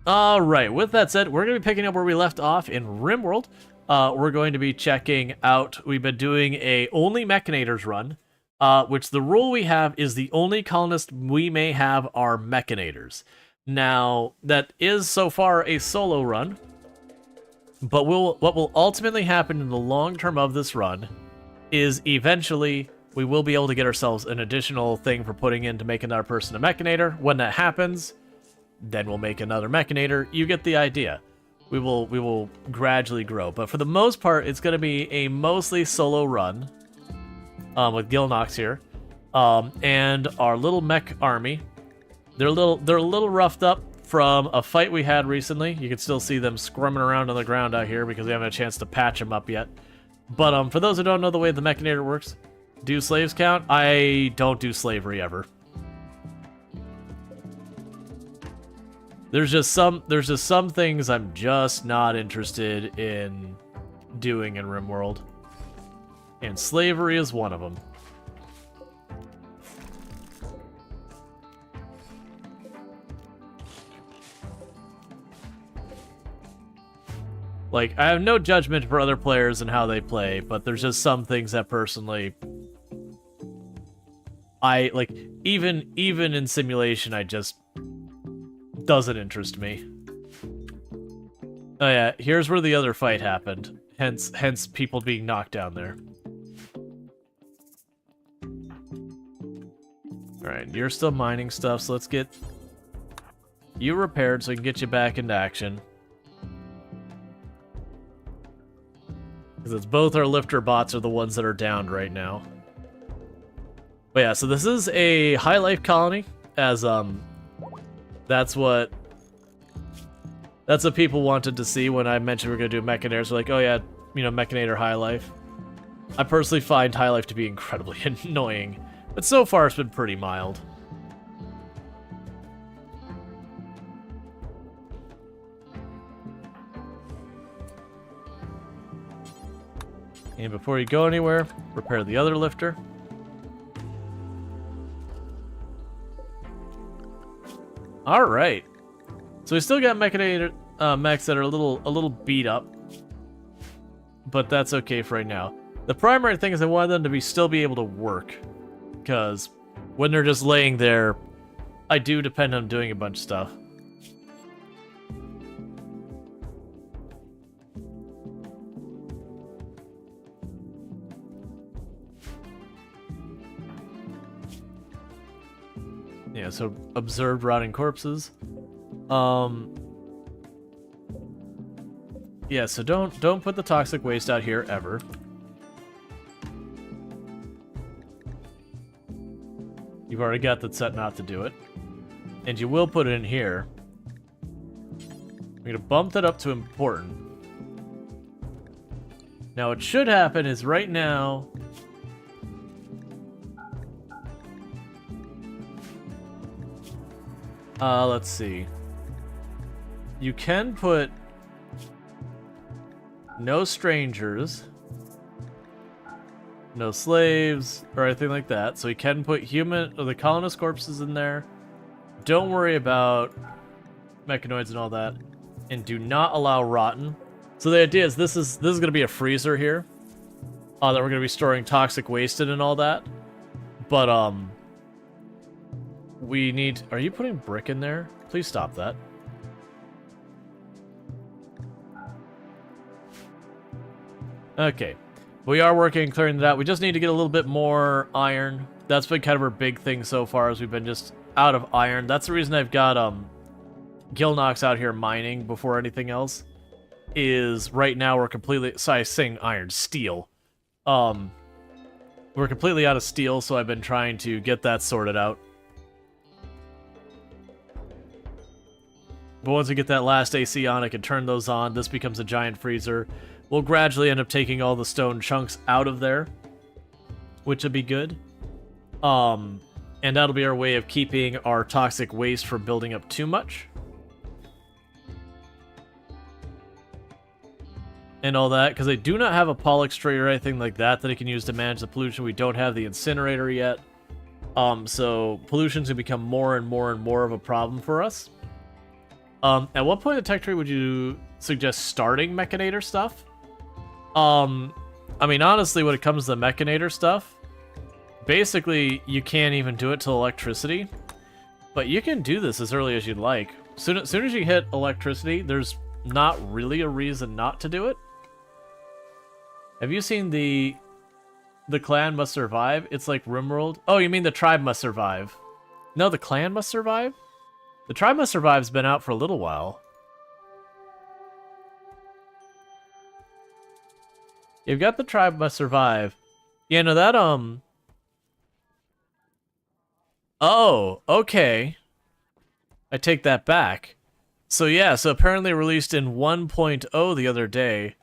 All right, with that said, we're going to be picking up where we left off in RimWorld. We're going to be checking out, we've been doing a only Mechanators run, which the rule we have is the only colonist we may have are Mechanators. Now, that is so far a solo run, but what will ultimately happen in the long term of this run is eventually we will be able to get ourselves an additional thing for putting in to make another person a Mechanator. When that happens, then we'll make another Mechanator. You get the idea. We will gradually grow, but for the most part, it's going to be a mostly solo run with Gilnox here, and our little mech army. They're a little roughed up from a fight we had recently. You can still see them squirming around on the ground out here because we haven't had a chance to patch them up yet. But for those who don't know the way the Mechanator works, do slaves count? I don't do slavery ever. There's just some things I'm just not interested in doing in RimWorld, and slavery is one of them. Like, I have no judgment for other players and how they play, but there's just some things that personally I like. Even in simulation, I just doesn't interest me. Oh yeah, here's where the other fight happened. Hence people being knocked down there. Alright, you're still mining stuff, so let's get you repaired so we can get you back into action. Because it's both our lifter bots are the ones that are downed right now. But yeah, so this is a high life colony, as that's what people wanted to see when I mentioned we're gonna do Mechanators. They're like, oh yeah, you know, Mechanator high life. I personally find high life to be incredibly annoying, but so far it's been pretty mild. And before you go anywhere, repair the other lifter. Alright. So we still got Mechanator mechs that are a little beat up. But that's okay for right now. The primary thing is I want them to still be able to work. Because when they're just laying there, I do depend on doing a bunch of stuff. Yeah, so observed rotting corpses. Yeah, so don't put the toxic waste out here ever. You've already got that set not to do it. And you will put it in here. I'm gonna bump that up to important. Now what should happen is right now let's see. You can put no strangers, no slaves, or anything like that. So you can put human or the colonist corpses in there. Don't worry about mechanoids and all that. And do not allow rotten. So the idea is this is going to be a freezer here. That we're going to be storing toxic waste in and all that. But we need... Are you putting brick in there? Please stop that. Okay. We are working on clearing that out. We just need to get a little bit more iron. That's been kind of our big thing so far, as we've been just out of iron. That's the reason I've got Gilnox out here mining before anything else. Is right now we're completely... Sorry, saying iron. Steel. We're completely out of steel, so I've been trying to get that sorted out. But once we get that last AC on, I can turn those on. This becomes a giant freezer. We'll gradually end up taking all the stone chunks out of there, which would be good. And that'll be our way of keeping our toxic waste from building up too much. And all that, because I do not have a Pollock Strait or anything like that that I can use to manage the pollution. We don't have the incinerator yet. So pollution's gonna become more and more and more of a problem for us. At what point in the tech tree would you suggest starting Mechanator stuff? I mean, honestly, when it comes to the Mechanator stuff, basically, you can't even do it till electricity. But you can do this as early as you'd like. Soon as you hit electricity, there's not really a reason not to do it. Have you seen the clan must survive? It's like RimWorld. Oh, you mean the tribe must survive? No, the clan must survive? The tribe must survive's been out for a little while. You've got the tribe must survive. Yeah, no, that, oh, okay. I take that back. So yeah, so apparently released in 1.0 the other day.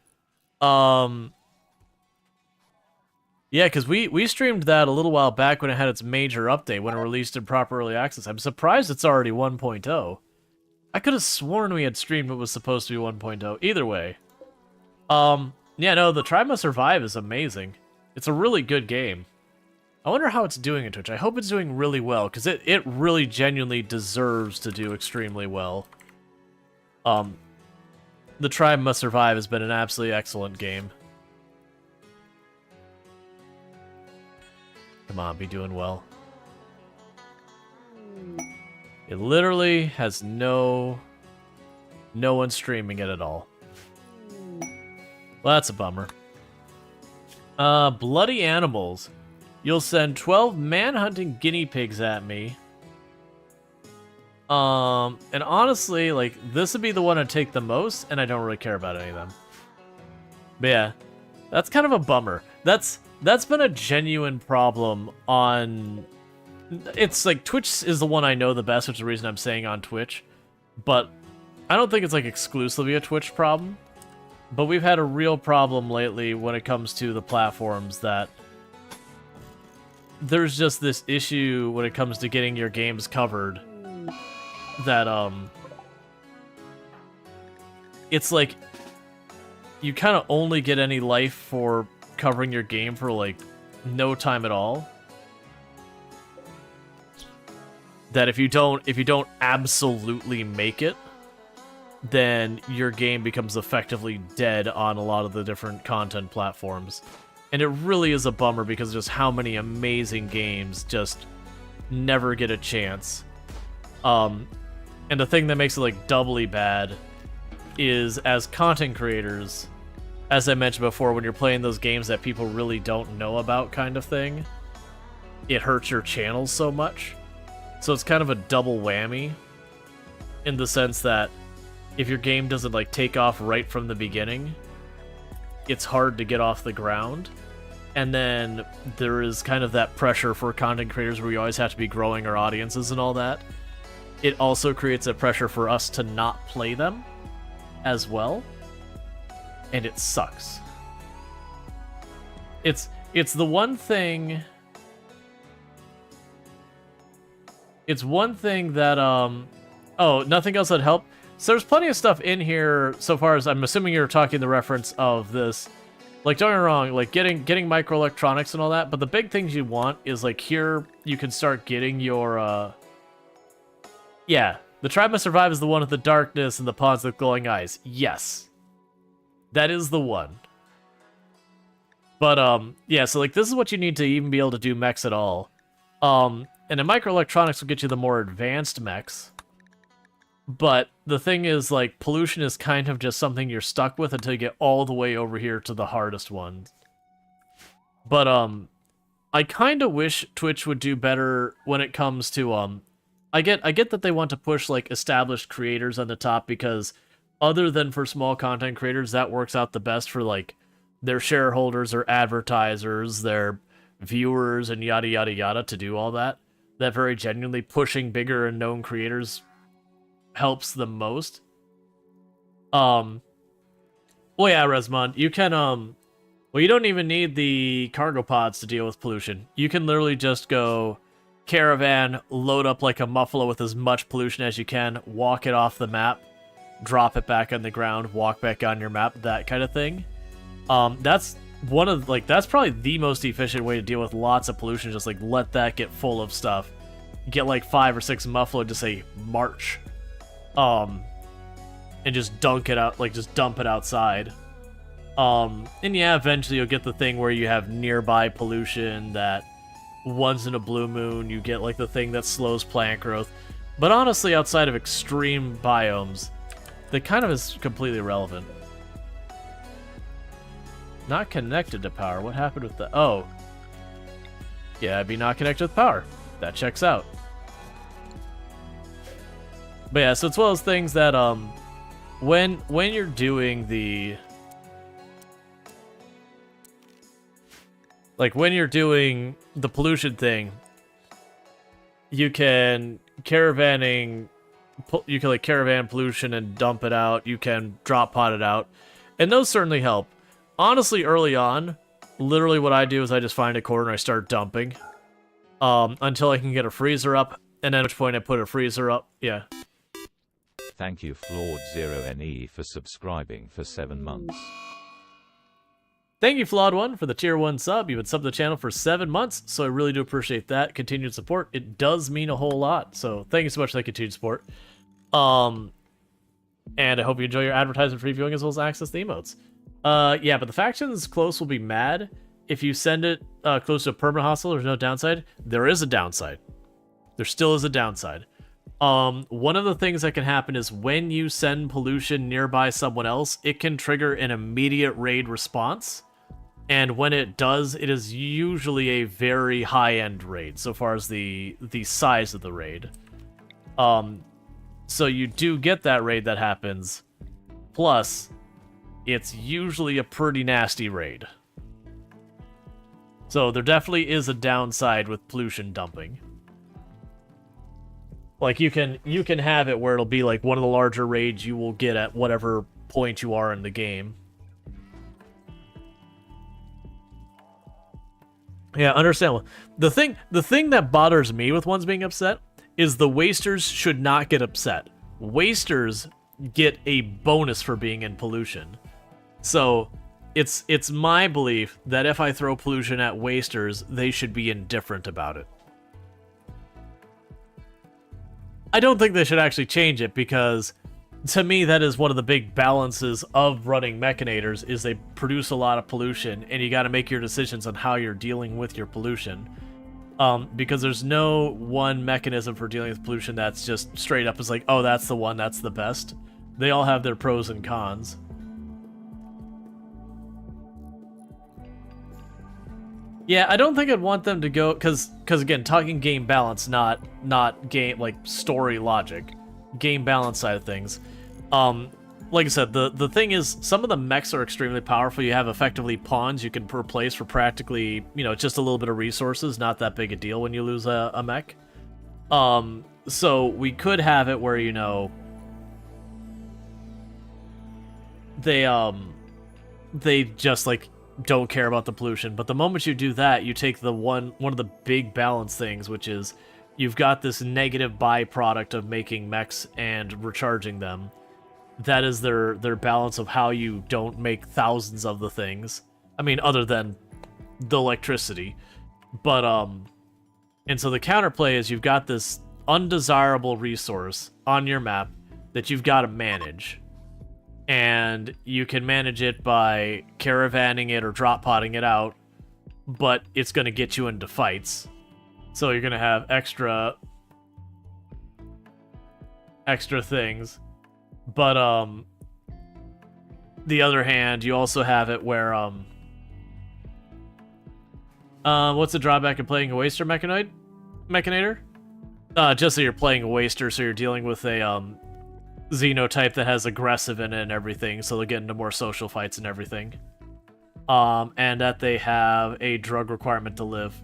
Yeah, because we streamed that a little while back when it had its major update, when it released in proper early access. I'm surprised it's already 1.0. I could have sworn we had streamed what was supposed to be 1.0. Either way. Yeah, no, the Tribe Must Survive is amazing. It's a really good game. I wonder how it's doing in Twitch. I hope it's doing really well, because it really genuinely deserves to do extremely well. The Tribe Must Survive has been an absolutely excellent game. Come on, be doing well. It literally has no one streaming it at all. Well, that's a bummer. Bloody animals. You'll send 12 manhunting guinea pigs at me. And honestly, like, this would be the one I'd take the most, and I don't really care about any of them. But yeah, that's kind of a bummer. That's been a genuine problem on... It's like, Twitch is the one I know the best, which is the reason I'm saying on Twitch. But I don't think it's like exclusively a Twitch problem. But we've had a real problem lately when it comes to the platforms that... There's just this issue when it comes to getting your games covered. That, it's like... You kind of only get any life for covering your game for, like, no time at all. That if you don't absolutely make it, then your game becomes effectively dead on a lot of the different content platforms. And it really is a bummer because of just how many amazing games just never get a chance. And the thing that makes it, like, doubly bad is, as content creators, as I mentioned before, when you're playing those games that people really don't know about kind of thing, it hurts your channel so much. So it's kind of a double whammy, in the sense that if your game doesn't, like, take off right from the beginning, it's hard to get off the ground. And then there is kind of that pressure for content creators where we always have to be growing our audiences and all that. It also creates a pressure for us to not play them as well. And it sucks. It's the one thing... It's one thing that, oh, nothing else that helped? So there's plenty of stuff in here, so far as I'm assuming you're talking the reference of this. Like, don't get me wrong, like, getting microelectronics and all that, but the big things you want is, like, here you can start getting your, yeah, the Tribe Must Survive is the one with the darkness and the pawns with glowing eyes. Yes. That is the one. But, yeah, so, like, this is what you need to even be able to do mechs at all. And the microelectronics will get you the more advanced mechs. But the thing is, like, pollution is kind of just something you're stuck with until you get all the way over here to the hardest ones. But, I kind of wish Twitch would do better when it comes to, I get that they want to push, like, established creators on the top, because other than for small content creators, that works out the best for, like, their shareholders or advertisers, their viewers, and yada yada yada to do all that. That very genuinely pushing bigger and known creators helps the most. Well, yeah, Resmond, you can, well, you don't even need the cargo pods to deal with pollution. You can literally just go caravan, load up like a muffalo with as much pollution as you can, walk it off the map, drop it back on the ground, walk back on your map, that kind of thing. That's one of, like, that's probably the most efficient way to deal with lots of pollution. Just, like, let that get full of stuff. Get, like, 5 or 6 muffalo, just say, march. and just dunk it out, like just dump it outside. And yeah, eventually you'll get the thing where you have nearby pollution that once in a blue moon you get like the thing that slows plant growth. But honestly, outside of extreme biomes, that kind of is completely irrelevant. Not connected to power. What happened with the... Oh. Yeah, I'd be not connected with power. That checks out. But yeah, so it's one of those things that, when you're doing the... Like, when you're doing the pollution thing, you can caravan pollution and dump it out. You can drop pot it out. And those certainly help. Honestly, early on, literally what I do is I just find a corner and I start dumping. Until I can get a freezer up. And at which point I put a freezer up. Yeah. Thank you Flawed0NE for subscribing for 7 months. Thank you, Flawed One, for the tier 1 sub. You've been subbed to the channel for 7 months, so I really do appreciate that. Continued support. It does mean a whole lot, so thank you so much for that continued support. And I hope you enjoy your advertisement free viewing as well as access to the emotes. Yeah, but the factions close will be mad. If you send it close to a permanent hostile, there's no downside. There is a downside. There still is a downside. One of the things that can happen is when you send pollution nearby someone else, it can trigger an immediate raid response. And when it does, it is usually a very high-end raid, so far as the size of the raid. So you do get that raid that happens. Plus, it's usually a pretty nasty raid. So there definitely is a downside with pollution dumping. Like, you can have it where it'll be like one of the larger raids you will get at whatever point you are in the game. Yeah, understandable. The thing that bothers me with ones being upset is the wasters should not get upset. Wasters get a bonus for being in pollution. So it's my belief that if I throw pollution at wasters, they should be indifferent about it. I don't think they should actually change it, because to me that is one of the big balances of running Mechanators, is they produce a lot of pollution, and you got to make your decisions on how you're dealing with your pollution. Because there's no one mechanism for dealing with pollution that's just straight up is like, oh, that's the one, that's the best. They all have their pros and cons. Yeah, I don't think I'd want them to go, because again, talking game balance, not game, like, story logic. Game balance side of things. Like I said, the thing is, some of the mechs are extremely powerful. You have effectively pawns you can replace for practically, you know, just a little bit of resources. Not that big a deal when you lose a mech. So we could have it where, you know, they just, like, don't care about the pollution. But the moment you do that, you take the one of the big balance things, which is you've got this negative byproduct of making mechs and recharging them. That is their balance of how you don't make thousands of the things. I mean, other than the electricity. But, and so the counterplay is you've got this undesirable resource on your map that you've got to manage. And you can manage it by caravanning it or drop potting it out, but it's going to get you into fights. So you're going to have extra things. But, the other hand, you also have it where, what's the drawback of playing a Waster Mechanator? Just that you're playing a Waster, so you're dealing with a, Xenotype that has aggressive in it and everything, so they'll get into more social fights and everything. And that they have a drug requirement to live.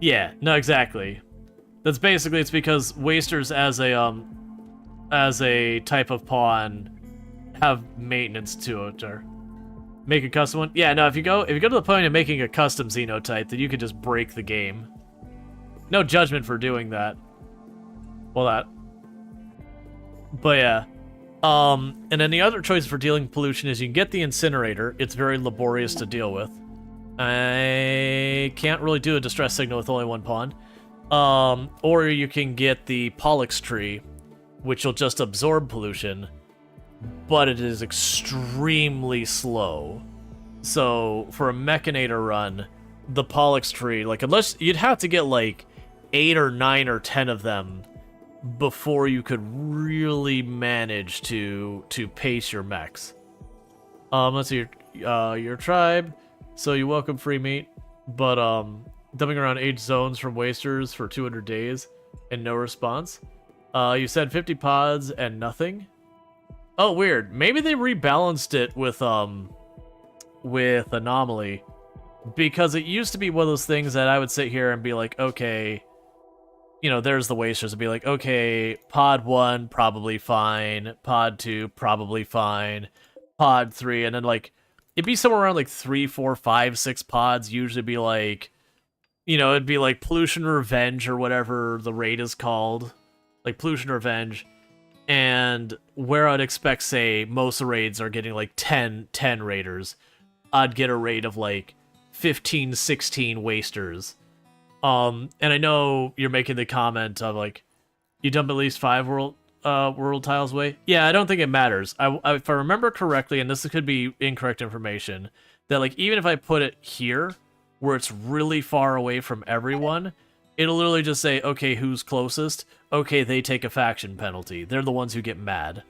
Yeah, no, exactly. That's basically, it's because Wasters as a type of pawn have maintenance to it, or make a custom one. Yeah, no, if you go to the point of making a custom Xenotype, then you could just break the game. No judgment for doing that. Well, that. But yeah. And then the other choice for dealing with pollution is you can get the incinerator. It's very laborious to deal with. I can't really do a distress signal with only one pawn. Or you can get the Pollux tree, which will just absorb pollution, but it is extremely slow. So for a Mechanator run, the Pollux tree, like, unless you'd have to get like 8 or 9 or 10 of them before you could really manage to pace your mechs. Let's see, your tribe. So you welcome free meat, but dumping around 8 zones from wasters for 200 days and no response. You said 50 pods and nothing. Oh, weird. Maybe they rebalanced it with Anomaly, because it used to be one of those things that I would sit here and be like, okay, you know, there's the wasters, and be like, okay, pod 1 probably fine, pod 2 probably fine, pod 3, and then like it'd be somewhere around like 3, 4, 5, 6 pods. Usually be like, you know, it'd be like Pollution Revenge or whatever the raid is called, like Pollution Revenge. And where I'd expect, say, most raids are getting like 10 raiders, I'd get a raid of like 15, 16 wasters. And I know you're making the comment of like, you dump at least 5 world tiles away. Yeah, I don't think it matters. If I remember correctly, and this could be incorrect information, that like even if I put it here, where it's really far away from everyone, it'll literally just say, okay, who's closest? Okay, they take a faction penalty. They're the ones who get mad.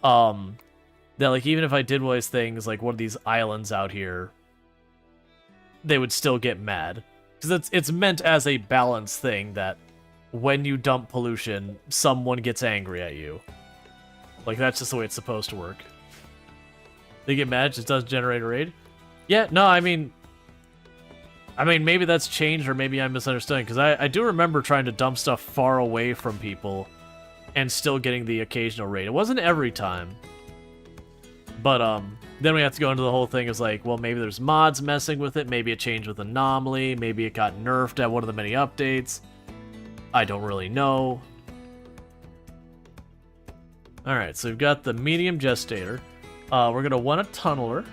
That like even if I did one of these things like one of these islands out here, they would still get mad. Because it's meant as a balance thing that when you dump pollution, someone gets angry at you. Like, that's just the way it's supposed to work. They get mad, it just doesn't generate a raid? Yeah, no, I mean, maybe that's changed, or maybe I'm misunderstanding, because I do remember trying to dump stuff far away from people and still getting the occasional raid. It wasn't every time. But, then we have to go into the whole thing as like, well, maybe there's mods messing with it, maybe it changed with Anomaly, maybe it got nerfed at one of the many updates. I don't really know. Alright, so we've got the medium gestator. We're going to want a tunneler.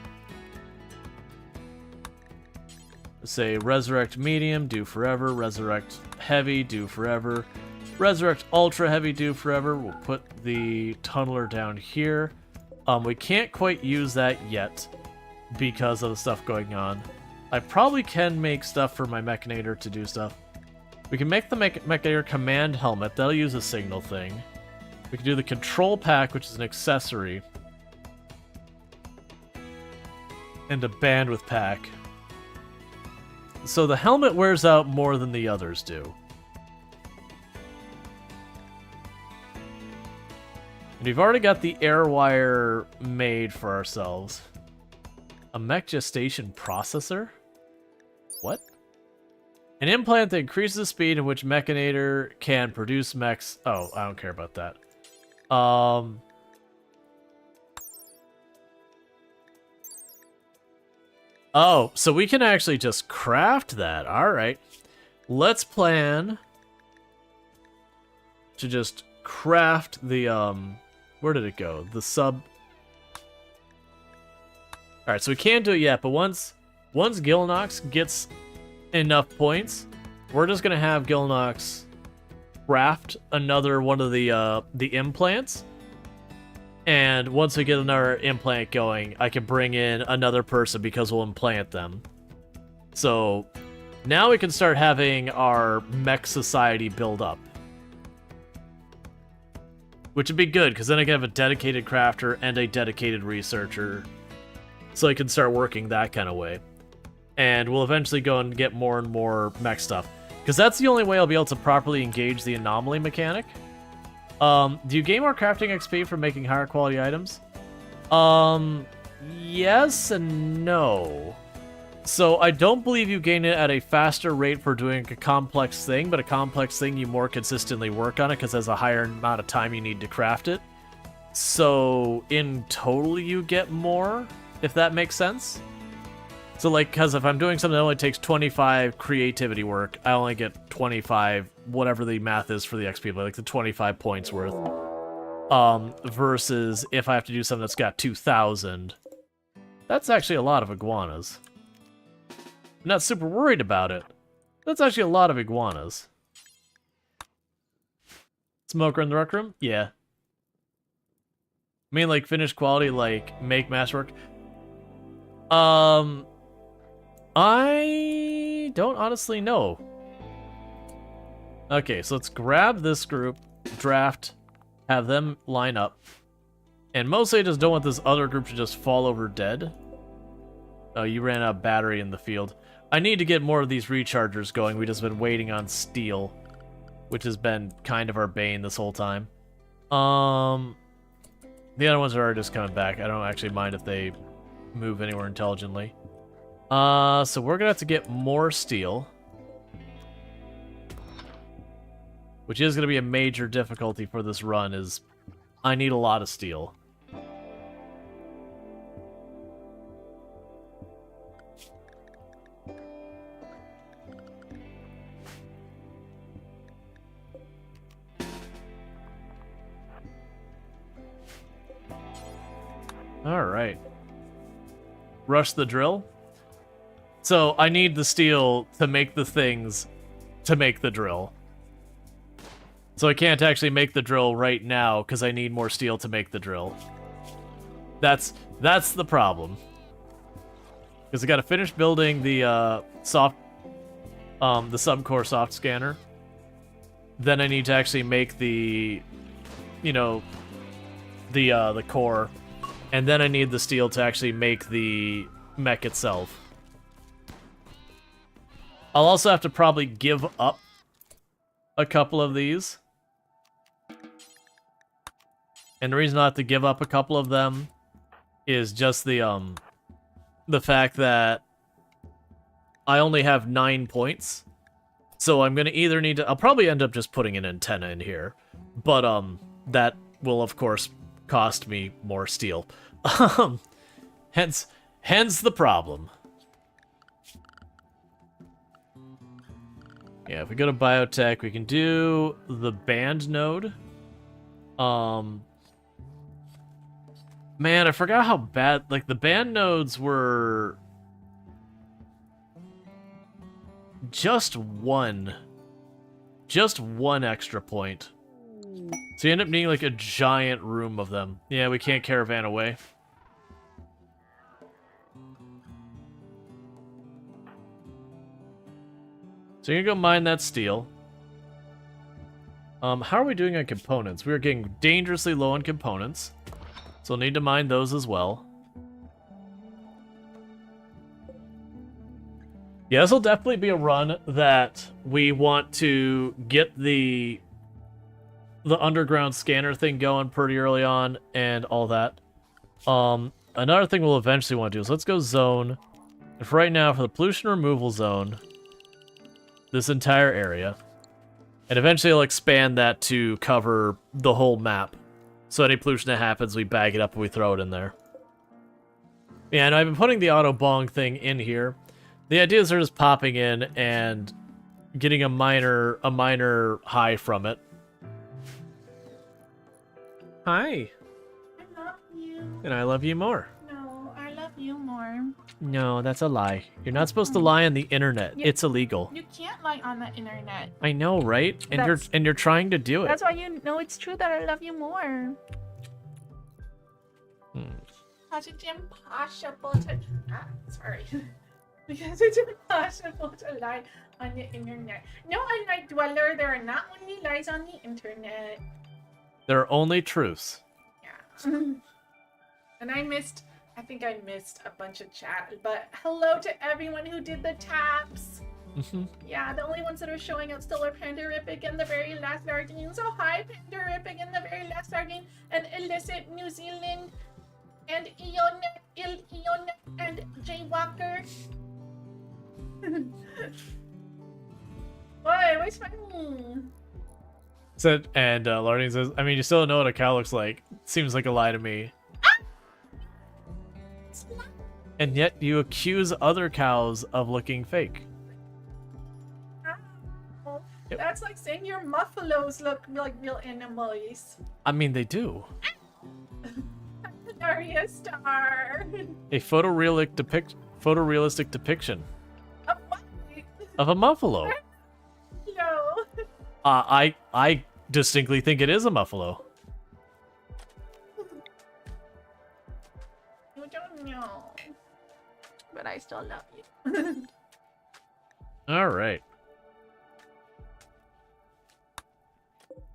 Say resurrect medium, do forever. Resurrect heavy, do forever. Resurrect ultra heavy, do forever. We'll put the tunneler down here. We can't quite use that yet because of the stuff going on. I probably can make stuff for my Mechanator to do stuff. We can make the Mechanator command helmet. That'll use a signal thing. We can do the control pack, which is an accessory. And a bandwidth pack. So the helmet wears out more than the others do. And we've already got the air wire made for ourselves. A mech gestation processor? What? An implant that increases the speed in which Mechanator can produce mechs. Oh, I don't care about that. Oh, so we can actually just craft that. Alright. Let's plan to just craft the, where did it go? The sub... Alright, so we can't do it yet, but once Gilnox gets enough points, we're just gonna have Gilnox craft another one of the implants. And once we get another implant going, I can bring in another person because we'll implant them. So now we can start having our mech society build up. Which would be good, because then I can have a dedicated crafter and a dedicated researcher. So I can start working that kind of way. And we'll eventually go and get more and more mech stuff. Because that's the only way I'll be able to properly engage the anomaly mechanic. Do you gain more crafting XP for making higher quality items? Yes and no. So I don't believe you gain it at a faster rate for doing a complex thing, but a complex thing you more consistently work on it because there's a higher amount of time you need to craft it. So in total you get more, if that makes sense. So like, because if I'm doing something that only takes 25 creativity work, I only get 25, whatever the math is for the XP, but like the 25 points worth. Versus if I have to do something that's got 2,000. That's actually a lot of iguanas. I'm not super worried about it. That's actually a lot of iguanas. Smoker in the rec room? Yeah. I mean, like, finished quality, like, make masterwork. I don't honestly know. Okay, so let's grab this group, draft, have them line up. And mostly I just don't want this other group to just fall over dead. Oh, you ran out of battery in the field. I need to get more of these rechargers going. We've just been waiting on steel, which has been kind of our bane this whole time. The other ones are just coming back. I don't actually mind if they move anywhere intelligently. So we're gonna have to get more steel, which is gonna be a major difficulty for this run. Is I need a lot of steel. All right. Rush the drill. So I need the steel to make the things to make the drill. So I can't actually make the drill right now because I need more steel to make the drill. That's the problem. Because I got to finish building the the subcore soft scanner. Then I need to actually make the, you know, the core. And then I need the steel to actually make the mech itself. I'll also have to probably give up a couple of these. And the reason I have to give up a couple of them is just the fact that I only have 9 points. So I'm gonna either need to, I'll probably end up just putting an antenna in here. But that will of course cost me more steel. Hence the problem. Yeah, if we go to biotech, we can do the band node. Man, I forgot how bad, like, the band nodes were just one extra point. So you end up needing, like, a giant room of them. Yeah, we can't caravan away. So you're gonna go mine that steel. How are we doing on components? We are getting dangerously low on components. So we'll need to mine those as well. Yeah, this will definitely be a run that we want to get the underground scanner thing going pretty early on and all that. Another thing we'll eventually want to do is let's go zone. And for right now, for the pollution removal zone, this entire area. And eventually I'll expand that to cover the whole map. So any pollution that happens, we bag it up and we throw it in there. Yeah, and I've been putting the auto bong thing in here. The idea is they're just popping in and getting a minor high from it. Hi. I love you. And I love you more. No, I love you more. No, that's a lie. You're not supposed to lie on the internet. It's illegal. You can't lie on the internet. I know, right? And you're trying to do it. That's why you know it's true that I love you more. Because it's impossible to... sorry. Because it's impossible to lie on the internet. No, unlike Dweller, there are not only lies on the internet. There are only truths. Yeah. And I think I missed a bunch of chat, but hello to everyone who did the taps. Yeah, the only ones that are showing up still are Panderific and the very last Guardian. So hi, Panderific and the very last Guardian, and Illicit New Zealand, and Eonet, and Jaywalker. Boy, where's my... So, and Larding says, I mean, you still don't know what a cow looks like. Seems like a lie to me. And yet you accuse other cows of looking fake. That's like saying your muffalos look like real animals. I mean, they do. Daria Star. A photorealistic depiction Of what? of a muffalo. No. I distinctly think it is a muffalo. don't know. But I still love you. All right.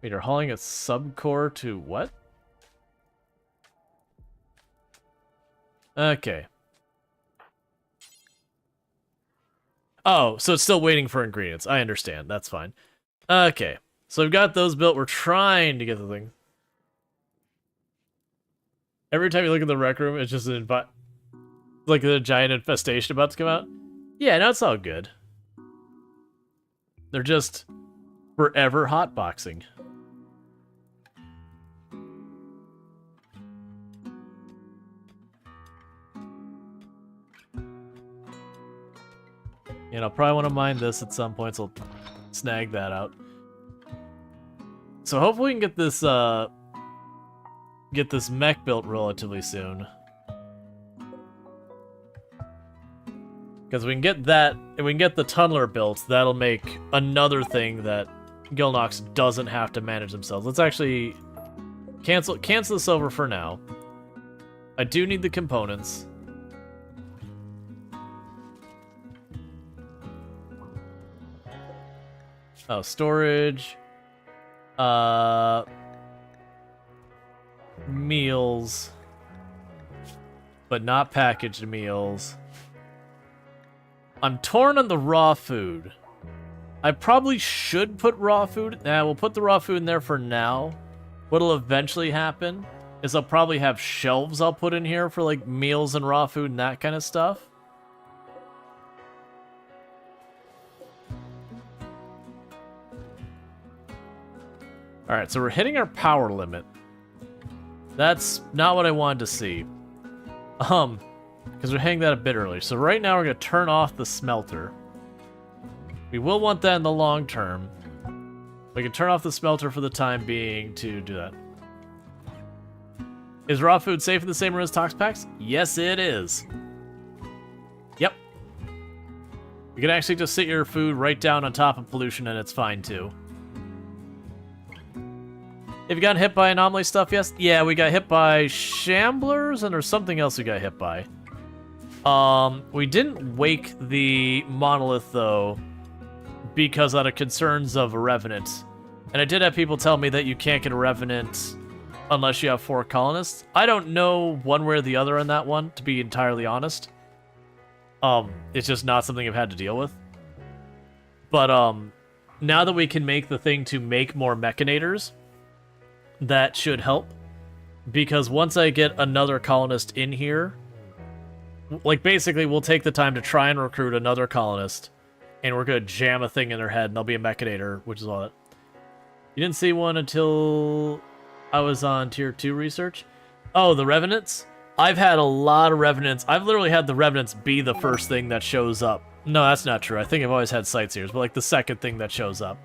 Wait, you're hauling a subcore to what? Okay. Oh, so it's still waiting for ingredients. I understand. That's fine. Okay. So we've got those built. We're trying to get the thing. Every time you look at the rec room, it's just like a giant infestation about to come out. Yeah, no, it's all good. They're just forever hotboxing. And I'll probably want to mine this at some point, so I'll snag that out. So hopefully we can get this mech built relatively soon. Because we can get that, and we can get the tunneler built, that'll make another thing that Gilnox doesn't have to manage themselves. Let's actually cancel this over for now. I do need the components. Oh, storage. Meals. But not packaged meals. I'm torn on the raw food. I probably should put raw food. Nah, we'll put the raw food in there for now. What'll eventually happen is I'll probably have shelves I'll put in here for like meals and raw food and that kind of stuff. Alright, so we're hitting our power limit. That's not what I wanted to see. Because we're hitting that a bit early. So right now we're going to turn off the smelter. We will want that in the long term. We can turn off the smelter for the time being to do that. Is raw food safe in the same room as tox packs? Yes, it is. Yep. You can actually just sit your food right down on top of pollution and it's fine too. Have you gotten hit by anomaly stuff? Yes. Yeah, we got hit by shamblers, and there's something else we got hit by. We didn't wake the monolith, though, because out of concerns of a revenant. And I did have people tell me that you can't get a revenant unless you have 4 colonists. I don't know one way or the other on that one, to be entirely honest. It's just not something I've had to deal with. But, now that we can make the thing to make more Mechanators, that should help, because once I get another colonist in here, like basically we'll take the time to try and recruit another colonist, and we're gonna jam a thing in their head, and they'll be a Mechanator, which is all that. You didn't see one until I was on tier 2 research? Oh, the Revenants? I've had a lot of Revenants. I've literally had the Revenants be the first thing that shows up. No, that's not true. I think I've always had Sightseers, but like the second thing that shows up.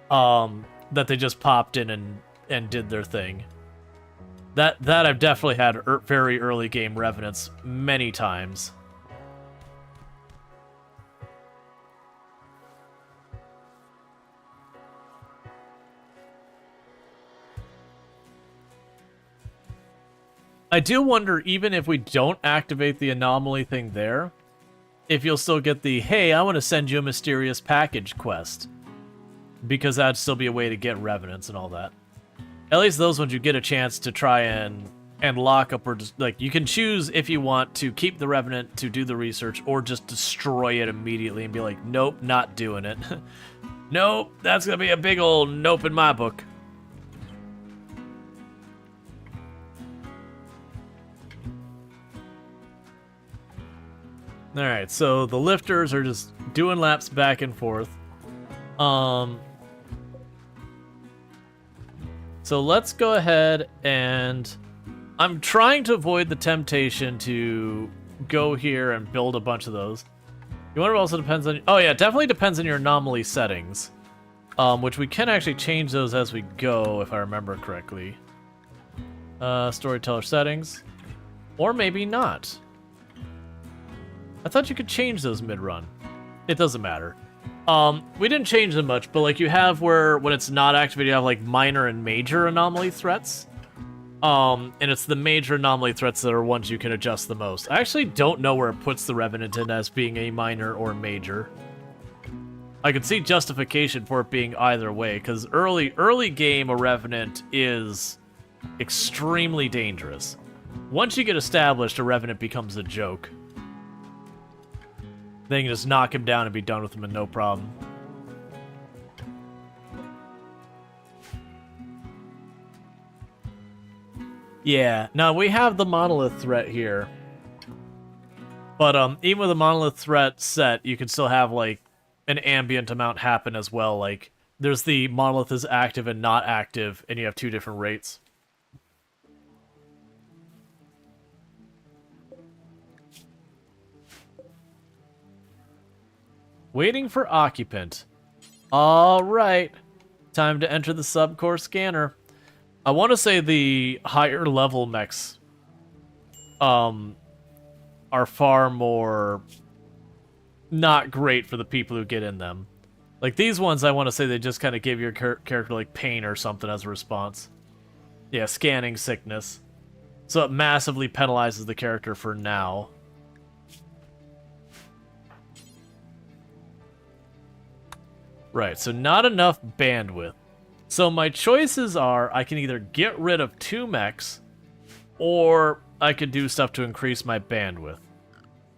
That they just popped in and did their thing. That I've definitely had very early game Revenants many times. I do wonder, even if we don't activate the anomaly thing there, if you'll still get the, hey, I want to send you a mysterious package quest. Because that'd still be a way to get Revenants and all that. At least those ones you get a chance to try and lock up, or just, like, you can choose if you want to keep the Revenant to do the research or just destroy it immediately and be like, nope, not doing it. Nope, that's gonna be a big old nope in my book. Alright, so the lifters are just doing laps back and forth. So let's go ahead and... I'm trying to avoid the temptation to go here and build a bunch of those. You wonder what also depends on... Oh yeah, it definitely depends on your anomaly settings. Which we can actually change those as we go, if I remember correctly. Storyteller settings. Or maybe not. I thought you could change those mid-run. It doesn't matter. We didn't change them much, but like you have where when it's not activated, you have like minor and major anomaly threats. And it's the major anomaly threats that are ones you can adjust the most. I actually don't know where it puts the Revenant in as being a minor or major. I could see justification for it being either way, because early game a Revenant is extremely dangerous. Once you get established, a Revenant becomes a joke. Then you can just knock him down and be done with him and no problem. Yeah, now we have the Monolith threat here. But even with the Monolith threat set, you can still have, like, an ambient amount happen as well. Like, there's the Monolith is active and not active, and you have two different rates. Waiting for Occupant. Alright. Time to enter the subcore scanner. I want to say the higher level mechs are far more not great for the people who get in them. Like these ones, I want to say they just kind of give your character like pain or something as a response. Yeah, scanning sickness. So it massively penalizes the character for now. Right, so not enough bandwidth. So my choices are, I can either get rid of 2 mechs, or I could do stuff to increase my bandwidth.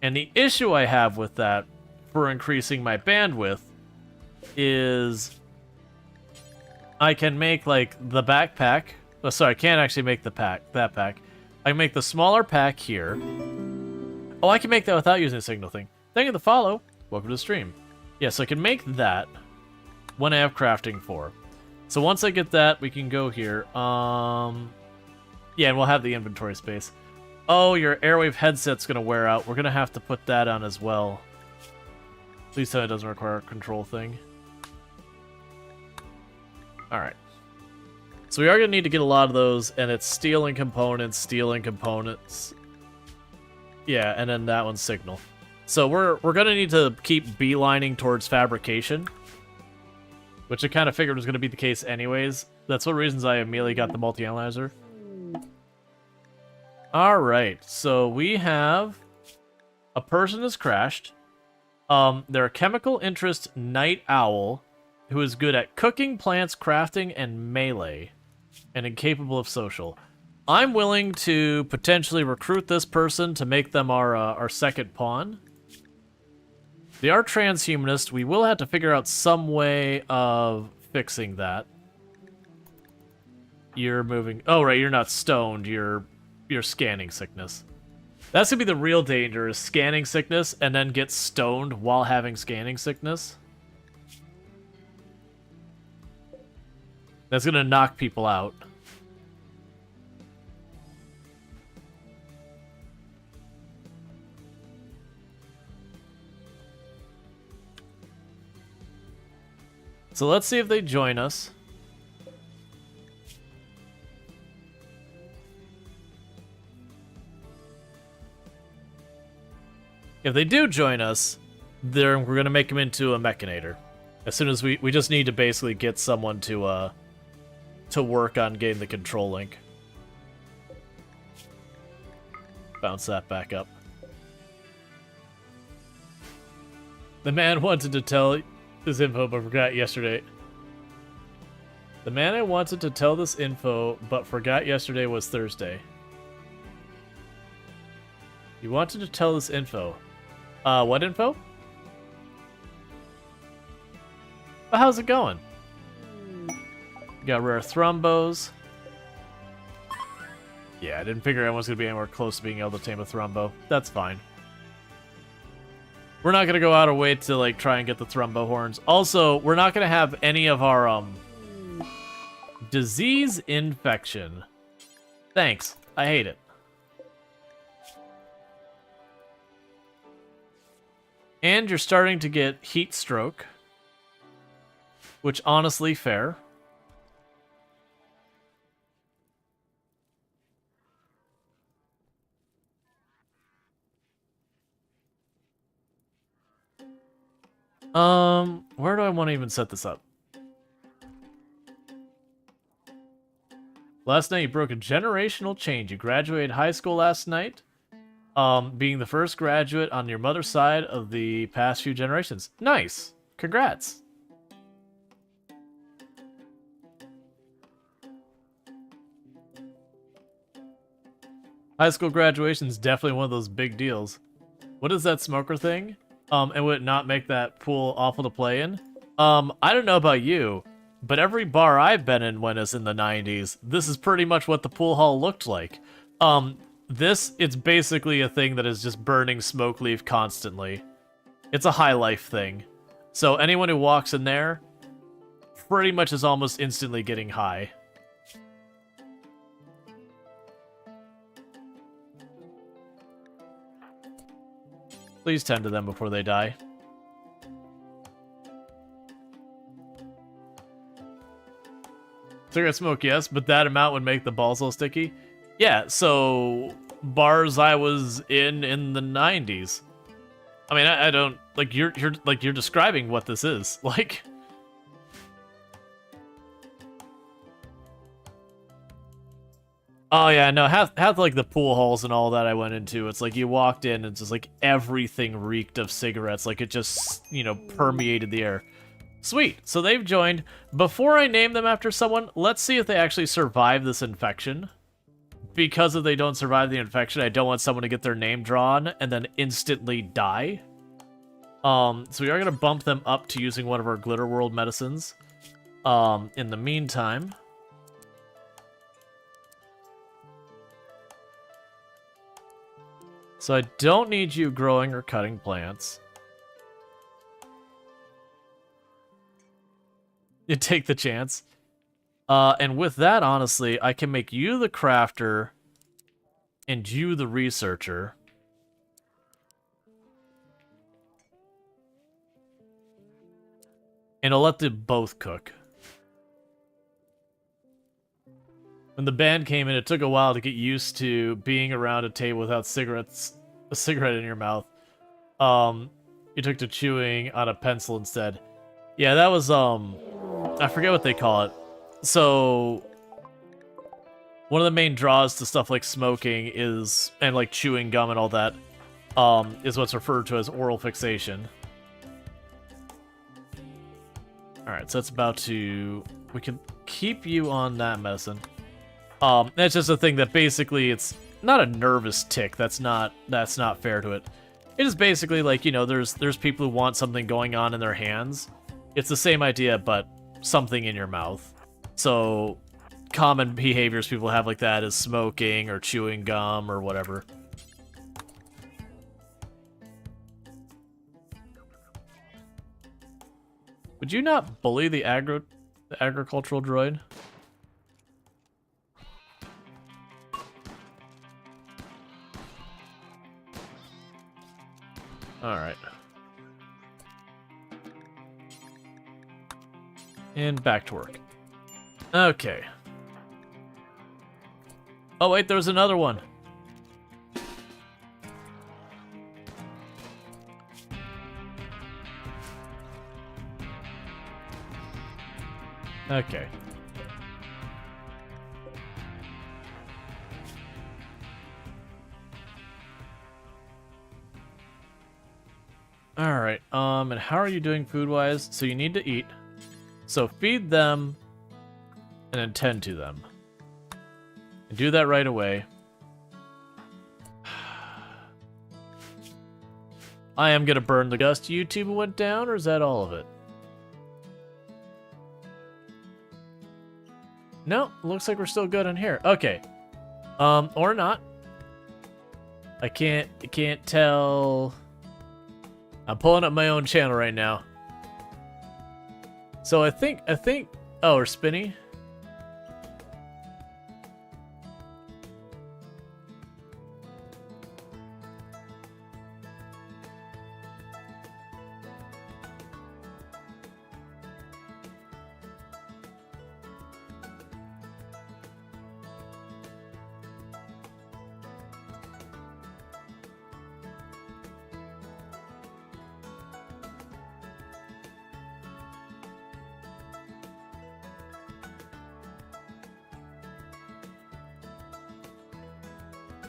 And the issue I have with that, for increasing my bandwidth, is I can make, like, the backpack. Oh, sorry, I can't actually make that pack. I can make the smaller pack here. Oh, I can make that without using a signal thing. Thank you for the follow. Welcome to the stream. Yeah, so I can make that when I have crafting 4. So once I get that, we can go here. Yeah, and we'll have the inventory space. Oh, your Airwave headset's gonna wear out. We're gonna have to put that on as well. Please tell me it doesn't require a control thing. Alright. So we are gonna need to get a lot of those, and it's stealing components. Yeah, and then that one's signal. So we're gonna need to keep beelining towards fabrication, which I kind of figured was going to be the case anyways. That's one of the reasons I immediately got the multi-analyzer. Alright, so we have... A person has crashed. They're a chemical interest night owl who is good at cooking, plants, crafting, and melee, and incapable of social. I'm willing to potentially recruit this person to make them our second pawn. They are transhumanist. We will have to figure out some way of fixing that. You're moving... Oh, right, you're not stoned. You're scanning sickness. That's gonna be the real danger, is scanning sickness and then get stoned while having scanning sickness. That's gonna knock people out. So let's see if they join us. If they do join us, then we're gonna make them into a Mechanator. As soon as we just need to basically get someone to work on getting the control link. Bounce that back up. The man wanted to tell this info but forgot yesterday. The man I wanted to tell this info but forgot yesterday was Thursday. You wanted to tell this info. What info? Well, how's it going? Got rare thrombos. Yeah, I didn't figure anyone's gonna be anywhere close to being able to tame a thrombo. That's fine. We're not gonna go out of way to like try and get the thrombo horns. Also, we're not gonna have any of our disease infection. Thanks. I hate it. And you're starting to get heat stroke, which honestly fair. Where do I want to even set this up? Last night you broke a generational change. You graduated high school last night, being the first graduate on your mother's side of the past few generations. Nice. Congrats. High school graduation is definitely one of those big deals. What is that smoker thing? And would it not make that pool awful to play in? I don't know about you, but every bar I've been in when it's in the 90s, this is pretty much what the pool hall looked like. It's basically a thing that is just burning smoke leaf constantly. It's a high life thing. So anyone who walks in there pretty much is almost instantly getting high. Please tend to them before they die. Cigarette smoke, yes, but that amount would make the balls all sticky. Yeah, so bars I was in the 90s. I mean, I don't like you're describing what this is. Like, oh yeah, no, half like the pool halls and all that I went into, it's like you walked in and it's just like everything reeked of cigarettes, like it just, you know, permeated the air. Sweet, so they've joined. Before I name them after someone, let's see if they actually survive this infection. Because if they don't survive the infection, I don't want someone to get their name drawn and then instantly die. So we are gonna bump them up to using one of our Glitter World medicines. In the meantime, so I don't need you growing or cutting plants. You take the chance. And with that, honestly, I can make you the crafter and you the researcher. And I'll let them both cook. When the band came in, it took a while to get used to being around a table without a cigarette in your mouth. You took to chewing on a pencil instead. Yeah, that was, I forget what they call it. So, one of the main draws to stuff like smoking is, and like chewing gum and all that, is what's referred to as oral fixation. Alright, so that's about to, we can keep you on that medicine. That's just a thing that basically it's not a nervous tick. That's not fair to it. It is basically like, you know, there's people who want something going on in their hands. It's the same idea, but something in your mouth. So common behaviors people have like that is smoking or chewing gum or whatever. Would you not bully the agricultural droid? Alright. And back to work. Okay. Oh wait, there was another one. Okay. Alright, and how are you doing food-wise? So you need to eat. So feed them and then tend to them. And do that right away. I am gonna burn the dust. YouTube went down, or is that all of it? No, looks like we're still good in here. Okay. Or not. I can't tell. I'm pulling up my own channel right now. So I think, oh, or Spinny.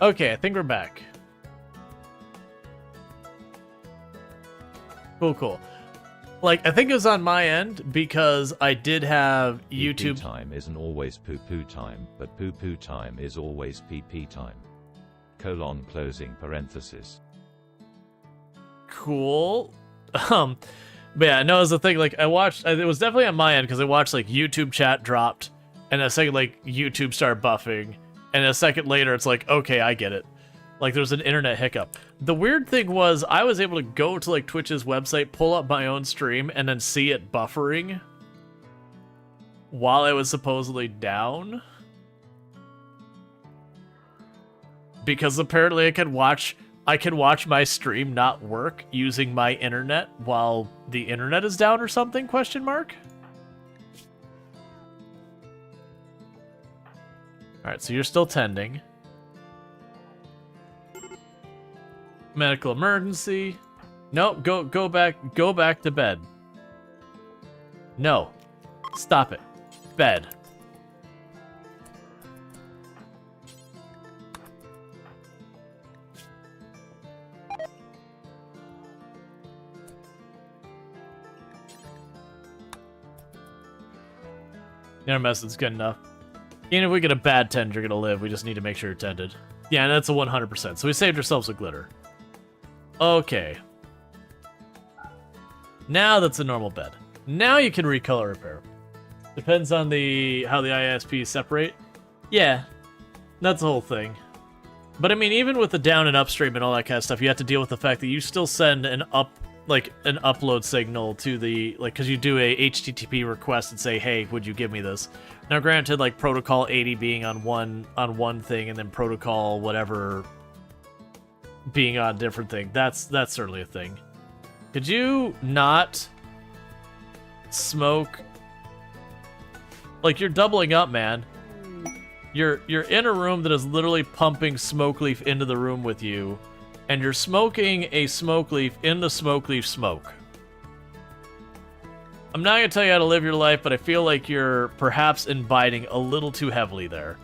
Okay, I think we're back. Cool. Like, I think it was on my end because I did have Pee-pee YouTube. time isn't always poo-poo time, but poo-poo time is always pee-pee time. Closing parenthesis. Cool. But yeah, no, it was the thing. Like, I watched. It was definitely on my end because I watched like YouTube chat dropped, and a second like YouTube started buffing, and a second later it's like, okay, I get it. Like, there's an internet hiccup. The weird thing was I was able to go to like Twitch's website, pull up my own stream, and then see it buffering while I was supposedly down. Because apparently I could watch my stream not work using my internet while the internet is down or something, question mark? Alright, so you're still tending. Medical emergency. Nope, go back to bed. No. Stop it. Bed. Inner method's good enough. Even if we get a bad tend, you're gonna live. We just need to make sure you're tended. Yeah, and that's a 100%. So we saved ourselves a glitter. Okay. Now that's a normal bed. Now you can recolor repair. Depends on how the ISPs separate. Yeah, that's the whole thing. But I mean, even with the down and upstream and all that kind of stuff, you have to deal with the fact that you still send an upload signal to the, like, because you do a HTTP request and say, hey, would you give me this? Now granted, like, protocol 80 being on one thing and then protocol whatever being on a different thing, that's certainly a thing. Could you not smoke? Like, you're doubling up, man. You're in a room that is literally pumping smoke leaf into the room with you, and you're smoking a smoke leaf in the smoke leaf smoke. I'm not going to tell you how to live your life, but I feel like you're perhaps imbibing a little too heavily there.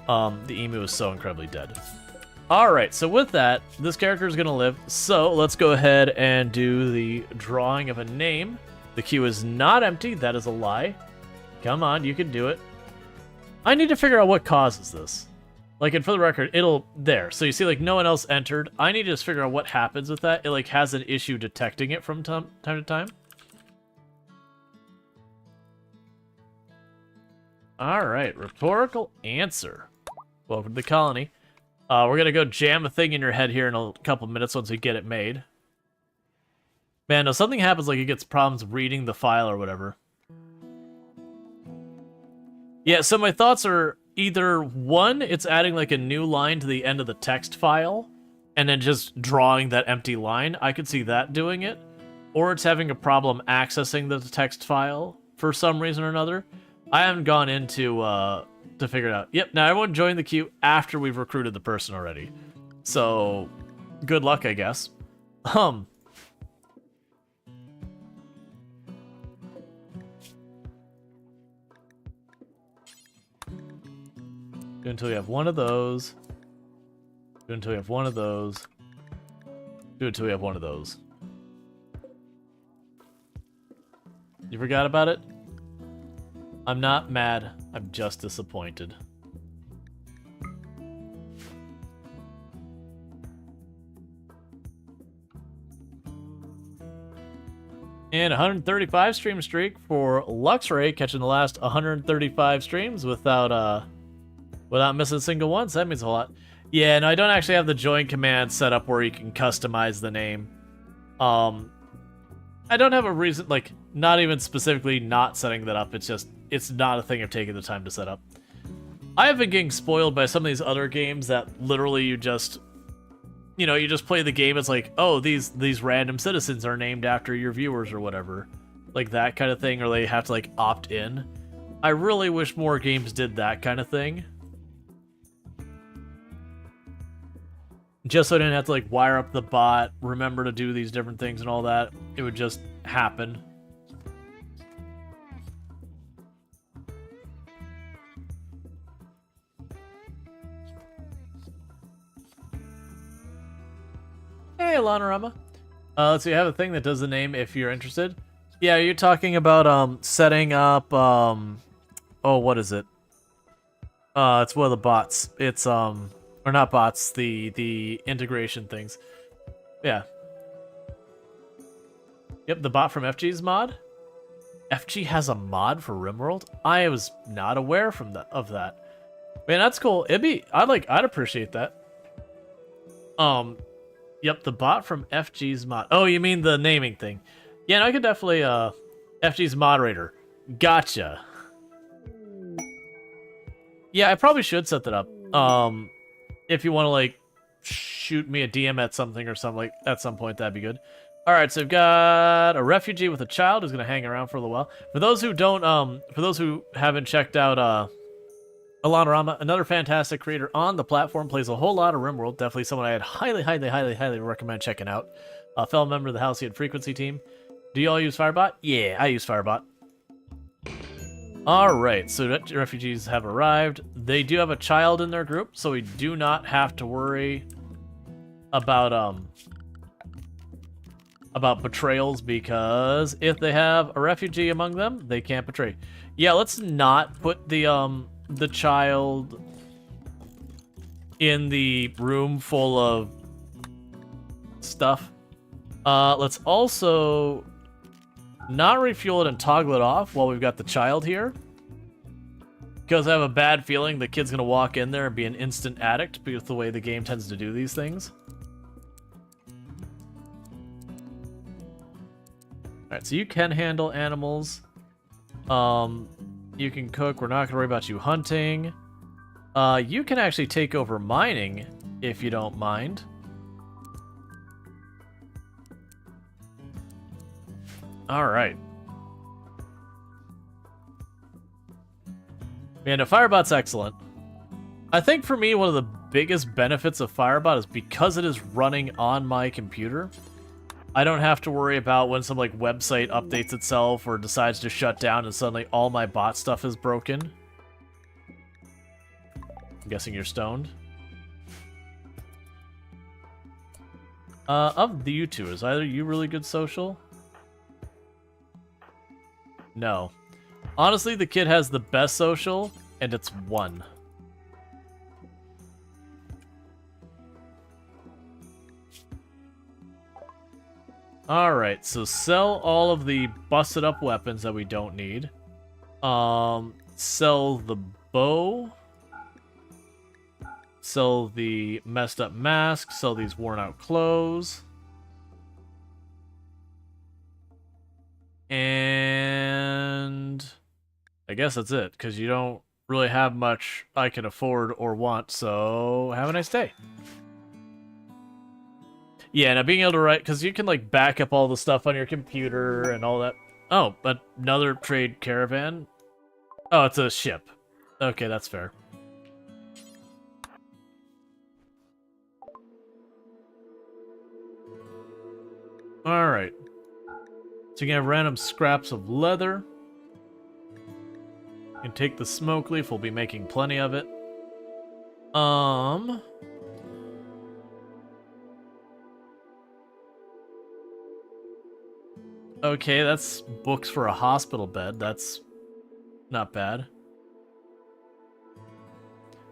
The emu is so incredibly dead. Alright, so with that, this character is going to live, so let's go ahead and do the drawing of a name. The queue is not empty, that is a lie. Come on, you can do it. I need to figure out what causes this. Like, and for the record, it'll... There. So you see, like, no one else entered. I need to just figure out what happens with that. It, like, has an issue detecting it from time to time. Alright, rhetorical answer. Welcome to the colony. We're gonna go jam a thing in your head here in a couple minutes once we get it made. Man, if something happens, like it gets problems reading the file or whatever. Yeah, so my thoughts are either, one, it's adding like a new line to the end of the text file, and then just drawing that empty line. I could see that doing it. Or it's having a problem accessing the text file for some reason or another. I haven't gone into, to figure it out. Yep, now everyone join the queue after we've recruited the person already. So, good luck, I guess. Do until you have one of those. Do until you have one of those. Do until you have one of those. You forgot about it? I'm not mad. I'm just disappointed. And 135 stream streak for Luxray, catching the last 135 streams without missing a single one. So that means a lot. Yeah, no, I don't actually have the join command set up where you can customize the name. I don't have a reason, like, not even specifically not setting that up. It's just, it's not a thing I've taken the time to set up. I have been getting spoiled by some of these other games that literally you just, you know, you just play the game. It's like, oh, these random citizens are named after your viewers or whatever. Like that kind of thing, or they have to, like, opt in. I really wish more games did that kind of thing. Just so I didn't have to, like, wire up the bot, remember to do these different things and all that. It would just happen. Hey, Alanorama. Let's see, I have a thing that does the name if you're interested. Yeah, you're talking about setting up oh, what is it? It's one of the bots. It's or not bots, the integration things. Yeah. Yep, the bot from FG's mod. FG has a mod for RimWorld? I was not aware of that. Man, that's cool. I'd appreciate that. Yep, the bot from FG's mod. Oh, you mean the naming thing? Yeah, no, I could definitely FG's moderator. Gotcha. Yeah, I probably should set that up. If you want to like shoot me a DM at something or something like at some point, that'd be good. All right, so we've got a refugee with a child who's gonna hang around for a little while. For those who haven't checked out Alanorama, another fantastic creator on the platform, plays a whole lot of RimWorld. Definitely someone I'd highly recommend checking out. A fellow member of the Halcyon Frequency team. Do you all use Firebot? Yeah, I use Firebot. Alright, so refugees have arrived. They do have a child in their group, so we do not have to worry about betrayals, because if they have a refugee among them, they can't betray. Yeah, let's not put the child in the room full of stuff. Let's also not refuel it and toggle it off while we've got the child here, because I have a bad feeling the kid's gonna walk in there and be an instant addict because of the way the game tends to do these things. Alright, so you can handle animals. You can cook. We're not gonna worry about you hunting. You can actually take over mining if you don't mind. Alright. Man, a Firebot's excellent. I think for me, one of the biggest benefits of Firebot is because it is running on my computer. I don't have to worry about when some like website updates itself or decides to shut down and suddenly all my bot stuff is broken. I'm guessing you're stoned. Of the you two, is either you really good social? No. Honestly, the kid has the best social, and it's 1. Alright, so sell all of the busted up weapons that we don't need. Sell the bow. Sell the messed up mask. Sell these worn out clothes. And I guess that's it, because you don't really have much I can afford or want, so have a nice day. Yeah, now being able to write, because you can like back up all the stuff on your computer and all that. Oh, but another trade caravan? Oh, it's a ship. Okay, that's fair. Alright. So you can have random scraps of leather. You can take the smoke leaf, we'll be making plenty of it. Okay, that's books for a hospital bed. That's not bad.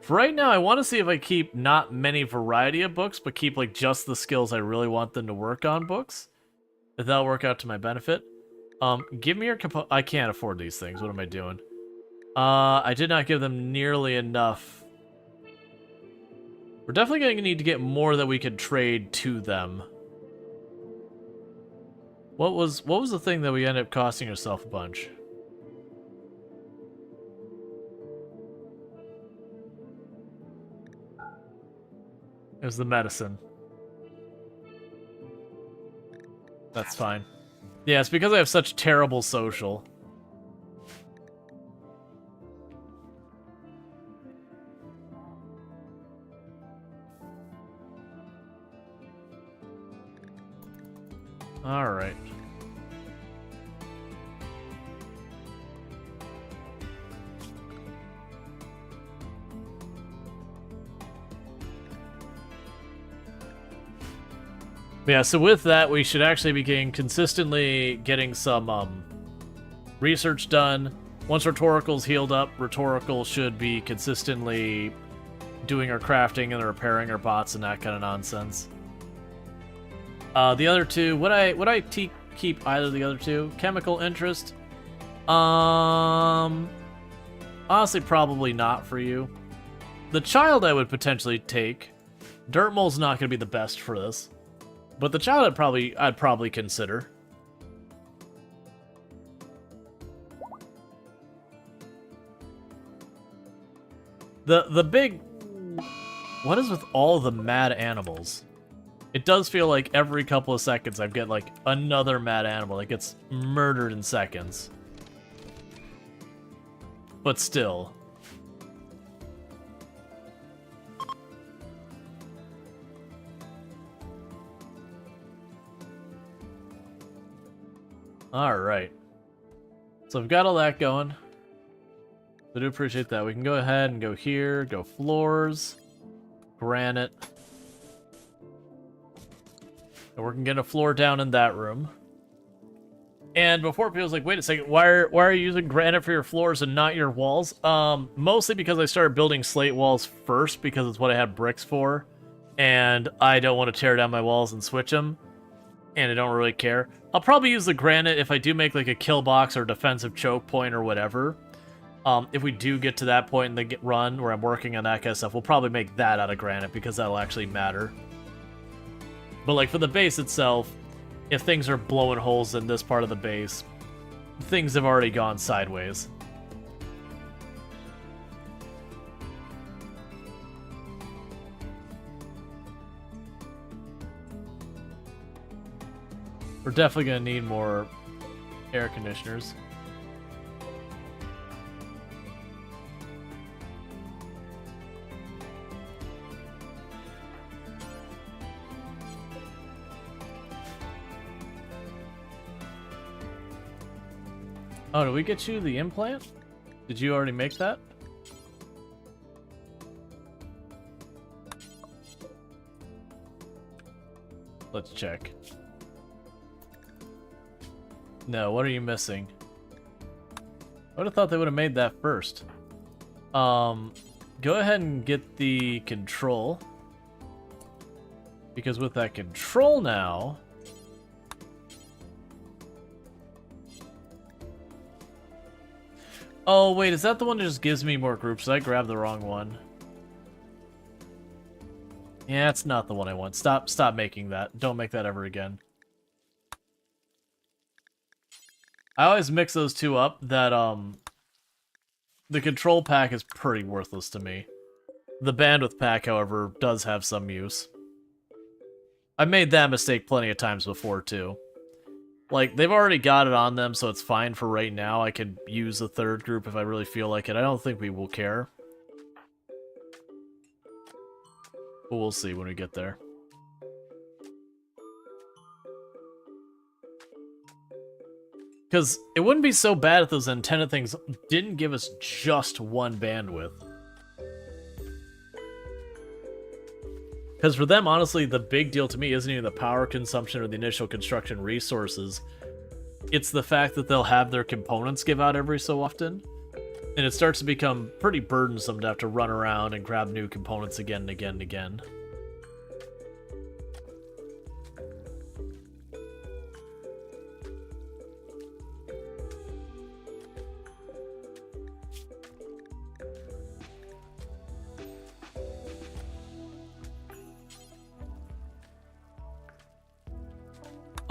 For right now, I want to see if I keep not many variety of books, but keep like just the skills I really want them to work on books. If that'll work out to my benefit. Give me your I can't afford these things. What am I doing? I did not give them nearly enough. We're definitely going to need to get more that we could trade to them. What was the thing that we ended up costing ourselves a bunch? It was the medicine. That's fine. Yeah, it's because I have such terrible social. All right. Yeah, so with that, we should actually be consistently getting some research done. Once Rhetorical's healed up, Rhetorical should be consistently doing our crafting and repairing our bots and that kind of nonsense. The other two, would I keep either of the other two? Chemical interest? Honestly, probably not for you. The child I would potentially take. Dirtmole's not going to be the best for this. But the child I'd probably consider. The big... What is with all the mad animals? It does feel like every couple of seconds I get like another mad animal that gets murdered in seconds. But still. Alright. So I've got all that going. I do appreciate that. We can go ahead and go here, go floors, granite. And we're gonna get a floor down in that room. And before people's like, wait a second, why are you using granite for your floors and not your walls? Mostly because I started building slate walls first because it's what I had bricks for. And I don't want to tear down my walls and switch them. And I don't really care. I'll probably use the granite if I do make like a kill box or defensive choke point or whatever. If we do get to that point in the run where I'm working on that kind of stuff, we'll probably make that out of granite because that'll actually matter. But like for the base itself, if things are blowing holes in this part of the base, things have already gone sideways. We're definitely going to need more air conditioners. Oh, did we get you the implant? Did you already make that? Let's check. No, what are you missing? I would have thought they would have made that first. Go ahead and get the control. Because with that control now... Oh, wait, is that the one that just gives me more groups? I grabbed the wrong one. Yeah, it's not the one I want. Stop making that. Don't make that ever again. I always mix those two up. That, the control pack is pretty worthless to me. The bandwidth pack, however, does have some use. I've made that mistake plenty of times before, too. Like, they've already got it on them, so it's fine for right now. I can use a third group if I really feel like it. I don't think we will care. But we'll see when we get there. Because it wouldn't be so bad if those antenna things didn't give us just one bandwidth. Because for them, honestly, the big deal to me isn't even the power consumption or the initial construction resources. It's the fact that they'll have their components give out every so often. And it starts to become pretty burdensome to have to run around and grab new components again and again and again.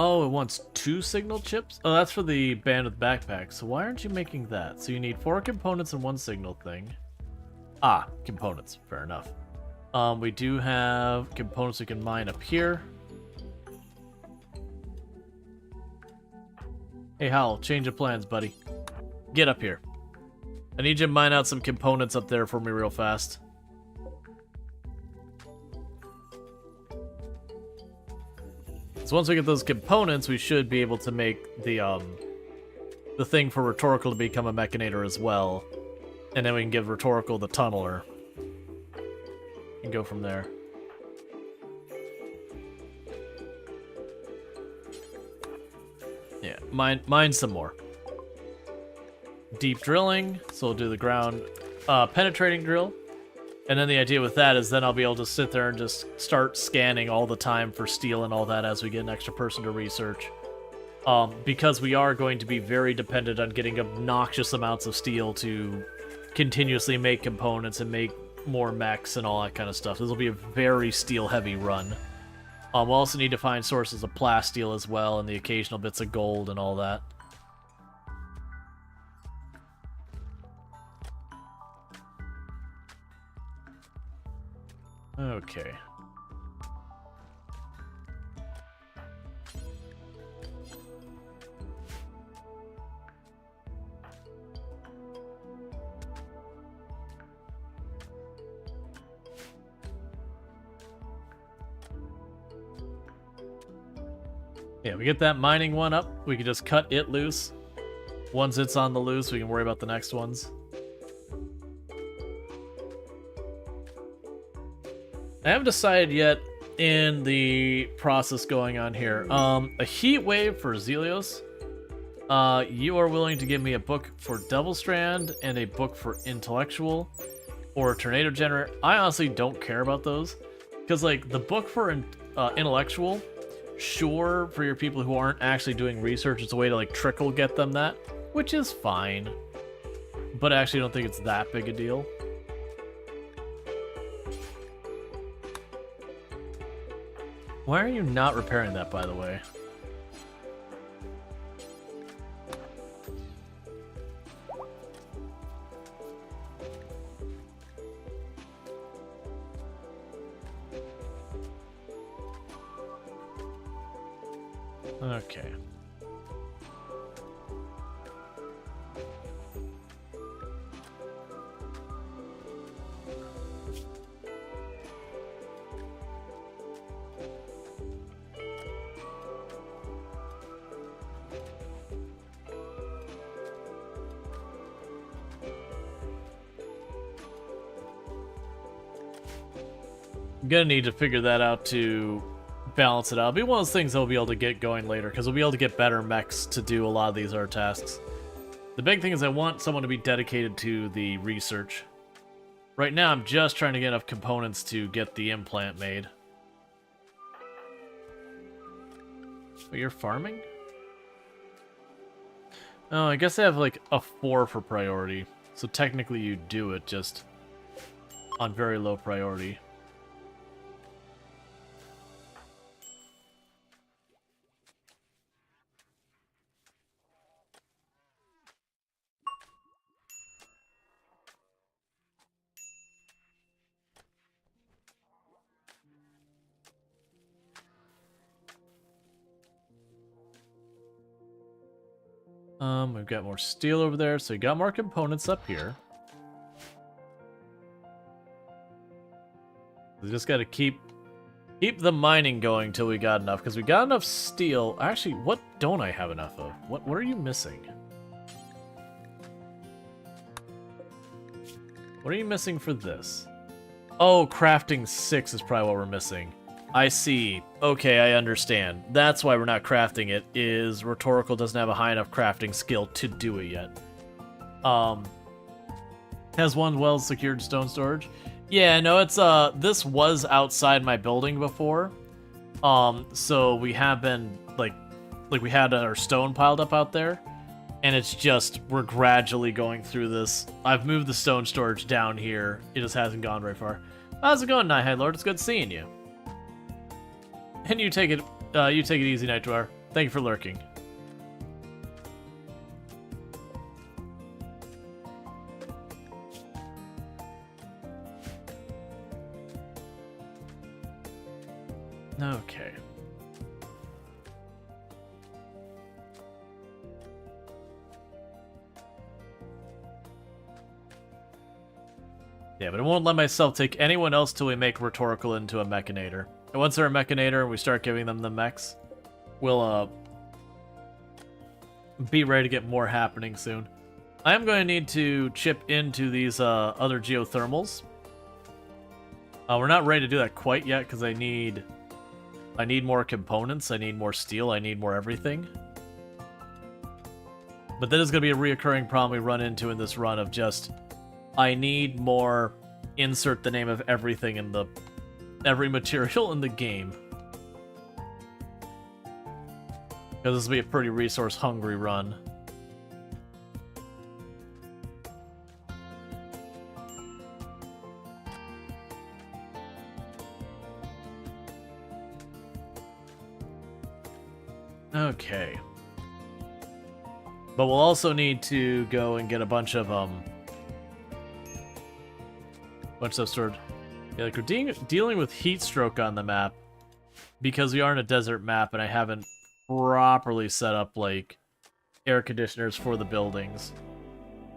Oh, it wants 2 signal chips? Oh, that's for the bandwidth backpack. So why aren't you making that? So you need 4 components and 1 signal thing. Ah, components. Fair enough. We do have components we can mine up here. Hey, Howell, change of plans, buddy. Get up here. I need you to mine out some components up there for me real fast. So once we get those components, we should be able to make the thing for Rhetorical to become a Mechanator as well. And then we can give Rhetorical the Tunneler. And go from there. mine some more. Deep drilling, so we'll do the ground penetrating drill. And then the idea with that is then I'll be able to sit there and just start scanning all the time for steel and all that as we get an extra person to research. Because we are going to be very dependent on getting obnoxious amounts of steel to continuously make components and make more mechs and all that kind of stuff. This will be a very steel-heavy run. We'll also need to find sources of plasteel as well and the occasional bits of gold and all that. Okay. Yeah, we get that mining one up. We can just cut it loose. Once it's on the loose, we can worry about the next ones. I haven't decided yet in the process going on here. A heat wave for Zelios. You are willing to give me a book for Double Strand and a book for Intellectual or Tornado Generator. I honestly don't care about those because, like, the book for Intellectual, sure, for your people who aren't actually doing research, it's a way to like trickle get them that, which is fine. But I actually don't think it's that big a deal. Why are you not repairing that, by the way? Okay. I'm gonna need to figure that out to balance it out. It'll be one of those things that we'll be able to get going later, because we'll be able to get better mechs to do a lot of these other tasks. The big thing is I want someone to be dedicated to the research. Right now, I'm just trying to get enough components to get the implant made. But you're farming? Oh, I guess I have like a 4 for priority. So technically you do it, just on very low priority. We've got more steel over there, so we got more components up here. We just gotta keep the mining going till we got enough, because we got enough steel. Actually, what don't I have enough of? What are you missing? What are you missing for this? Oh, crafting 6 is probably what we're missing. I see. Okay, I understand. That's why we're not crafting it, is Rhetorical doesn't have a high enough crafting skill to do it yet. Has one well-secured stone storage? Yeah, no, it's, this was outside my building before. So we have been, like we had our stone piled up out there. And it's just, we're gradually going through this. I've moved the stone storage down here. It just hasn't gone very far. How's it going, Nighthide Lord? It's good seeing you. And you take it easy, Night Dweller. Thank you for lurking. Okay. Yeah, but I won't let myself take anyone else till we make Rhetorical into a Mechanator. And once they're a Mechanator and we start giving them the mechs, we'll be ready to get more happening soon. I am going to need to chip into these other geothermals. We're not ready to do that quite yet because I need more components, I need more steel, I need more everything. But that is going to be a reoccurring problem we run into in this run of just, I need more insert the name of everything in the, every material in the game. Because this will be a pretty resource-hungry run. Okay. But we'll also need to go and get a bunch of stored. Yeah, like we're dealing with heat stroke on the map because we are in a desert map and I haven't properly set up like air conditioners for the buildings.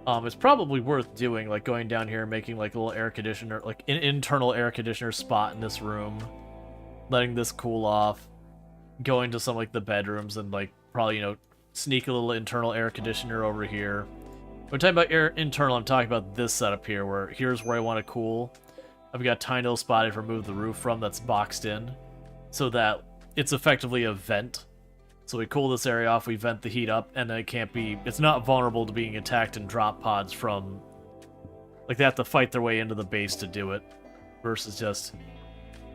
It's probably worth doing, like going down here and making like a little air conditioner, like an internal air conditioner spot in this room, letting this cool off, going to some like the bedrooms and like probably, you know, sneak a little internal air conditioner over here. When I'm talking about air internal, I'm talking about this setup here, where here's where I want to cool. I've got a tiny little spot I've removed the roof from that's boxed in, so that it's effectively a vent. So we cool this area off, we vent the heat up, and then it can't be, it's not vulnerable to being attacked in drop pods from, like they have to fight their way into the base to do it, versus just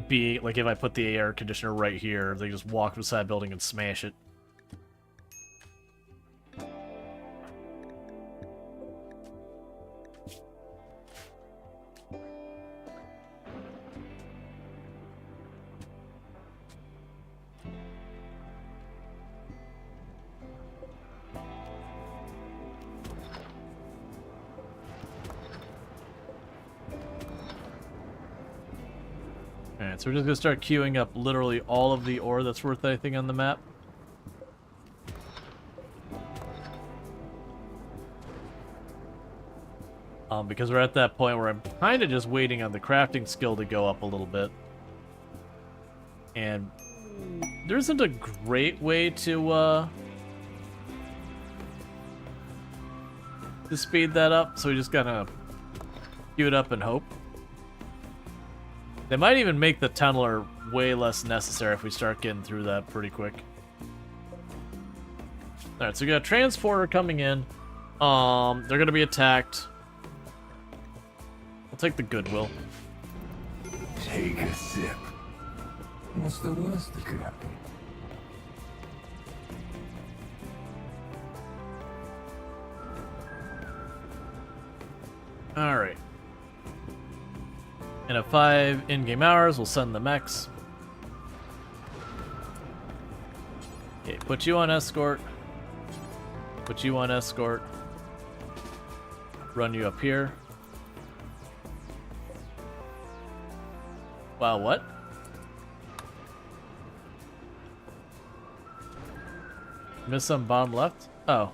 being, like if I put the air conditioner right here, they just walk beside the building and smash it. Alright, so we're just gonna start queuing up literally all of the ore that's worth anything on the map. Because we're at that point where I'm kind of just waiting on the crafting skill to go up a little bit. And there isn't a great way to speed that up, so we just gotta queue it up and hope. They might even make the tunneler way less necessary if we start getting through that pretty quick. Alright, so we got a transporter coming in. They're gonna be attacked. I'll take the Goodwill. Take a sip. What's the worst that could happen? Alright. And at 5 in-game hours, we'll send the mechs. Okay, put you on escort. Put you on escort. Run you up here. Wow, what? Missed some bottom left? Oh.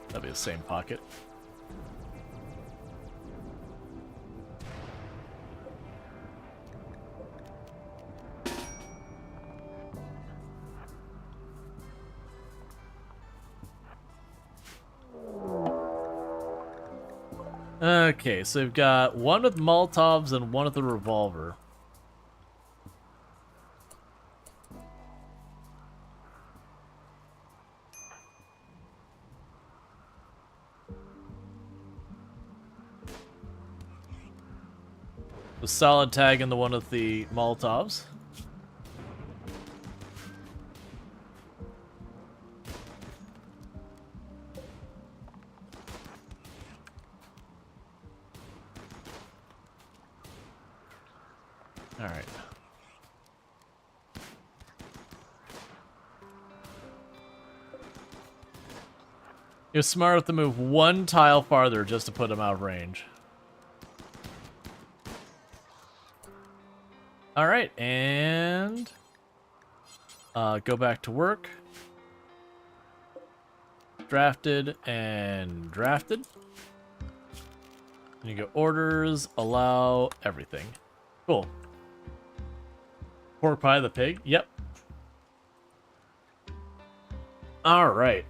That'd be the same pocket. Okay, so we've got one with Molotovs and one with a revolver. The solid tag and the one with the Molotovs. Alright. You're smart enough to move one tile farther just to put him out of range. Alright, and go back to work. Drafted and drafted. And you go orders, allow, everything. Cool. Pork pie the pig? Yep. Alright.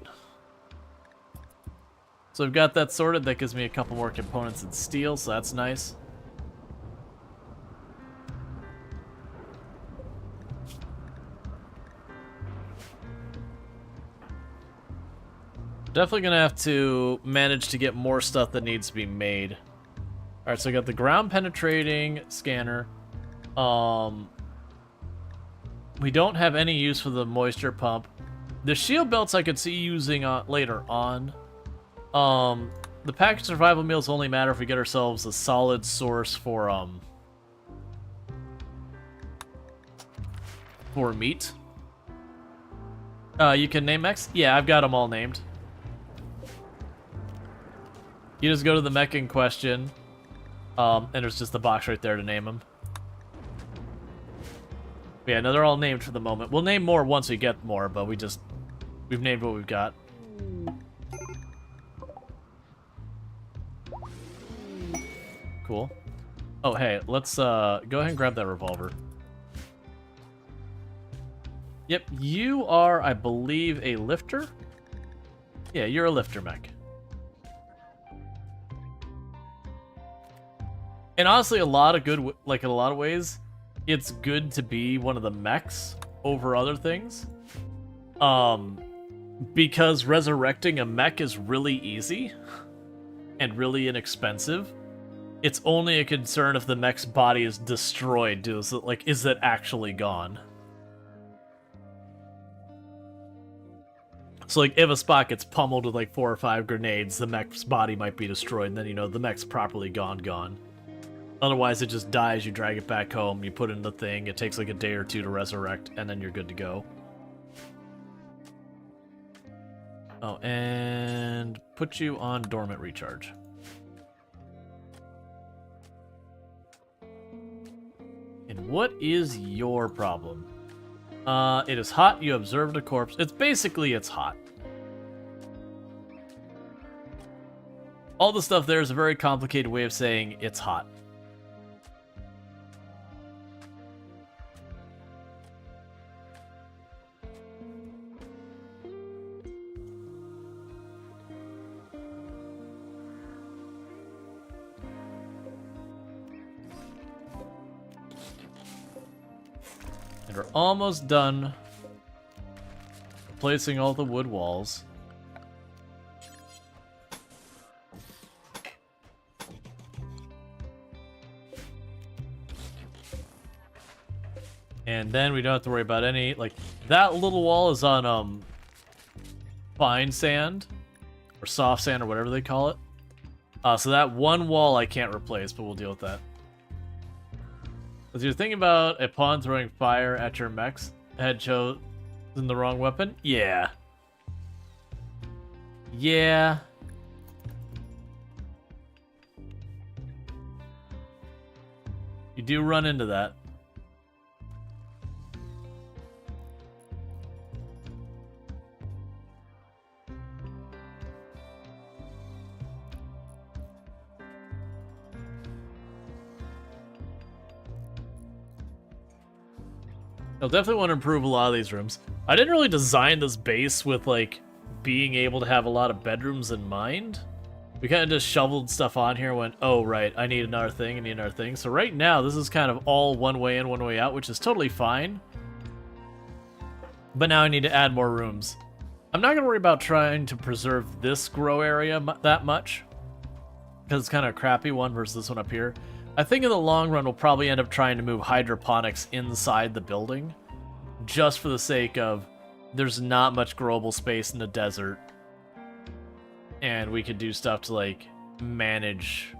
So I've got that sorted. That gives me a couple more components in steel, so that's nice. Definitely gonna have to manage to get more stuff that needs to be made. Alright, so I got the ground penetrating scanner. We don't have any use for the moisture pump. The shield belts I could see using later on. The packaged survival meals only matter if we get ourselves a solid source for meat. You can name mechs? Yeah, I've got them all named. You just go to the mech in question, and there's just the box right there to name them. Yeah, no, they're all named for the moment. We'll name more once we get more, but we've named what we've got. Cool. Oh, hey, let's go ahead and grab that revolver. Yep, you are, I believe, a lifter? Yeah, you're a lifter mech. And honestly, in a lot of ways, it's good to be one of the mechs over other things. Because resurrecting a mech is really easy and really inexpensive. It's only a concern if the mech's body is destroyed. Is it actually gone? So, like, if a spot gets pummeled with, like, 4 or 5 grenades, the mech's body might be destroyed, and then, you know, the mech's properly gone. Otherwise, it just dies, you drag it back home, you put it in the thing, it takes, like, a day or 2 to resurrect, and then you're good to go. Oh, and put you on dormant recharge. And what is your problem? It is hot. You observed a corpse. It's hot. All the stuff there is a very complicated way of saying it's hot. And we're almost done replacing all the wood walls. And then we don't have to worry about any, like, that little wall is on, fine sand, or soft sand, or whatever they call it. So that one wall I can't replace, but we'll deal with that. If you're thinking about a pawn throwing fire at your mechs, had chosen the wrong weapon? Yeah. Yeah. You do run into that. I'll definitely want to improve a lot of these rooms. I didn't really design this base with, like, being able to have a lot of bedrooms in mind. We kind of just shoveled stuff on here and went, oh, right, I need another thing, So right now, this is kind of all one way in, one way out, which is totally fine. But now I need to add more rooms. I'm not going to worry about trying to preserve this grow area that much, because it's kind of a crappy one versus this one up here. I think in the long run, we'll probably end up trying to move hydroponics inside the building, just for the sake of there's not much growable space in the desert, and we could do stuff to, like, manage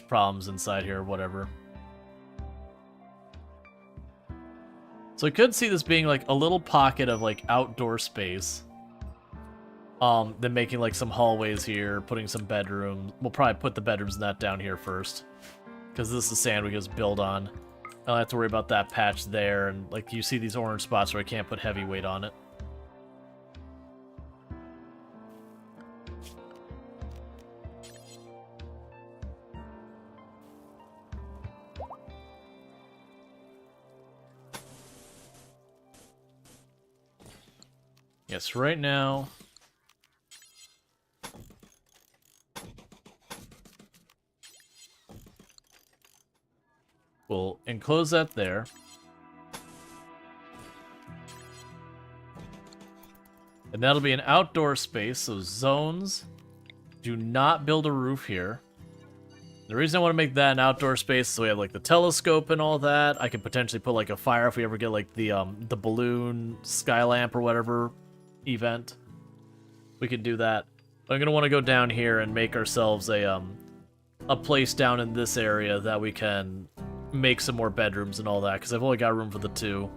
problems inside here or whatever. So I could see this being, like, a little pocket of, like, outdoor space. Then making, like, some hallways here, putting some bedrooms. We'll probably put the bedrooms in that down here first, because this is sand we just build on. I don't have to worry about that patch there, and, like, you see these orange spots where I can't put heavy weight on it. Yes, right now... we'll enclose that there. And that'll be an outdoor space, so zones. Do not build a roof here. The reason I want to make that an outdoor space is so we have like the telescope and all that. I could potentially put like a fire if we ever get like the balloon sky lamp or whatever event. We could do that. But I'm gonna want to go down here and make ourselves a place down in this area that we can make some more bedrooms and all that, because I've only got room for the 2.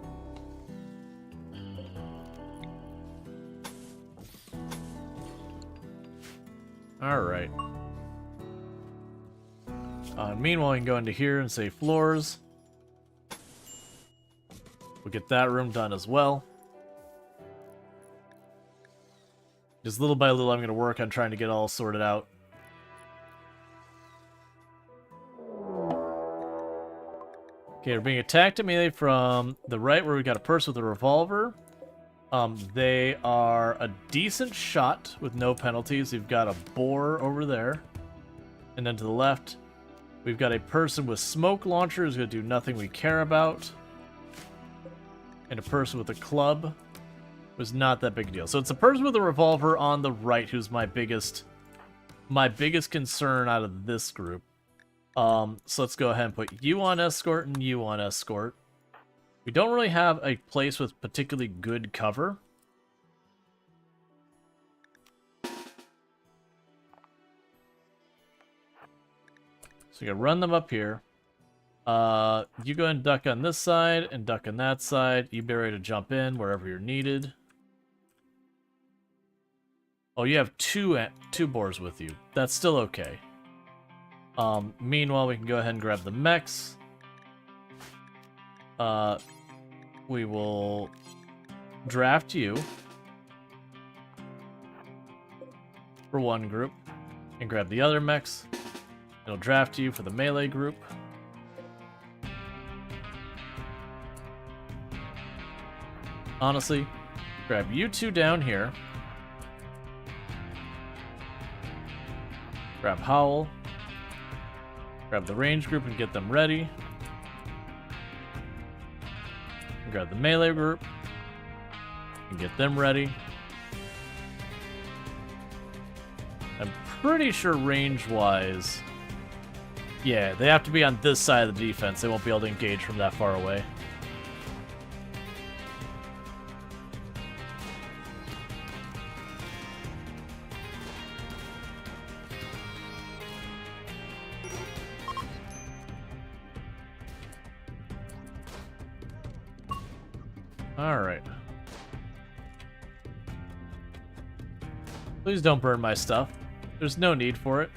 Alright. Meanwhile, we can go into here and say floors. We'll get that room done as well. Just little by little, I'm going to work on trying to get all sorted out. Okay, we're being attacked immediately from the right, where we got a person with a revolver. They are a decent shot with no penalties. We've got a boar over there. And then to the left, we've got a person with smoke launcher who's going to do nothing we care about. And a person with a club was not that big a deal. So it's a person with a revolver on the right who's my biggest concern out of this group. So let's go ahead and put you on escort and you on escort. We don't really have a place with particularly good cover. So you can run them up here. You go and duck on this side and duck on that side. You be ready to jump in wherever you're needed. Oh, you have two boars with you. That's still okay. Meanwhile, we can go ahead and grab the mechs. We will draft you for one group and grab the other mechs. It'll draft you for the melee group. Honestly, grab you 2 down here. Grab Howl. Grab the range group and get them ready. And grab the melee group and get them ready. I'm pretty sure range-wise, yeah, they have to be on this side of the defense. They won't be able to engage from that far away. Alright. Please don't burn my stuff. There's no need for it.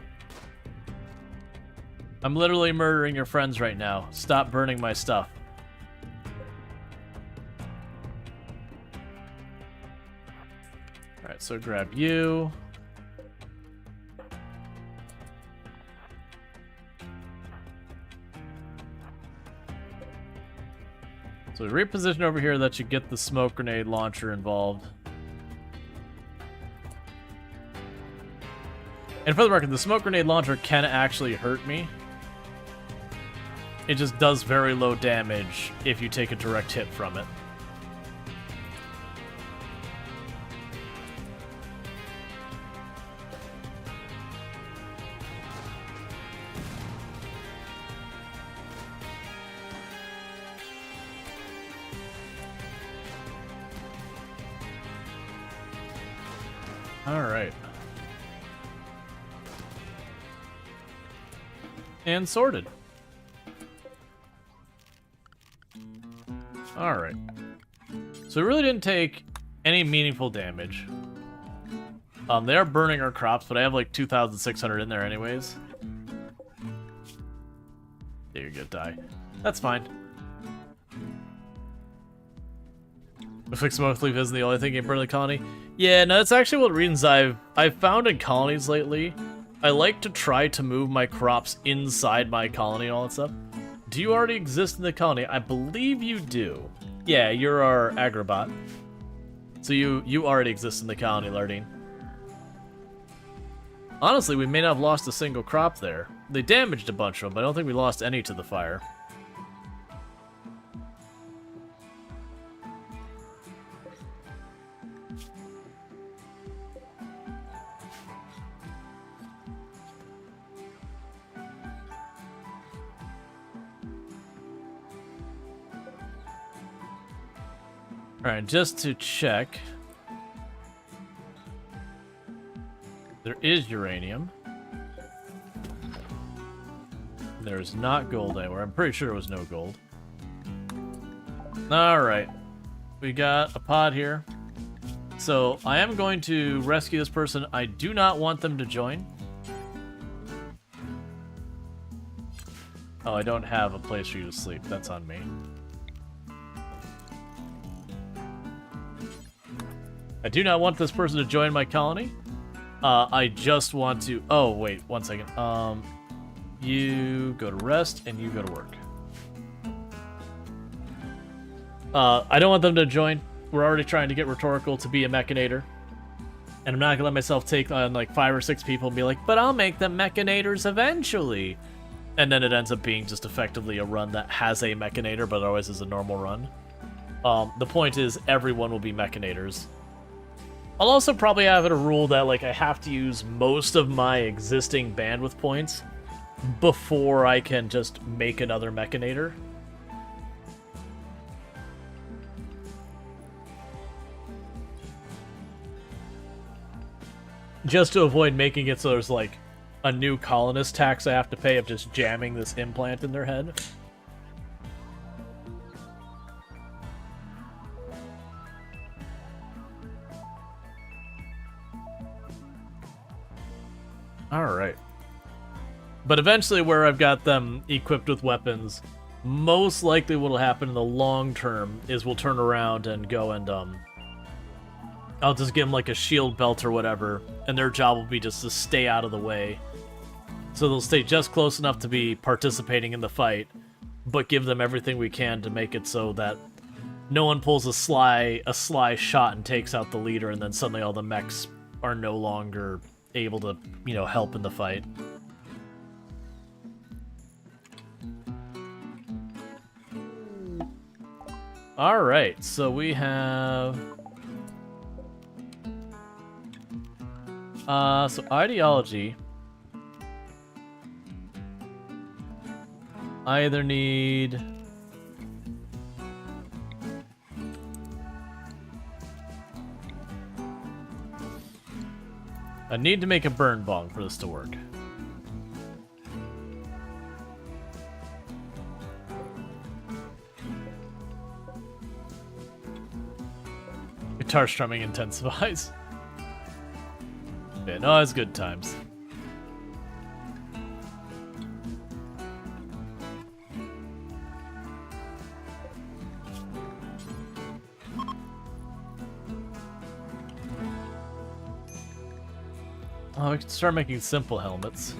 I'm literally murdering your friends right now. Stop burning my stuff. Alright, so grab you. So we reposition over here that you get the smoke grenade launcher involved. And for the record, the smoke grenade launcher can actually hurt me. It just does very low damage if you take a direct hit from it. Alright. And sorted. Alright. So we really didn't take any meaningful damage. They are burning our crops, but I have like 2,600 in there anyways. There you go, die. That's fine. Looks like smoke leaf isn't the only thing in burn the colony. Yeah, no, that's actually one of the reasons I've found in colonies lately. I like to try to move my crops inside my colony and all that stuff. Do you already exist in the colony? I believe you do. Yeah, you're our agrobot. So you already exist in the colony, Lardine. Honestly, we may not have lost a single crop there. They damaged a bunch of them, but I don't think we lost any to the fire. Alright, just to check. There is uranium. There's not gold anywhere. I'm pretty sure there was no gold. Alright. We got a pod here. So, I am going to rescue this person. I do not want them to join. Oh, I don't have a place for you to sleep. That's on me. I do not want this person to join my colony. I just want to... Oh, wait. 1 second. You go to rest, and you go to work. I don't want them to join. We're already trying to get Rhetorical to be a Mechanator. And I'm not going to let myself take on, like, 5 or 6 people and be like, but I'll make them Mechanators eventually. And then it ends up being just effectively a run that has a Mechanator, but always is a normal run. The point is, everyone will be Mechanators. I'll also probably have it a rule that, like, I have to use most of my existing bandwidth points before I can just make another Mechanator. Just to avoid making it so there's, like, a new colonist tax I have to pay of just jamming this implant in their head. Alright. But eventually where I've got them equipped with weapons, most likely what'll happen in the long term is we'll turn around and go and, I'll just give them like a shield belt or whatever, and their job will be just to stay out of the way. So they'll stay just close enough to be participating in the fight, but give them everything we can to make it so that no one pulls a sly shot and takes out the leader, and then suddenly all the mechs are no longer able to, you know, help in the fight. Alright, so we have... so ideology... I either need... I need to make a burn bong for this to work. Guitar strumming intensifies. Yeah, no, it's good times. Oh, we can start making simple helmets.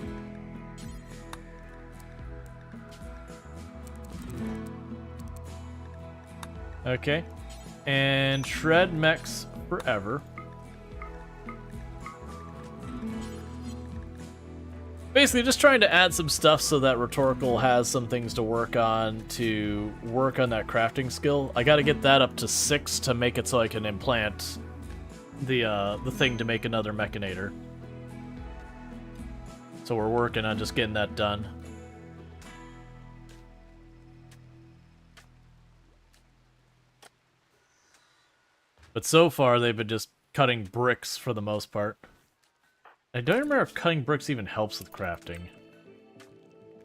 Okay. And shred mechs forever. Basically, just trying to add some stuff so that Rhetorical has some things to work on that crafting skill. I gotta get that up to 6 to make it so I can implant the thing to make another Mechanator. So we're working on just getting that done. But so far, they've been just cutting bricks for the most part. I don't remember if cutting bricks even helps with crafting.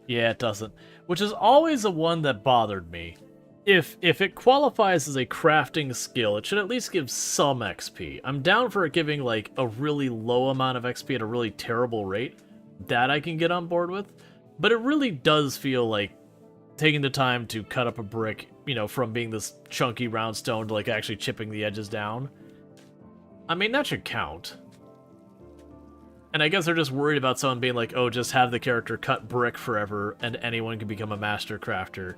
Yeah, it doesn't. Which is always the one that bothered me. If it qualifies as a crafting skill, it should at least give some XP. I'm down for it giving, like, a really low amount of XP at a really terrible rate. That I can get on board with. But it really does feel like taking the time to cut up a brick, you know, from being this chunky round stone to, like, actually chipping the edges down. I mean, that should count. And I guess they're just worried about someone being like, oh, just have the character cut brick forever and anyone can become a master crafter.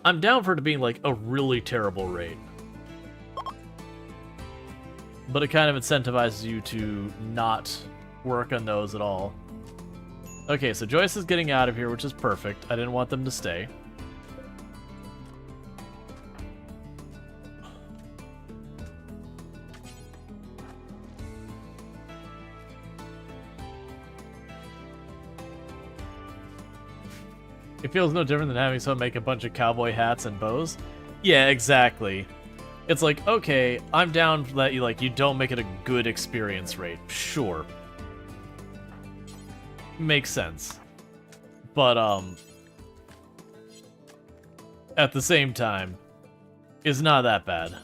I'm down for it being, like, a really terrible rate. But it kind of incentivizes you to not work on those at all. Okay, so Joyce is getting out of here, which is perfect. I didn't want them to stay. It feels no different than having someone make a bunch of cowboy hats and bows. Yeah, exactly. It's like, okay, I'm down for that you don't make it a good experience rate. Sure. Makes sense. But at the same time, it's not that bad.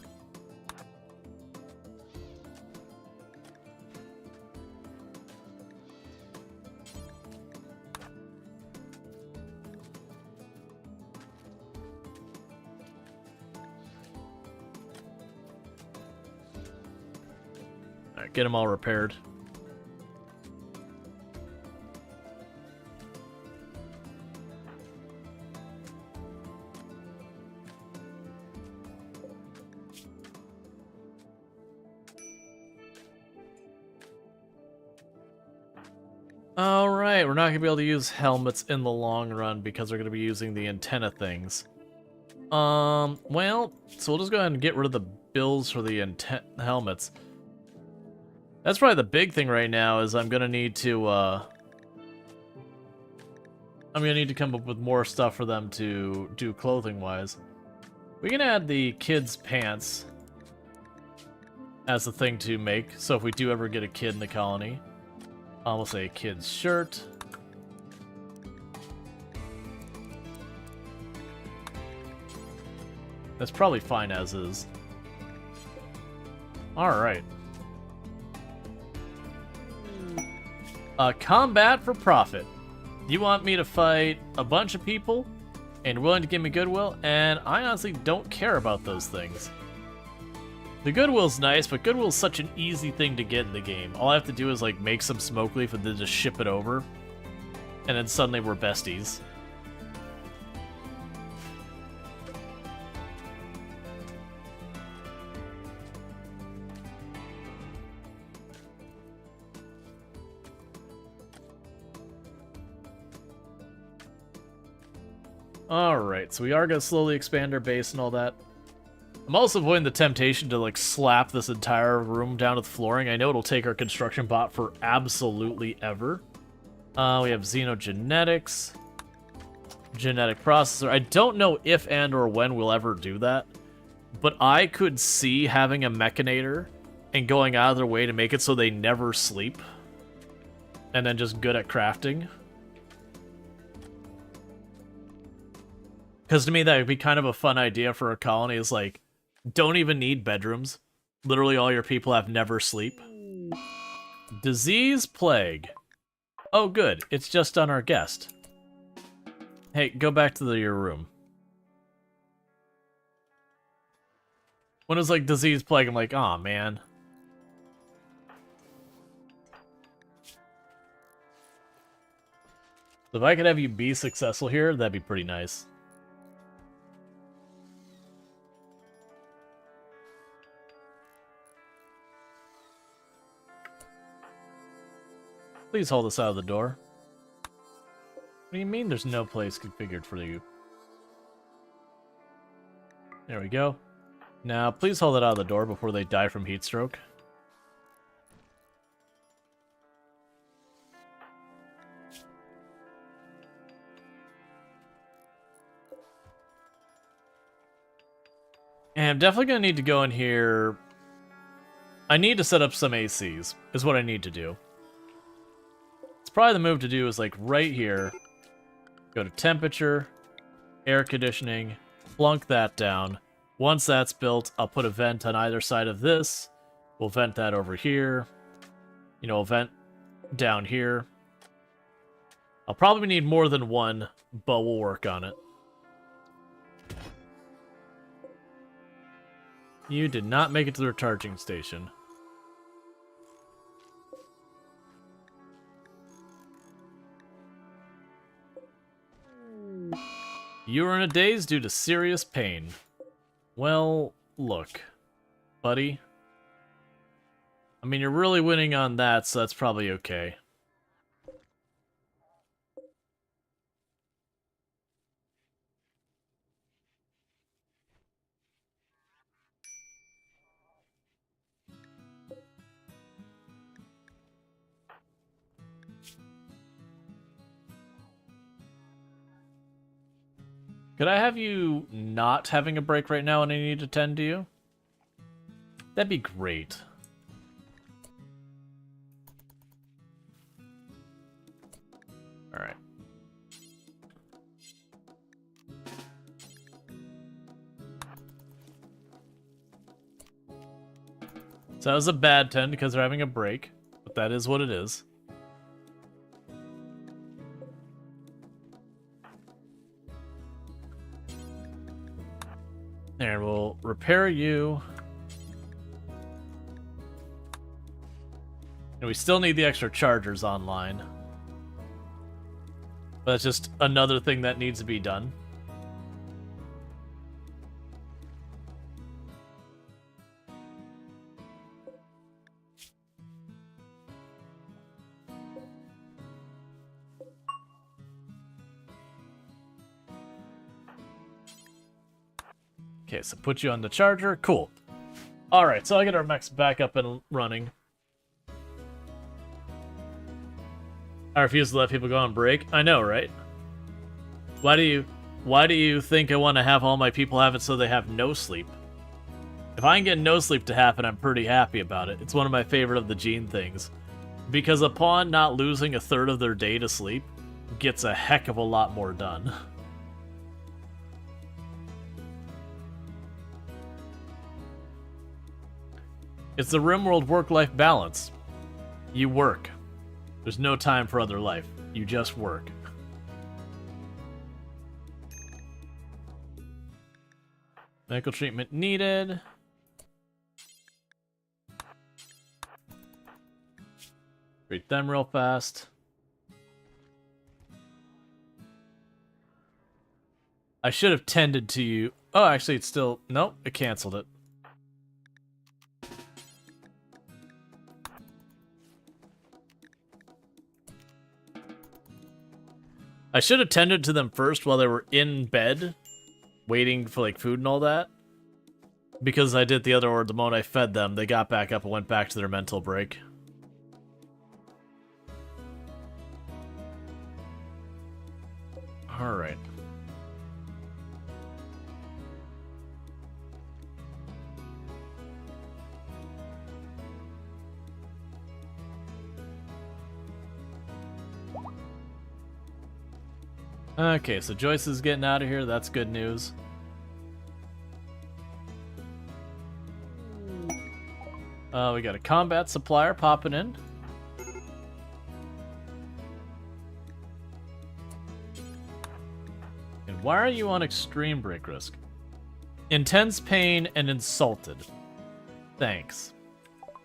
Alright, get them all repaired. Alright, we're not going to be able to use helmets in the long run because we're going to be using the antenna things. Well, so we'll just go ahead and get rid of the bills for the helmets. That's probably the big thing right now is I'm going to need to, come up with more stuff for them to do clothing-wise. We can add the kids' pants as the thing to make, so if we do ever get a kid in the colony. We'll say kid's shirt. That's probably fine as is. Alright. Combat for profit. You want me to fight a bunch of people and willing to give me goodwill? And I honestly don't care about those things. The goodwill's nice, but goodwill's such an easy thing to get in the game. All I have to do is like make some smoke leaf and then just ship it over. And then suddenly we're besties. Alright, so we are going to slowly expand our base and all that. I'm also avoiding the temptation to, like, slap this entire room down with flooring. I know it'll take our construction bot for absolutely ever. We have xenogenetics. Genetic processor. I don't know if and or when we'll ever do that. But I could see having a Mechanator and going out of their way to make it so they never sleep. And then just good at crafting. Because to me, that would be kind of a fun idea for a colony, is like, don't even need bedrooms. Literally all your people have never sleep. Disease plague. Oh good, it's just on our guest. Hey, go back to your room. When it was like disease plague, I'm like, aw man. If I could have you be successful here, that'd be pretty nice. Please hold us out of the door. What do you mean there's no place configured for you? There we go. Now, please hold it out of the door before they die from heat stroke. And I'm definitely going to need to go in here. I need to set up some ACs, is what I need to do. Probably the move to do is like right here, go to temperature, air conditioning, plunk that down. Once that's built, I'll put a vent on either side of this. We'll vent that over here. You know, a vent down here. I'll probably need more than one, but we'll work on it. You did not make it to the recharging station. You are in a daze due to serious pain. Well, look, buddy. I mean, you're really winning on that, so that's probably okay. Could I have you not having a break right now and I need to tend to you? That'd be great. Alright. So that was a bad 10 because they're having a break, but that is what it is. And we'll repair you. And we still need the extra chargers online. But that's just another thing that needs to be done. Okay, so put you on the charger. Cool. Alright, so I'll get our mechs back up and running. I refuse to let people go on break. I know, right? Why do you think I want to have all my people have it so they have no sleep? If I can get no sleep to happen, I'm pretty happy about it. It's one of my favorite of the Gene things. Because a pawn not losing a third of their day to sleep gets a heck of a lot more done. It's the RimWorld work-life balance. You work. There's no time for other life. You just work. Medical treatment needed. Treat them real fast. I should have tended to you. Oh, actually, it's still... Nope, it canceled it. I should have tended to them first while they were in bed, waiting for like food and all that. Because I did the other order, the moment I fed them, they got back up and went back to their mental break. Alright. Okay, so Joyce is getting out of here. That's good news. We got a combat supplier popping in. And why are you on extreme break risk? Intense pain and insulted. Thanks.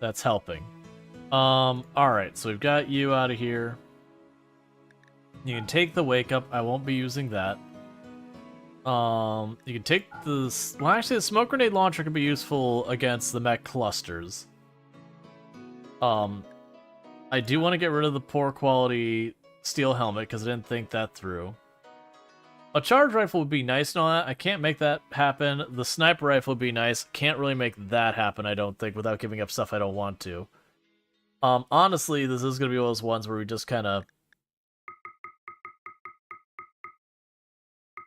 That's helping. Alright, so we've got you out of here. You can take the wake up. I won't be using that. You can take the... Well, actually, the smoke grenade launcher can be useful against the mech clusters. I do want to get rid of the poor quality steel helmet because I didn't think that through. A charge rifle would be nice and all that. I can't make that happen. The sniper rifle would be nice. Can't really make that happen, I don't think, without giving up stuff I don't want to. Honestly, this is going to be one of those ones where we just kind of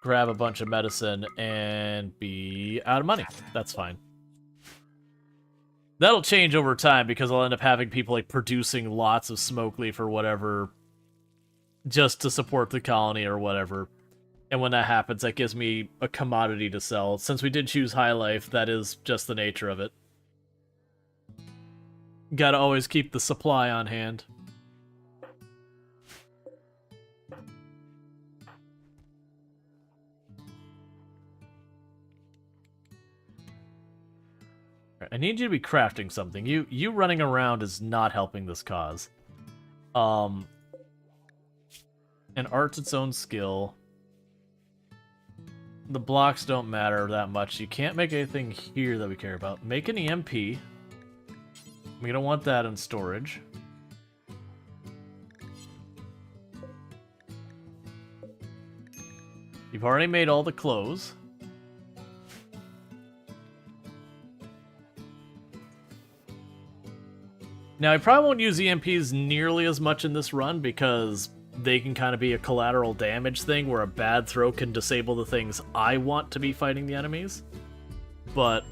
grab a bunch of medicine and be out of money. That's fine. That'll change over time because I'll end up having people like producing lots of smoke leaf or whatever just to support the colony or whatever. And when that happens, that gives me a commodity to sell. Since we did choose high life, that is just the nature of it. Gotta always keep the supply on hand. I need you to be crafting something. You running around is not helping this cause. And art's its own skill. The blocks don't matter that much. You can't make anything here that we care about. Make an EMP. We don't want that in storage. You've already made all the clothes. Now, I probably won't use EMPs nearly as much in this run because they can kind of be a collateral damage thing where a bad throw can disable the things I want to be fighting the enemies. But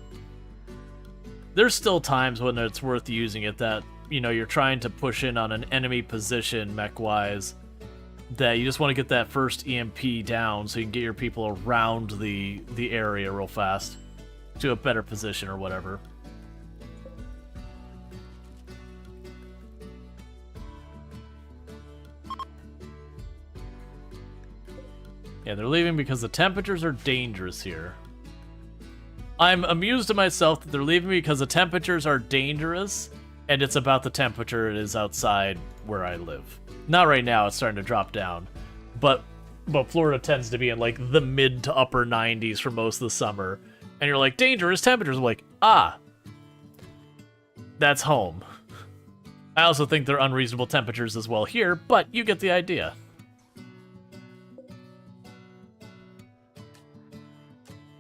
there's still times when it's worth using it that, you know, you're trying to push in on an enemy position mech-wise, that you just want to get that first EMP down so you can get your people around the area real fast to a better position or whatever. Yeah, they're leaving because the temperatures are dangerous here. I'm amused to myself that they're leaving because the temperatures are dangerous, and it's about the temperature it is outside where I live. Not right now, it's starting to drop down. But Florida tends to be in, like, the mid to upper 90s for most of the summer. And you're like, dangerous temperatures. I'm like, ah, that's home. I also think they're unreasonable temperatures as well here, but you get the idea.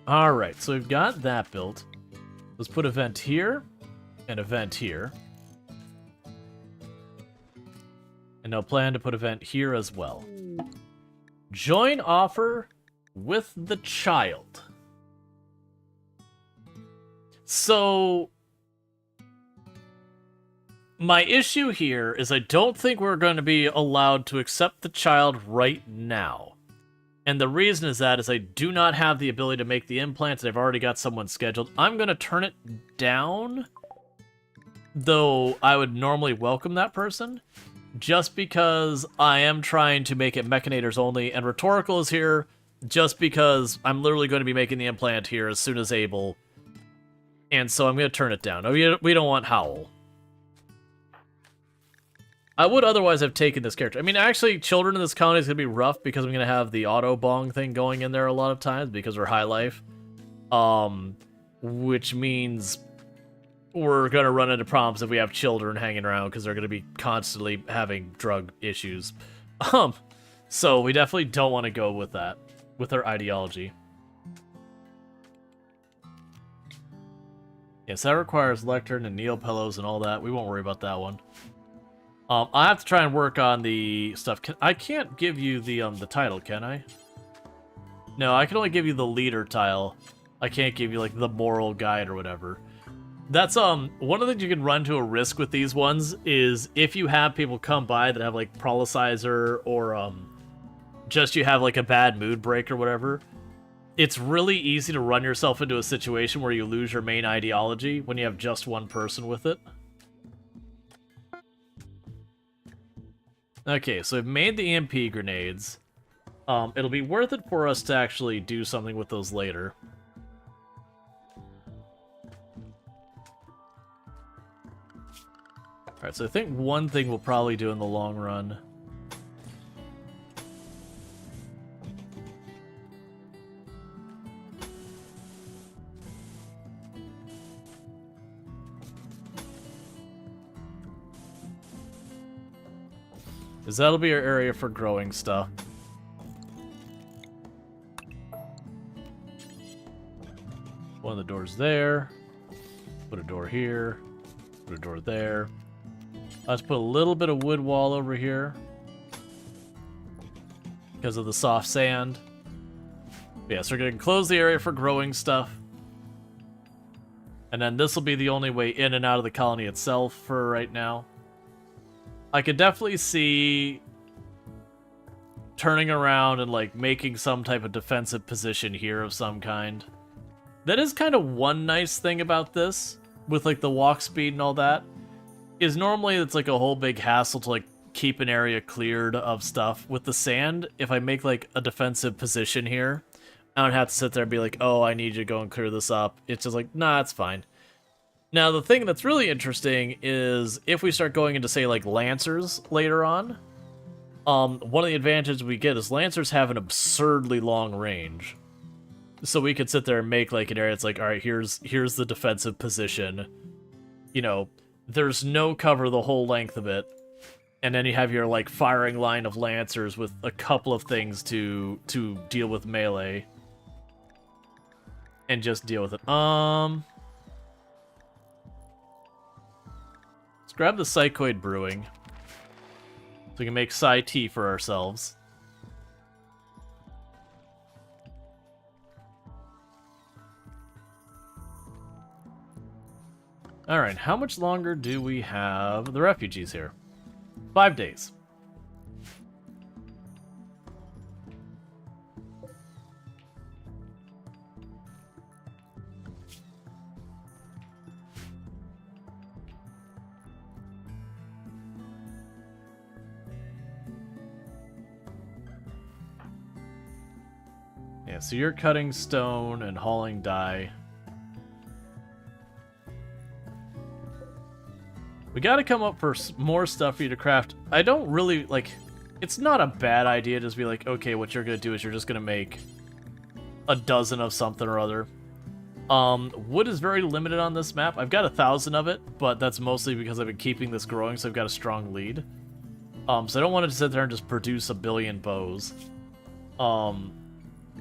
Alright, so we've got that built. Let's put a vent here, and a vent here. And I'll plan to put a vent here as well. Join offer with the child. So, my issue here is I don't think we're going to be allowed to accept the child right now. And the reason is I do not have the ability to make the implants, and I've already got someone scheduled. I'm going to turn it down, though I would normally welcome that person, just because I am trying to make it Mechanators only, and Rhetorical is here just because I'm literally going to be making the implant here as soon as able, and so I'm going to turn it down. We don't want Howl. I would otherwise have taken this character. I mean, actually, children in this colony is going to be rough because I'm going to have the auto bong thing going in there a lot of times because we're high life. Which means we're going to run into problems if we have children hanging around because they're going to be constantly having drug issues. So we definitely don't want to go with that, with our ideology. Yes, that requires lectern and Neo pillows and all that. We won't worry about that one. I have to try and work on the stuff. I can't give you the title, can I? No, I can only give you the leader tile. I can't give you, like, the moral guide or whatever. That's, one of the things you can run to a risk with these ones is if you have people come by that have, like, Prolicizer or, just you have, like, a bad mood break or whatever, it's really easy to run yourself into a situation where you lose your main ideology when you have just one person with it. Okay, so I've made the EMP grenades. It'll be worth it for us to actually do something with those later. Alright, so I think one thing we'll probably do in the long run... is that'll be our area for growing stuff. One of the doors there. Put a door here. Put a door there. Let's put a little bit of wood wall over here. Because of the soft sand. But yeah, so we're going to close the area for growing stuff. And then this will be the only way in and out of the colony itself for right now. I could definitely see turning around and, like, making some type of defensive position here of some kind. That is kind of one nice thing about this, with, like, the walk speed and all that, is normally it's, like, a whole big hassle to, like, keep an area cleared of stuff. With the sand, if I make, like, a defensive position here, I don't have to sit there and be like, oh, I need you to go and clear this up. It's just like, nah, it's fine. Now, the thing that's really interesting is if we start going into, say, like, Lancers later on, one of the advantages we get is Lancers have an absurdly long range. So we could sit there and make, like, an area that's like, alright, here's the defensive position. You know, there's no cover the whole length of it. And then you have your, like, firing line of Lancers with a couple of things to deal with melee. And just deal with it. Let's grab the Psychoid Brewing. So we can make Psy tea for ourselves. Alright, how much longer do we have the refugees here? 5 days. Yeah, so you're cutting stone and hauling dye. We gotta come up for more stuff for you to craft. I don't really, like, it's not a bad idea to just be like, okay, what you're gonna do is you're just gonna make a dozen of something or other. Wood is very limited on this map. I've got 1,000 of it, but that's mostly because I've been keeping this growing, so I've got a strong lead. So I don't want to sit there and just produce a billion bows. I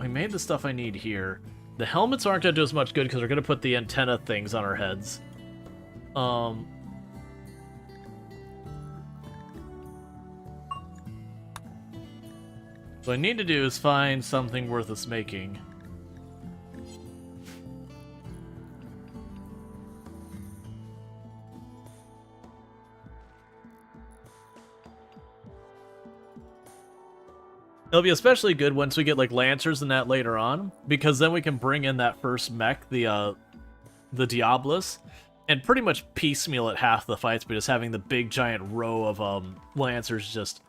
made the stuff I need here. The helmets aren't gonna do as much good because we're gonna put the antenna things on our heads. What I need to do is find something worth us making. It'll be especially good once we get like lancers and that later on, because then we can bring in that first mech, the Diablos, and pretty much piecemeal at half the fights by just having the big giant row of lancers just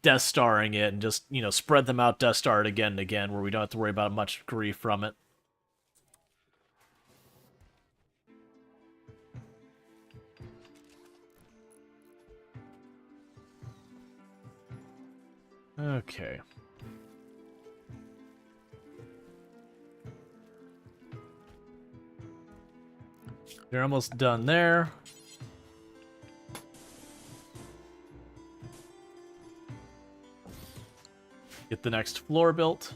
Death Starring it and just, you know, spread them out, Death Star it again and again, where we don't have to worry about much grief from it. Okay. You're almost done there. Get the next floor built.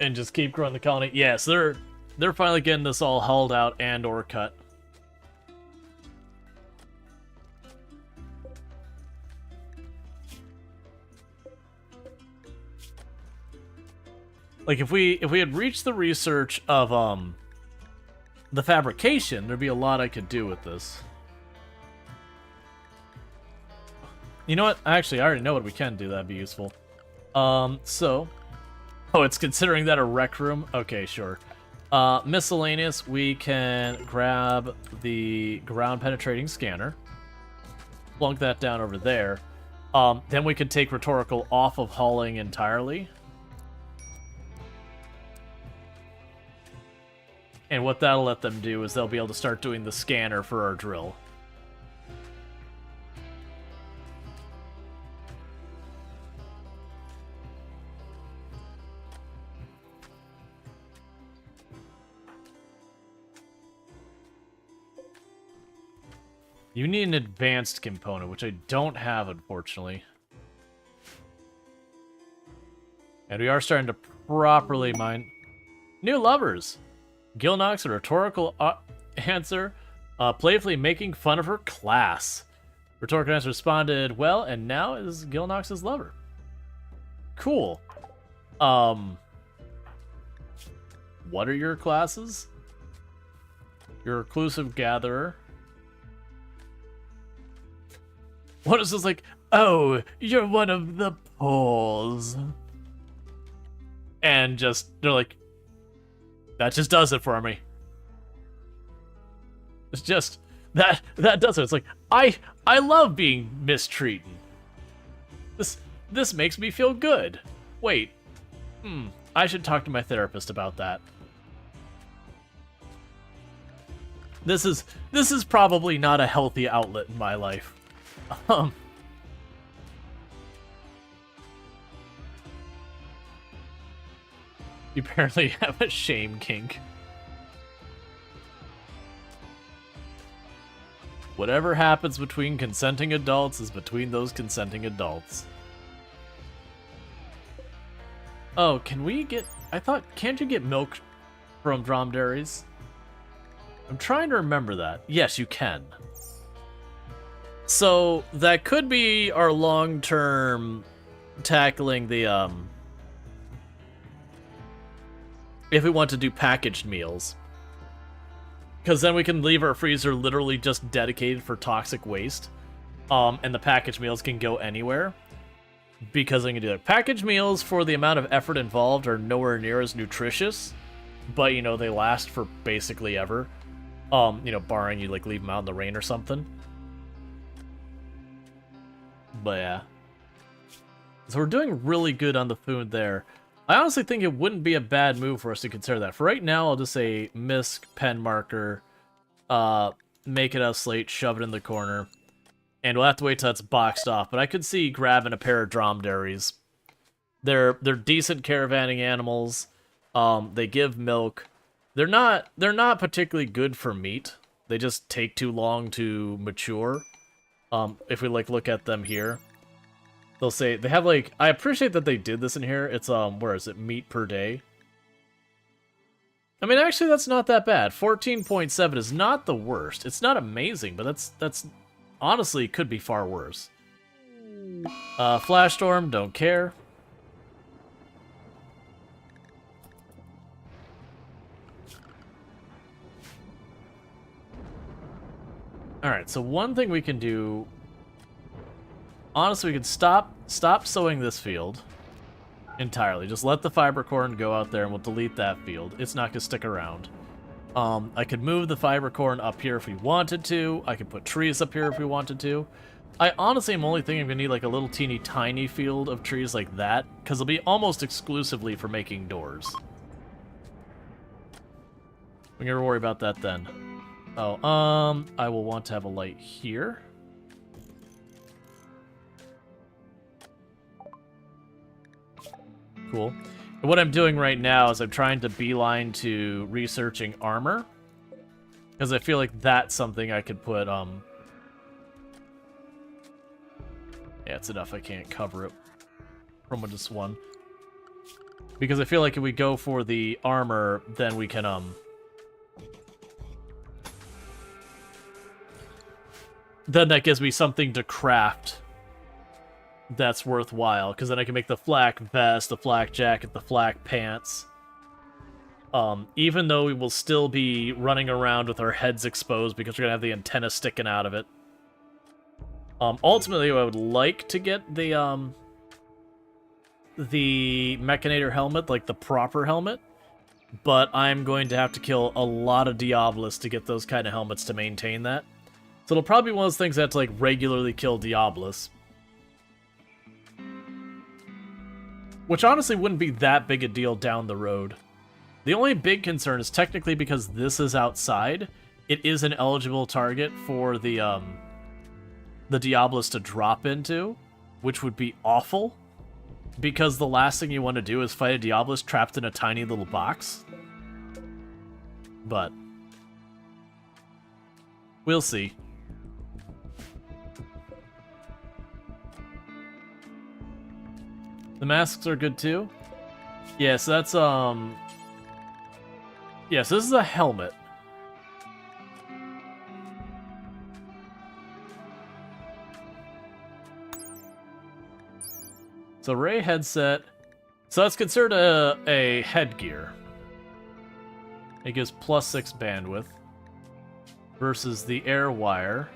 And just keep growing the colony. Yes, they're finally getting this all hulled out and or cut. Like if we had reached the research of the fabrication, there'd be a lot I could do with this. You know what? Actually, I already know what we can do. That'd be useful. So, oh, it's considering that a rec room. Okay, sure. Miscellaneous. We can grab the ground penetrating scanner. Plunk that down over there. Then we could take rhetorical off of hauling entirely. And what that'll let them do is they'll be able to start doing the scanner for our drill. You need an advanced component, which I don't have, unfortunately. And we are starting to properly mine. New lovers! Gilnox, a rhetorical answer, playfully making fun of her class. Rhetorical answer responded well, and now is Gilnox's lover. Cool. What are your classes? You're a reclusive gatherer. What is this like? Oh, you're one of the Poles. And just, they're like, that just does it for me. It's just that does it. It's like I love being mistreated. This makes me feel good. Wait. I should talk to my therapist about that. This is probably not a healthy outlet in my life. You apparently have a shame kink. Whatever happens between consenting adults is between those consenting adults. Oh, can we get... can't you get milk from dromedaries? I'm trying to remember that. Yes, you can. So, that could be our long-term tackling the if we want to do packaged meals. Because then we can leave our freezer literally just dedicated for toxic waste. And the packaged meals can go anywhere. Because I can do that. Packaged meals, for the amount of effort involved, are nowhere near as nutritious. But, you know, they last for basically ever. You know, barring you, like, leave them out in the rain or something. But, yeah. So we're doing really good on the food there. I honestly think it wouldn't be a bad move for us to consider that. For right now, I'll just say misc, pen marker, make it out of slate, shove it in the corner. And we'll have to wait till it's boxed off. But I could see grabbing a pair of dromedaries. They're decent caravanning animals. They give milk. They're not particularly good for meat. They just take too long to mature. If we like look at them here. They'll say, they have like, I appreciate that they did this in here. It's, where is it? Meat per day. I mean, actually, that's not that bad. 14.7 is not the worst. It's not amazing, but that's honestly could be far worse. Flash storm, don't care. Alright, so one thing we can do... Honestly, we could stop sowing this field entirely. Just let the fiber corn go out there and we'll delete that field. It's not going to stick around. I could move the fiber corn up here if we wanted to. I could put trees up here if we wanted to. I honestly am only thinking I'm going to need like a little teeny tiny field of trees like that, because it'll be almost exclusively for making doors. We're going to worry about that then. Oh, I will want to have a light here. Cool. And what I'm doing right now is I'm trying to beeline to researching armor. Because I feel like that's something I could put, Yeah, it's enough. I can't cover it from just one. Because I feel like if we go for the armor, then we can, then that gives me something to craft that's worthwhile, because then I can make the flak vest, the flak jacket, the flak pants. Even though we will still be running around with our heads exposed because we're going to have the antenna sticking out of it. Ultimately, I would like to get the Mechanator helmet, like the proper helmet, but I'm going to have to kill a lot of Diablos to get those kind of helmets to maintain that. So it'll probably be one of those things that have to, like, regularly kill Diablos. Which honestly wouldn't be that big a deal down the road. The only big concern is technically because this is outside, it is an eligible target for the Diablos to drop into, which would be awful. Because the last thing you want to do is fight a Diablos trapped in a tiny little box. But we'll see. The masks are good too. Yeah, so that's yeah, so this is a helmet. So Ray headset. So that's considered a headgear. It gives +6 bandwidth. Versus the air wire.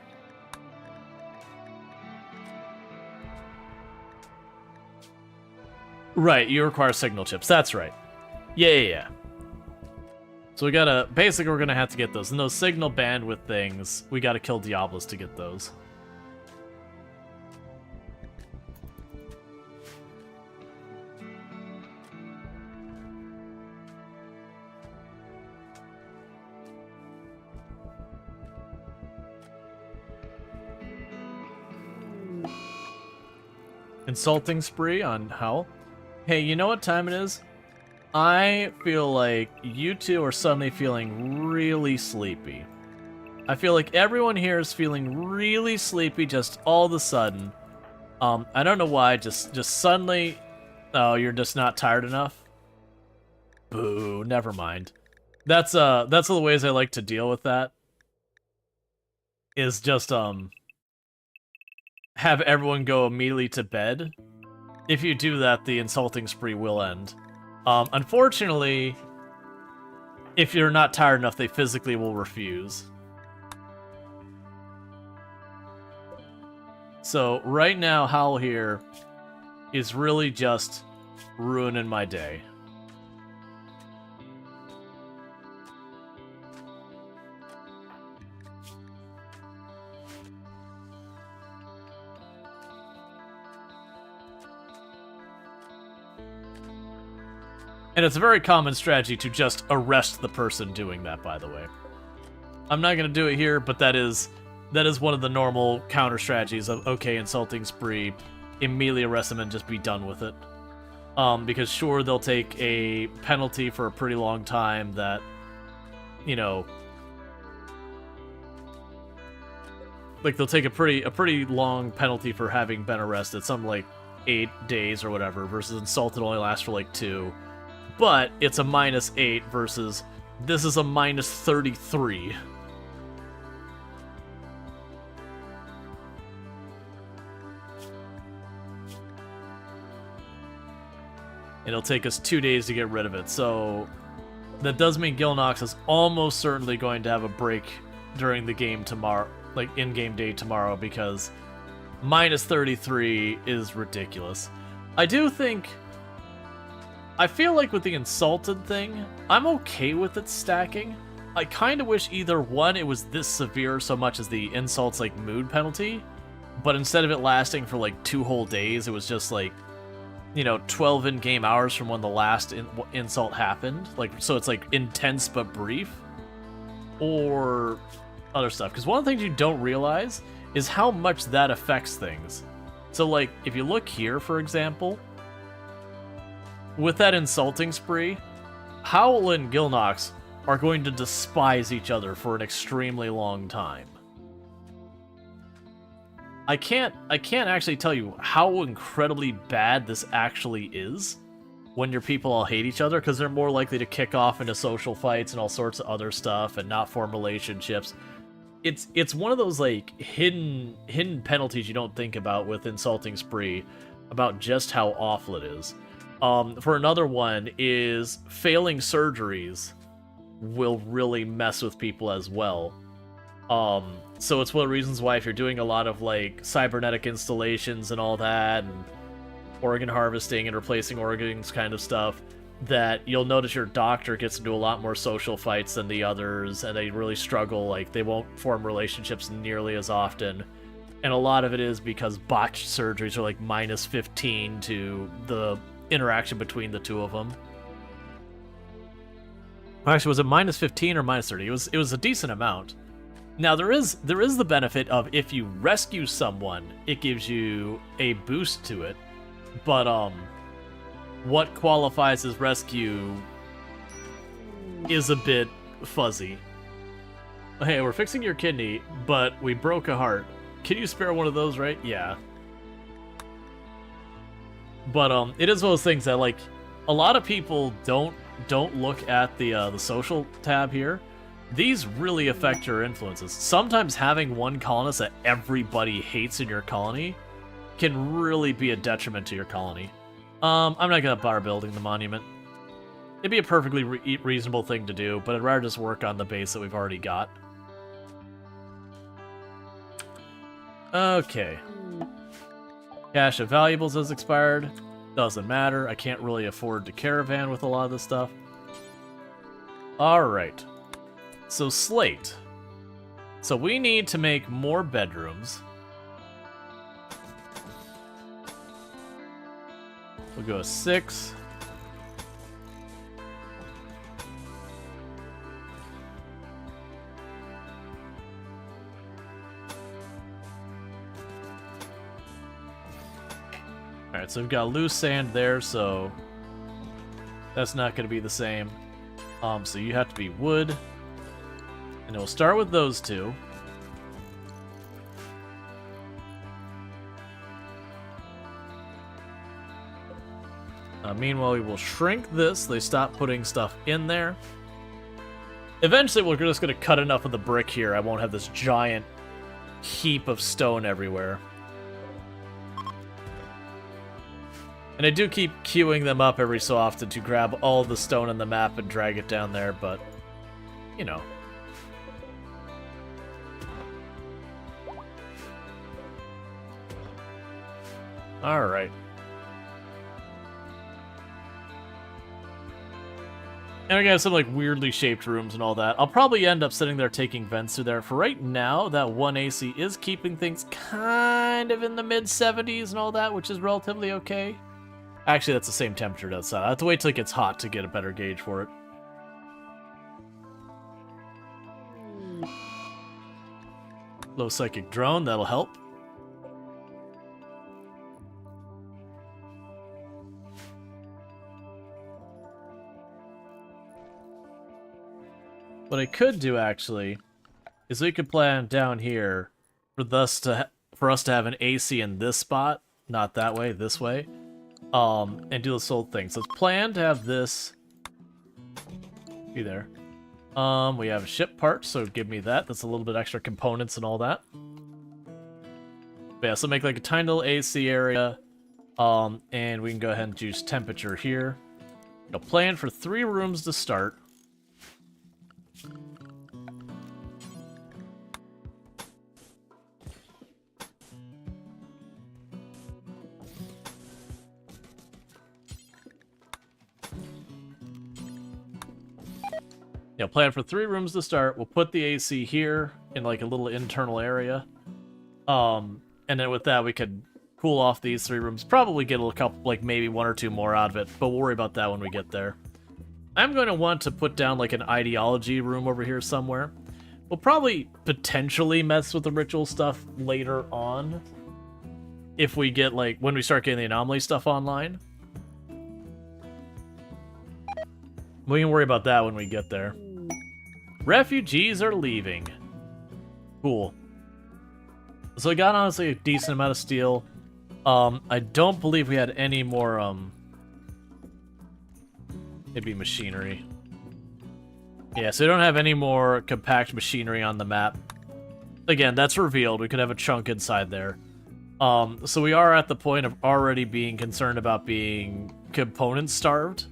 Right, you require signal chips. That's right. Yeah. So we gotta... Basically, we're gonna have to get those. And those signal bandwidth things, we gotta kill Diablos to get those. Insulting spree on Howl. Hey, you know what time it is? I feel like you two are suddenly feeling really sleepy. I feel like everyone here is feeling really sleepy just all of a sudden. I don't know why, just suddenly... Oh, you're just not tired enough? Boo, never mind. That's the ways I like to deal with that. Is just, have everyone go immediately to bed. If you do that, the insulting spree will end. Unfortunately, if you're not tired enough, they physically will refuse. So right now, Howl here is really just ruining my day. And it's a very common strategy to just arrest the person doing that, by the way. I'm not going to do it here, but that is one of the normal counter strategies of, okay, insulting spree, immediately arrest them and just be done with it. Because sure, they'll take a penalty for a pretty long time that, you know, like they'll take a pretty long penalty for having been arrested, some like 8 days or whatever, versus insulted only lasts for like 2. But it's a -8 versus this is a -33. It'll take us 2 days to get rid of it, so that does mean Gilnox is almost certainly going to have a break during the game tomorrow, like in-game day tomorrow, because -33 is ridiculous. I feel like with the insulted thing, I'm okay with it stacking. I kind of wish either one, it was this severe so much as the insults like mood penalty, but instead of it lasting for like 2 whole days, it was just like, you know, 12 in-game hours from when the last insult happened. Like, so it's like intense but brief, or other stuff. Because one of the things you don't realize is how much that affects things. So like, if you look here, for example, with that insulting spree, Howl and Gilnox are going to despise each other for an extremely long time. I can't actually tell you how incredibly bad this actually is when your people all hate each other, because they're more likely to kick off into social fights and all sorts of other stuff and not form relationships. It's one of those like hidden penalties you don't think about with insulting spree, about just how awful it is. For another one is failing surgeries will really mess with people as well. So it's one of the reasons why if you're doing a lot of like cybernetic installations and all that, and organ harvesting and replacing organs kind of stuff, that you'll notice your doctor gets into a lot more social fights than the others, and they really struggle, like they won't form relationships nearly as often. And a lot of it is because botched surgeries are like -15 to the interaction between the two of them. Actually, was it -15 or -30? It was a decent amount. Now there is the benefit of if you rescue someone, it gives you a boost to it. But what qualifies as rescue is a bit fuzzy. Hey, we're fixing your kidney, but we broke a heart. Can you spare one of those, right? Yeah. But it is one of those things that, like, a lot of people don't look at the social tab here. These really affect your influences. Sometimes having one colonist that everybody hates in your colony can really be a detriment to your colony. I'm not gonna bother building the monument. It'd be a perfectly reasonable thing to do, but I'd rather just work on the base that we've already got. Okay. Cache of valuables has expired. Doesn't matter. I can't really afford to caravan with a lot of this stuff. Alright. So slate. So we need to make more bedrooms. We'll go 6. Alright, so we've got loose sand there, so that's not going to be the same. So you have to be wood. And we'll start with those two. Meanwhile, we will shrink this. They stop putting stuff in there. Eventually, we're just going to cut enough of the brick here. I won't have this giant heap of stone everywhere. And I do keep queuing them up every so often to grab all the stone on the map and drag it down there, but you know. Alright. And we got some like weirdly shaped rooms and all that. I'll probably end up sitting there taking vents through there. For right now, that 1 AC is keeping things kind of in the mid-70s and all that, which is relatively okay. Actually, that's the same temperature outside. I have to wait till it gets hot to get a better gauge for it. Low psychic drone, that'll help. What I could do, actually, is we could plan down here for us to have an AC in this spot, not that way, this way, and do this whole thing. So let's plan to have this be there. We have a ship part, so give me that. That's a little bit extra components and all that. But yeah, so make like a tiny little AC area, and we can go ahead and choose temperature here. Plan for 3 rooms to start. Plan for 3 rooms to start. We'll put the AC here in like a little internal area. And then with that, we could cool off these 3 rooms. Probably get a couple, like maybe 1 or 2 more out of it, but we'll worry about that when we get there. I'm going to want to put down like an ideology room over here somewhere. We'll probably potentially mess with the ritual stuff later on. If we get like, when we start getting the anomaly stuff online. We can worry about that when we get there. Refugees are leaving. Cool. So we got honestly a decent amount of steel. I don't believe we had any more, it'd be machinery. Yeah, so we don't have any more compact machinery on the map. Again, that's revealed. We could have a chunk inside there. So we are at the point of already being concerned about being component starved.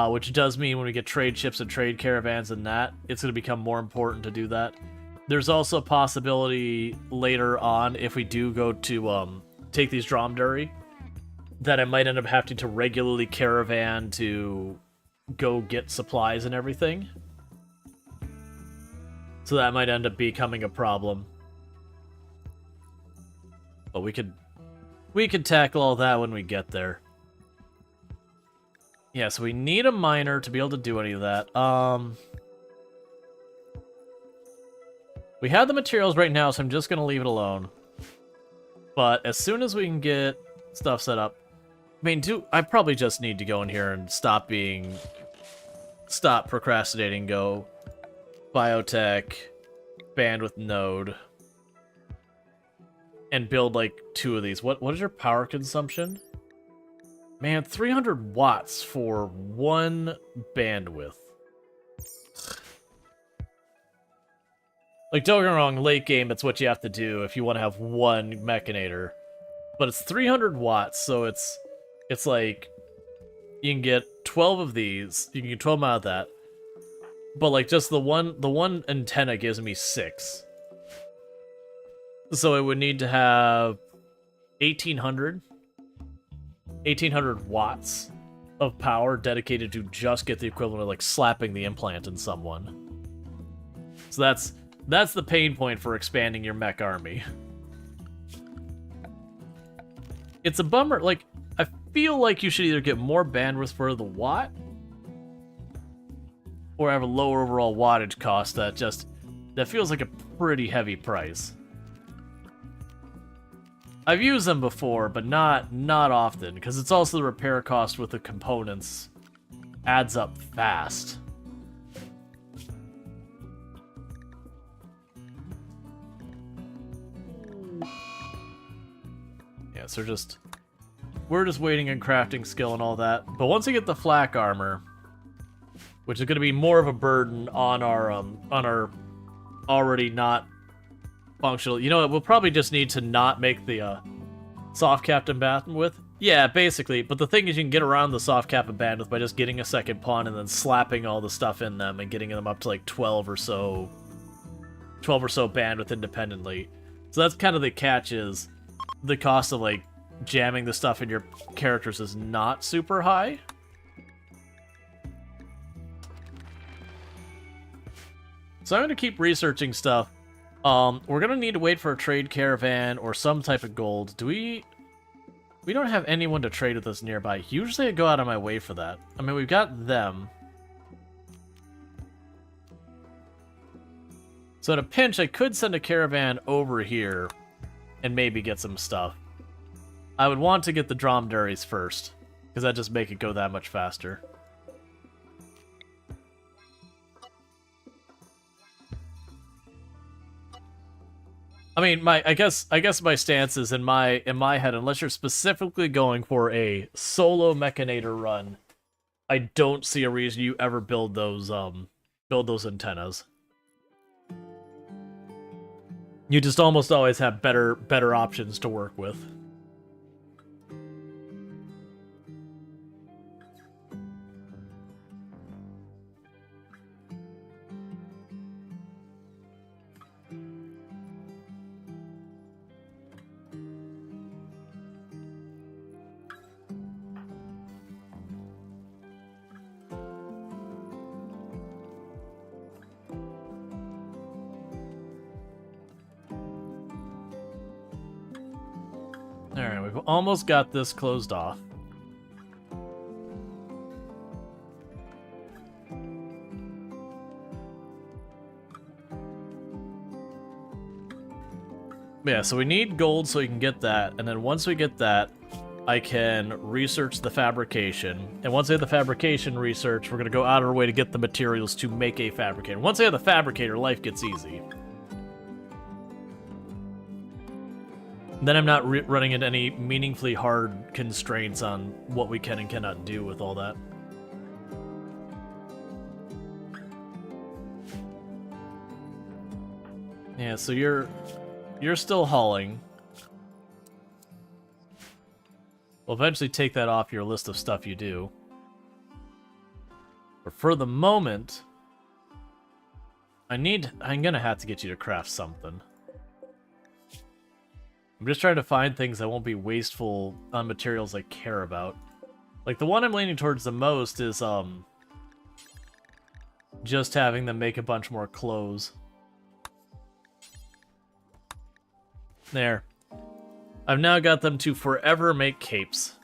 Which does mean when we get trade ships and trade caravans and that, it's going to become more important to do that. There's also a possibility later on, if we do go to take these dromedary, that I might end up having to regularly caravan to go get supplies and everything. So that might end up becoming a problem. But we could tackle all that when we get there. Yeah, so we need a miner to be able to do any of that. We have the materials right now, so I'm just going to leave it alone. But as soon as we can get stuff set up... I mean, I probably just need to go in here and stop procrastinating, go biotech, bandwidth node, and build like 2 of these. What is your power consumption? Man, 300 watts for 1 bandwidth. Like, don't get me wrong, late game, that's what you have to do if you want to have 1 Mechanator. But it's 300 watts, so it's like, you can get 12 of these, you can get 12 out of that. But like, just the one antenna gives me 6. So it would need to have 1800 watts of power dedicated to just get the equivalent of like slapping the implant in someone. So that's the pain point for expanding your mech army. It's a bummer. Like, I feel like you should either get more bandwidth for the watt or have a lower overall wattage cost that feels like a pretty heavy price. I've used them before, but not often, because it's also the repair cost with the components adds up fast. Yeah, so we're just waiting on crafting skill and all that. But once we get the flak armor, which is going to be more of a burden on our already not functional. You know what? We'll probably just need to not make the soft captain bandwidth Yeah, basically. But the thing is, you can get around the soft cap of bandwidth by just getting a second pawn and then slapping all the stuff in them and getting them up to like 12 or so bandwidth independently. So that's kind of the catch, is the cost of like jamming the stuff in your characters is not super high. So I'm going to keep researching stuff. We're going to need to wait for a trade caravan or some type of gold. We don't have anyone to trade with us nearby. Usually I go out of my way for that. I mean, we've got them. So at a pinch, I could send a caravan over here and maybe get some stuff. I would want to get the dromedaries first, because that just make it go that much faster. I mean, I guess my stance is in my head, unless you're specifically going for a solo Mechanator run, I don't see a reason you ever build those antennas. You just almost always have better options to work with. Alright, we've almost got this closed off. Yeah, so we need gold so we can get that, and then once we get that, I can research the fabrication. And once I have the fabrication research, we're going to go out of our way to get the materials to make a fabricator. Once I have the fabricator, life gets easy. Then I'm not running into any meaningfully hard constraints on what we can and cannot do with all that. Yeah, so you're still hauling. We'll eventually take that off your list of stuff you do. But for the moment, I'm gonna have to get you to craft something. I'm just trying to find things that won't be wasteful on materials I care about. Like, the one I'm leaning towards the most is, just having them make a bunch more clothes. There. I've now got them to forever make capes.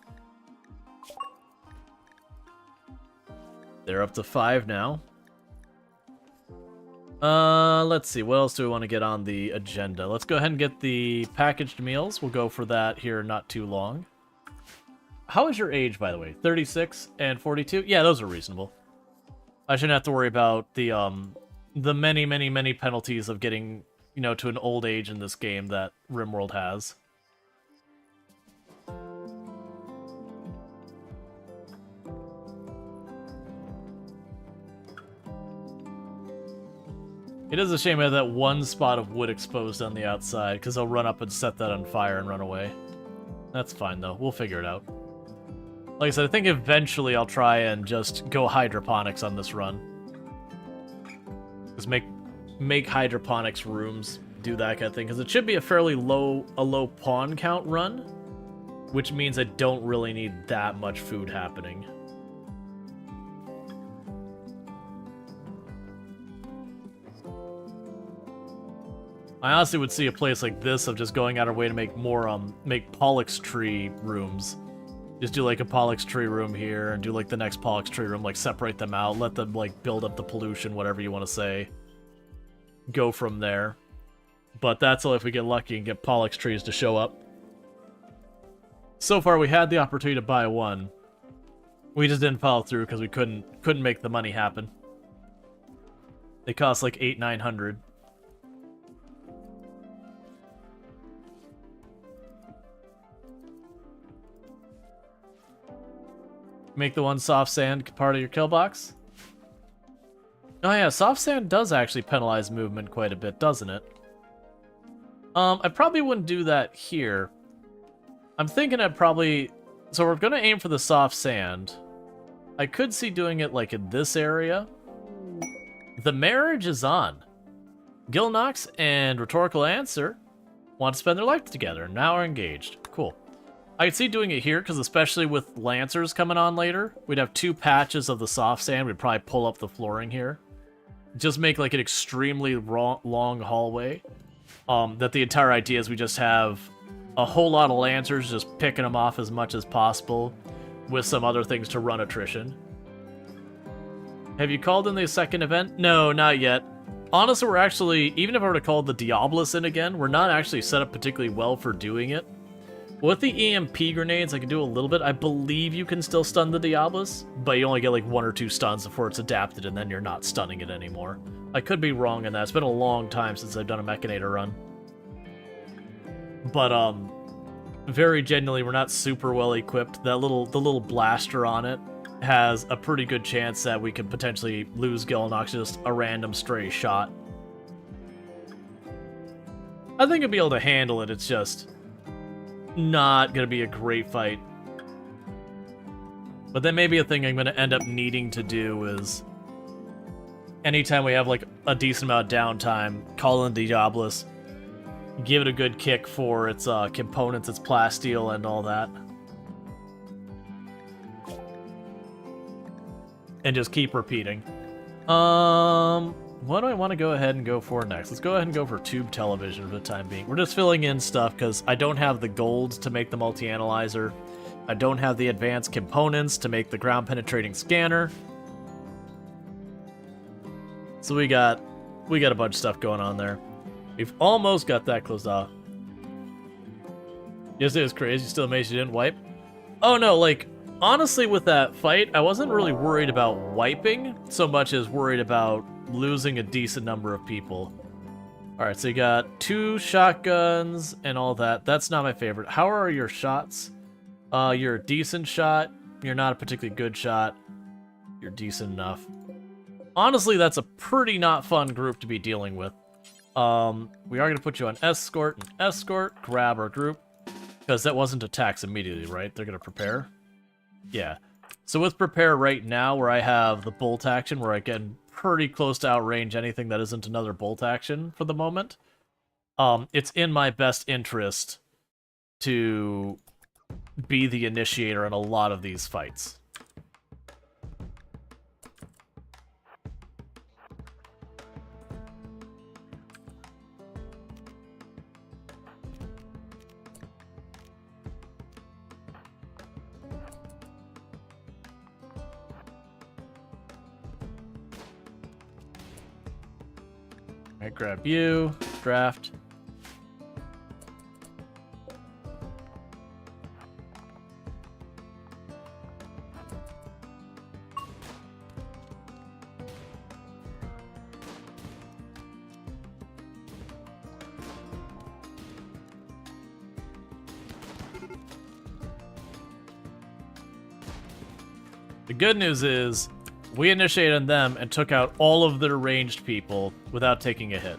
They're up to 5 now. Let's see, what else do we want to get on the agenda? Let's go ahead and get the packaged meals. We'll go for that here not too long. How is your age, by the way? 36 and 42? Yeah, those are reasonable. I shouldn't have to worry about the many penalties of getting, you know, to an old age in this game that RimWorld has. It is a shame I have that one spot of wood exposed on the outside, because I'll run up and set that on fire and run away. That's fine, though. We'll figure it out. Like I said, I think eventually I'll try and just go hydroponics on this run. Just make hydroponics rooms, do that kind of thing, because it should be a fairly low pawn count run, which means I don't really need that much food happening. I honestly would see a place like this of just going out of our way to make more, make Pollux tree rooms. Just do like a Pollux tree room here, and do like the next Pollux tree room, like separate them out, let them like build up the pollution, whatever you want to say. Go from there. But that's all if we get lucky and get Pollux trees to show up. So far we had the opportunity to buy one. We just didn't follow through because we couldn't make the money happen. They cost like 800-900. Make the one soft sand part of your kill box? Oh yeah, soft sand does actually penalize movement quite a bit, doesn't it? I probably wouldn't do that here. I'm thinking I'd probably So we're going to aim for the soft sand. I could see doing it like in this area. The marriage is on. Gilnox and Rhetorical Answer want to spend their life together. Now are engaged. Cool. I could see doing it here, because especially with Lancers coming on later, we'd have 2 patches of the soft sand. We'd probably pull up the flooring here. Just make like an extremely long hallway. That the entire idea is we just have a whole lot of Lancers just picking them off as much as possible with some other things to run attrition. Have you called in the second event? No, not yet. Honestly, we're actually, even if I were to call the Diabolus in again, we're not actually set up particularly well for doing it. With the EMP grenades, I can do a little bit. I believe you can still stun the Diabolus, but you only get like 1 or 2 stuns before it's adapted, and then you're not stunning it anymore. I could be wrong in that. It's been a long time since I've done a Mechanator run. But, very genuinely, we're not super well equipped. The little blaster on it has a pretty good chance that we could potentially lose Gilnox just a random stray shot. I think I'd be able to handle it. It's just not going to be a great fight. But then maybe a thing I'm going to end up needing to do is anytime we have like a decent amount of downtime, call in Diabolus, give it a good kick for its components, its plasteel and all that. And just keep repeating. What do I want to go ahead and go for next? Let's go ahead and go for tube television for the time being. We're just filling in stuff because I don't have the golds to make the multi-analyzer. I don't have the advanced components to make the ground-penetrating scanner. So we got a bunch of stuff going on there. We've almost got that closed off. Yesterday was crazy. Still amazed you didn't wipe? Oh no, like, honestly with that fight, I wasn't really worried about wiping so much as worried about losing a decent number of people. Alright, so you got 2 shotguns and all that. That's not my favorite. How are your shots? You're a decent shot. You're not a particularly good shot. You're decent enough. Honestly, that's a pretty not fun group to be dealing with. We are going to put you on escort and escort. Grab our group. Because that wasn't attacks immediately, right? They're going to prepare. Yeah. So with prepare right now, where I have the bolt action, where I can pretty close to outrange anything that isn't another bolt action for the moment, it's in my best interest to be the initiator in a lot of these fights. I grab you, draft. The good news is, we initiated on them and took out all of their ranged people without taking a hit.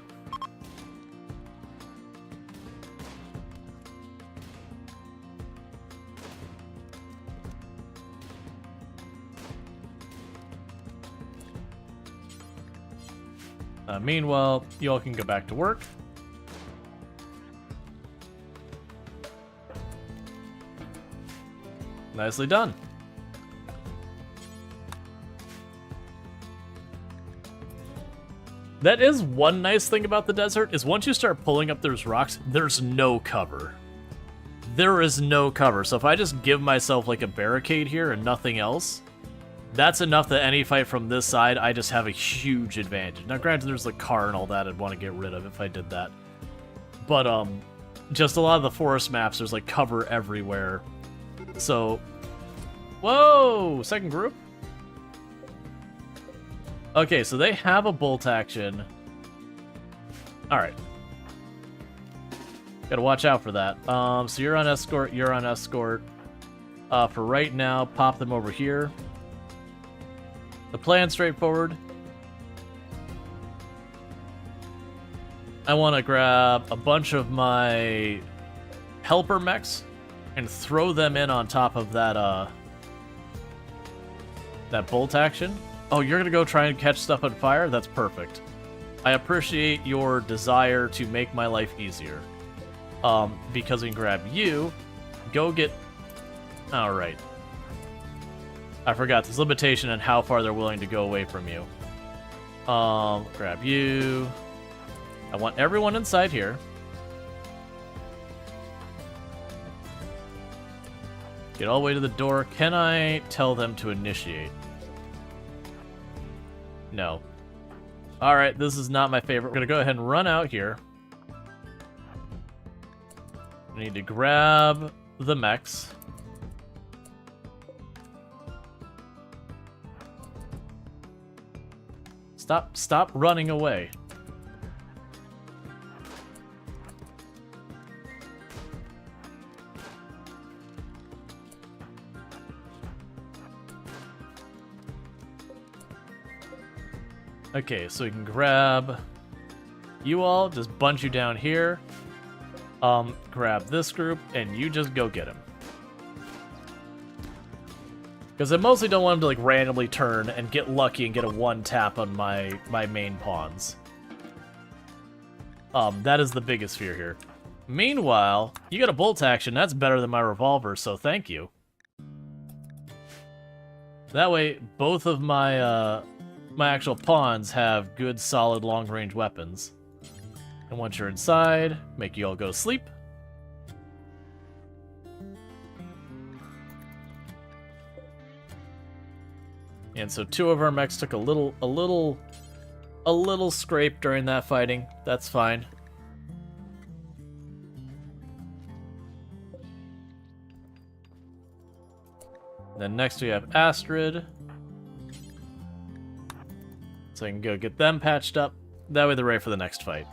Meanwhile, you all can go back to work. Nicely done. That is one nice thing about the desert, is once you start pulling up those rocks, there's no cover. There is no cover, so if I just give myself like a barricade here and nothing else, that's enough that any fight from this side, I just have a huge advantage. Now granted, there's the car and all that I'd want to get rid of if I did that. But, just a lot of the forest maps, there's like cover everywhere. So, whoa, second group? Okay, so they have a bolt action. Alright. Gotta watch out for that. So you're on escort, you're on escort. For right now, pop them over here. The plan's straightforward. I want to grab a bunch of my helper mechs and throw them in on top of that that bolt action. Oh, you're gonna go try and catch stuff on fire? That's perfect. I appreciate your desire to make my life easier. Because we can grab you, go get... Alright. I forgot, there's limitation on how far they're willing to go away from you. Grab you. I want everyone inside here. Get all the way to the door. Can I tell them to initiate? No. Alright, this is not my favorite. We're gonna go ahead and run out here. I need to grab the mechs. Stop running away. Okay, so we can grab you all, just bunch you down here. Grab this group, and you just go get him. Because I mostly don't want him to like randomly turn and get lucky and get a one tap on my main pawns. That is the biggest fear here. Meanwhile, you got a bolt action. That's better than my revolver, so thank you. That way, both of my my actual pawns have good, solid, long-range weapons. And once you're inside, make you all go to sleep. And so 2 of our mechs took a little scrape during that fighting. That's fine. Then next we have Astrid. So I can go get them patched up. That way they're ready for the next fight.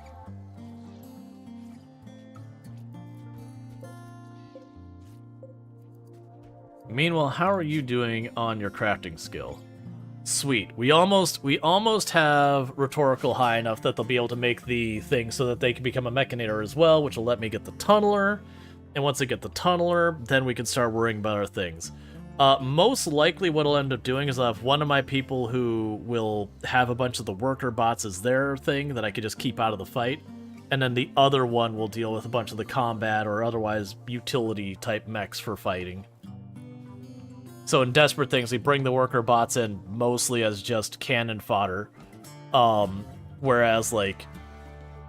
Meanwhile, how are you doing on your crafting skill? Sweet. We almost have rhetorical high enough that they'll be able to make the thing so that they can become a Mechanator as well, which will let me get the Tunneler. And once I get the Tunneler, then we can start worrying about our things. Most likely what I'll end up doing is I'll have one of my people who will have a bunch of the worker bots as their thing that I could just keep out of the fight. And then the other one will deal with a bunch of the combat or otherwise utility type mechs for fighting. So in desperate things, we bring the worker bots in mostly as just cannon fodder. Whereas, like,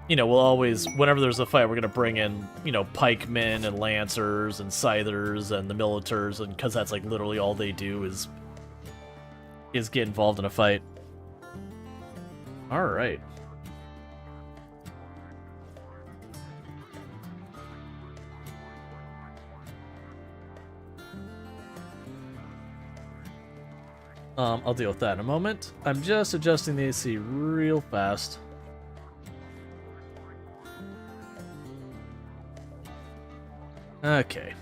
you know, we'll always, whenever there's a fight, we're going to bring in, you know, pikemen and lancers and scythers and the militars, and because that's, like, literally all they do is get involved in a fight. Alright. I'll deal with that in a moment. I'm just adjusting the AC real fast. Okay.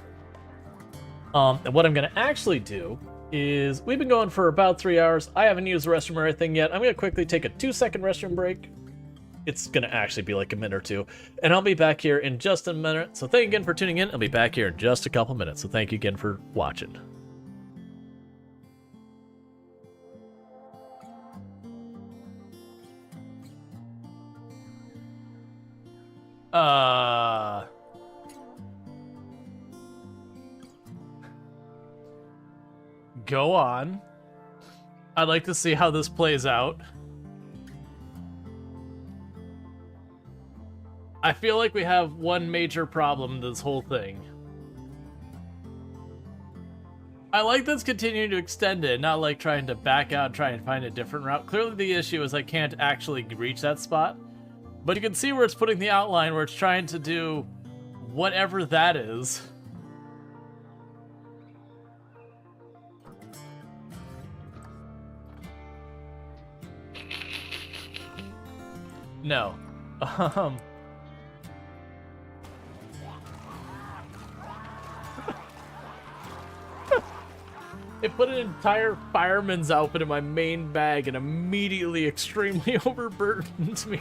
And what I'm going to actually do is, we've been going for about 3 hours. I haven't used the restroom or anything yet. I'm going to quickly take a 2-second restroom break. It's going to actually be like a minute or two. And I'll be back here in just a minute. So thank you again for tuning in. I'll be back here in just a couple minutes. So thank you again for watching. Go on. I'd like to see how this plays out. I feel like we have one major problem in this whole thing. I like this continuing to extend it, not like trying to back out and try and find a different route. Clearly the issue is I can't actually reach that spot. But you can see where it's putting the outline, where it's trying to do whatever that is. No. It put an entire fireman's outfit in my main bag and immediately extremely overburdened me.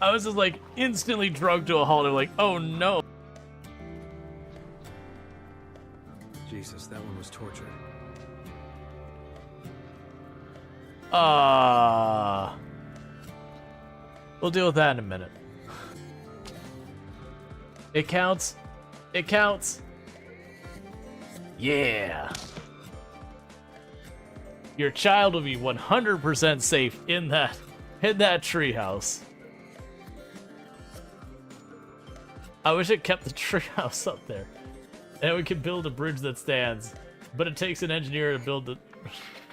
I was just like instantly drugged to a halt. I'm like, oh no. Jesus, that one was torture. We'll deal with that in a minute. It counts. It counts. Yeah. Your child will be 100% safe in that treehouse. I wish it kept the treehouse up there. And we could build a bridge that stands. But it takes an engineer to build the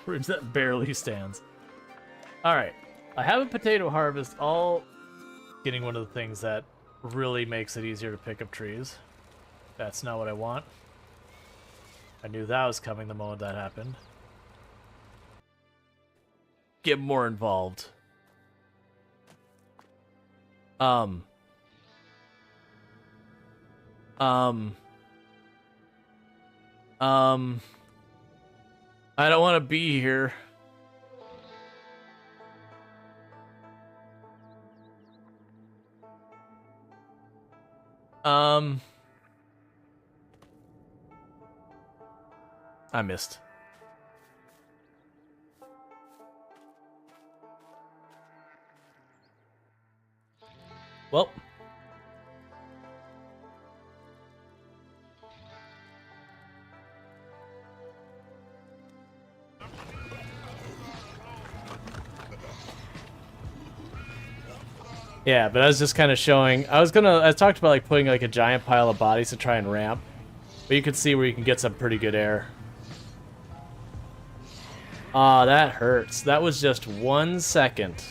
bridge that barely stands. Alright. I have a potato harvest, all getting one of the things that really makes it easier to pick up trees. That's not what I want. I knew that was coming the moment that happened. Get more involved. I don't want to be here. I missed. Well. Yeah, but I was just kind of showing. I talked about like putting like a giant pile of bodies to try and ramp, but you can see where you can get some pretty good air. Ah, that hurts. That was just 1 second.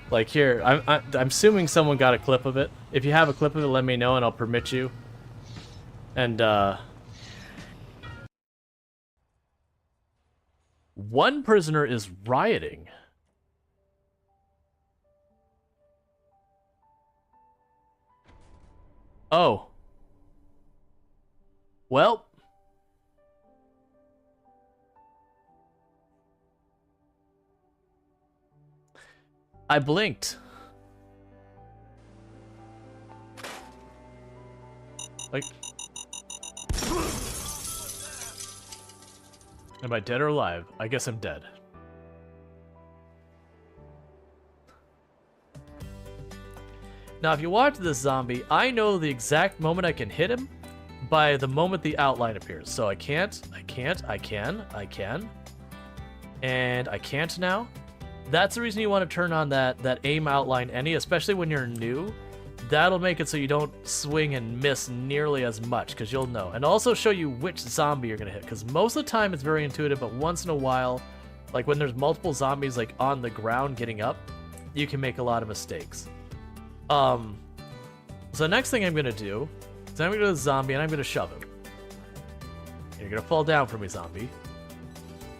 Like here, I'm assuming someone got a clip of it. If you have a clip of it, let me know and I'll permit you. And one prisoner is rioting. Oh. Well. I blinked. Like. Am I dead or alive? I guess I'm dead. Now, if you watch this zombie, I know the exact moment I can hit him by the moment the outline appears. So I can, and I can't now. That's the reason you want to turn on that aim outline any, especially when you're new. That'll make it so you don't swing and miss nearly as much, because you'll know. And also show you which zombie you're going to hit, because most of the time it's very intuitive, but once in a while, like when there's multiple zombies like on the ground getting up, you can make a lot of mistakes. So the next thing I'm gonna do is I'm gonna go to the zombie and I'm gonna shove him. You're gonna fall down for me, zombie.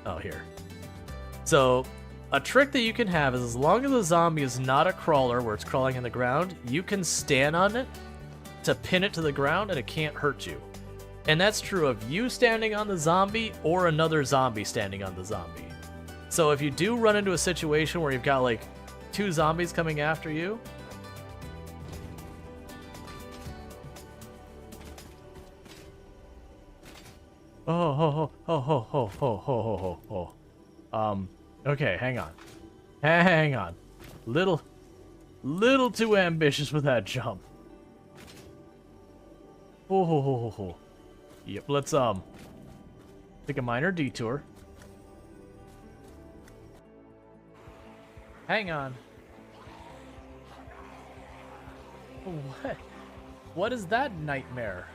Oh, here. So, a trick that you can have is as long as the zombie is not a crawler where it's crawling on the ground, you can stand on it to pin it to the ground and it can't hurt you. And that's true of you standing on the zombie or another zombie standing on the zombie. So if you do run into a situation where you've got like 2 zombies coming after you, okay, hang on. Hang on. Little too ambitious with that jump. Yep, let's, take a minor detour. Hang on. What? What is that nightmare?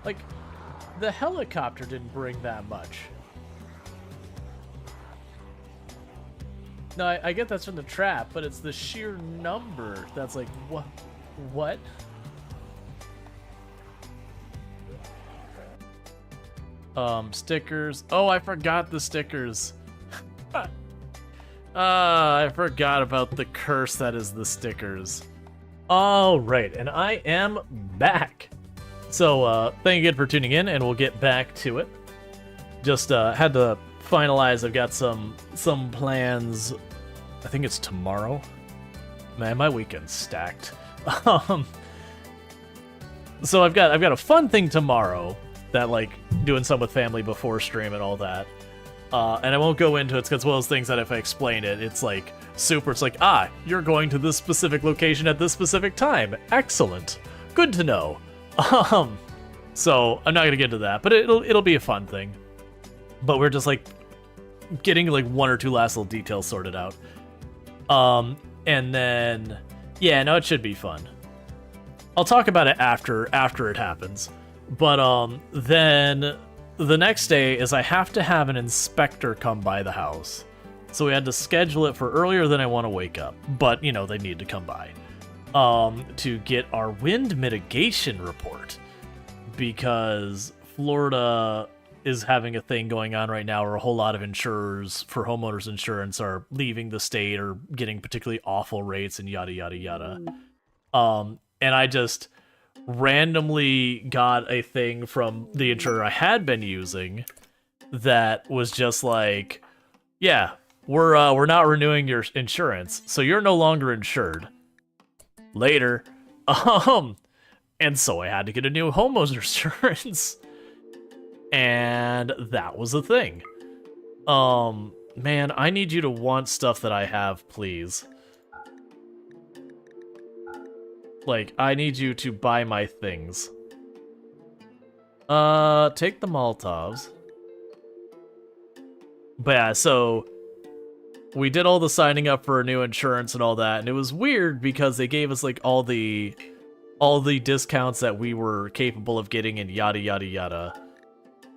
Like, the helicopter didn't bring that much. No, I get that's from the trap, but it's the sheer number that's like, what? What? Stickers. Oh, I forgot the stickers. I forgot about the curse that is the stickers. All right, and I am back. So, thank you again for tuning in, and we'll get back to it. Just had to finalized. I've got some plans. I think it's tomorrow. Man, my weekend's stacked. So I've got a fun thing tomorrow that, like, doing some with family before stream and all that. And I won't go into it because it's one of those things that if I explain it, it's like super. It's like, you're going to this specific location at this specific time. Excellent. Good to know. So I'm not gonna get into that, but it'll be a fun thing. But we're just like getting like one or two last little details sorted out. And then yeah, no, it should be fun. I'll talk about it after it happens. But then the next day is I have to have an inspector come by the house. So we had to schedule it for earlier than I want to wake up. But, you know, they need to come by. To get our wind mitigation report. Because Florida is having a thing going on right now where a whole lot of insurers for homeowners insurance are leaving the state or getting particularly awful rates and yada, yada, yada. And I just randomly got a thing from the insurer I had been using that was just like, yeah, we're not renewing your insurance, so you're no longer insured. Later. And so I had to get a new homeowner's insurance. And that was the thing. Man, I need you to want stuff that I have, please. Like, I need you to buy my things. Take the Molotovs. But yeah, so we did all the signing up for a new insurance and all that, and it was weird because they gave us like all the discounts that we were capable of getting and yada yada yada.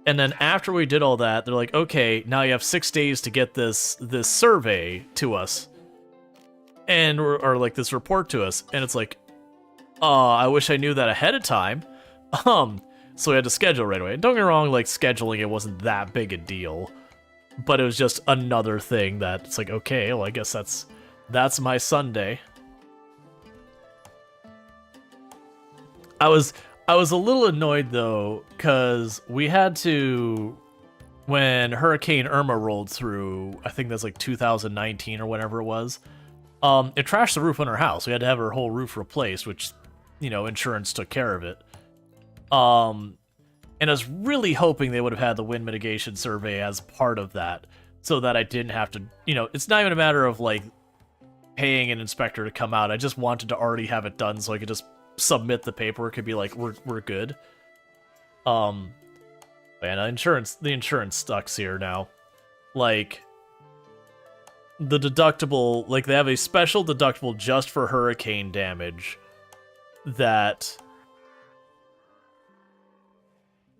And then after we did all that, they're like, okay, now you have 6 days to get this survey to us. And or like this report to us. And it's like, I wish I knew that ahead of time. So we had to schedule right away. Don't get me wrong, like scheduling it wasn't that big a deal. But it was just another thing that it's like, okay, well I guess that's my Sunday. I was a little annoyed though, because we had to, when Hurricane Irma rolled through, I think that's like 2019 or whatever it was, it trashed the roof on our house. We had to have our whole roof replaced, which, you know, insurance took care of it. And I was really hoping they would have had the wind mitigation survey as part of that, so that I didn't have to, you know, it's not even a matter of like paying an inspector to come out. I just wanted to already have it done so I could just submit the paperwork and be like, we're good. Man, the insurance sucks here now. Like, the deductible, like they have a special deductible just for hurricane damage that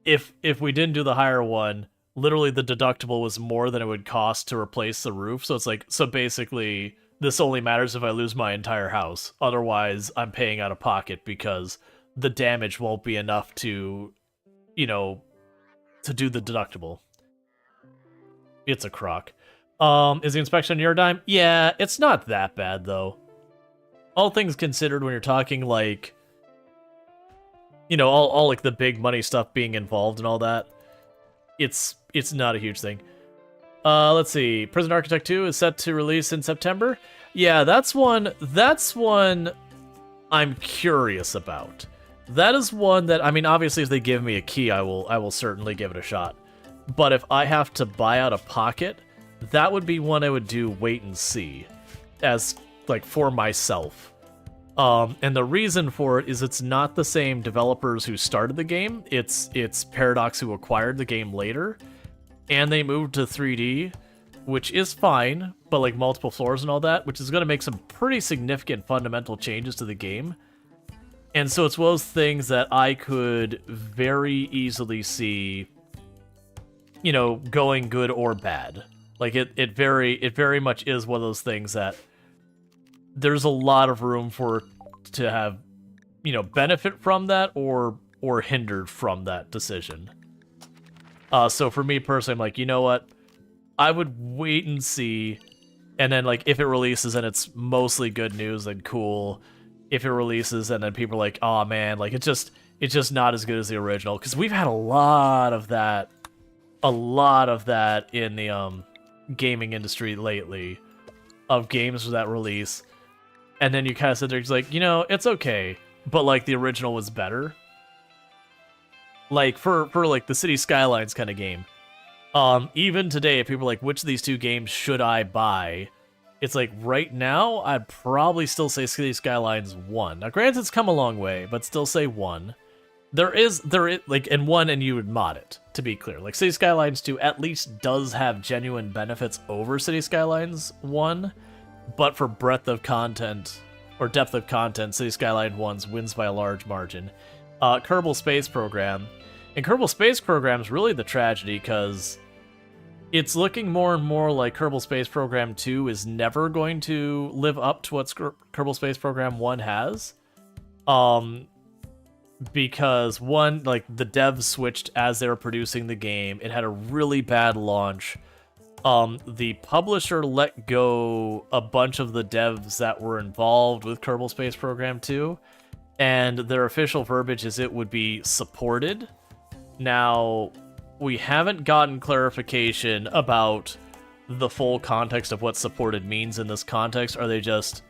if we didn't do the higher one, literally the deductible was more than it would cost to replace the roof. So it's like, so basically this only matters if I lose my entire house. Otherwise, I'm paying out of pocket because the damage won't be enough to, you know, to do the deductible. It's a crock. Is the inspection on your dime? Yeah, it's not that bad, though. All things considered, when you're talking, like, you know, all like the big money stuff being involved and all that, it's not a huge thing. Let's see. Prison Architect 2 is set to release in September. Yeah, that's one I'm curious about. That is one that, I mean, obviously if they give me a key, I will certainly give it a shot. But if I have to buy out of pocket, that would be one I would do wait and see, as like for myself. And the reason for it is it's not the same developers who started the game. It's Paradox who acquired the game later, and they moved to 3D, which is fine, but like multiple floors and all that, which is going to make some pretty significant fundamental changes to the game. And so it's one of those things that I could very easily see, you know, going good or bad. Like it very much is one of those things that there's a lot of room for to have, you know, benefit from that or hindered from that decision. So for me personally, I'm like, you know what? I would wait and see, and then like if it releases and it's mostly good news, then cool. If it releases and then people are like, oh man, like it's just not as good as the original, because we've had a lot of that a lot of that in the gaming industry lately, of games with that release, and then you kind of sit there, it's like, you know, it's okay, but like the original was better. Like for like the City Skylines kind of game. Even today, if people are like, which of these two games should I buy? It's like, right now, I'd probably still say City Skylines 1. Now, granted, it's come a long way, but still say 1. There is, like, and 1, and you would mod it, to be clear. Like, City Skylines 2 at least does have genuine benefits over City Skylines 1, but for breadth of content, or depth of content, City Skylines 1 wins by a large margin. Kerbal Space Program. And Kerbal Space Program is really the tragedy, because it's looking more and more like Kerbal Space Program 2 is never going to live up to what Kerbal Space Program 1 has. Because one, like, the devs switched as they were producing the game. It had a really bad launch. The publisher let go a bunch of the devs that were involved with Kerbal Space Program 2, and their official verbiage is it would be supported. Now, we haven't gotten clarification about the full context of what supported means in this context. Are they just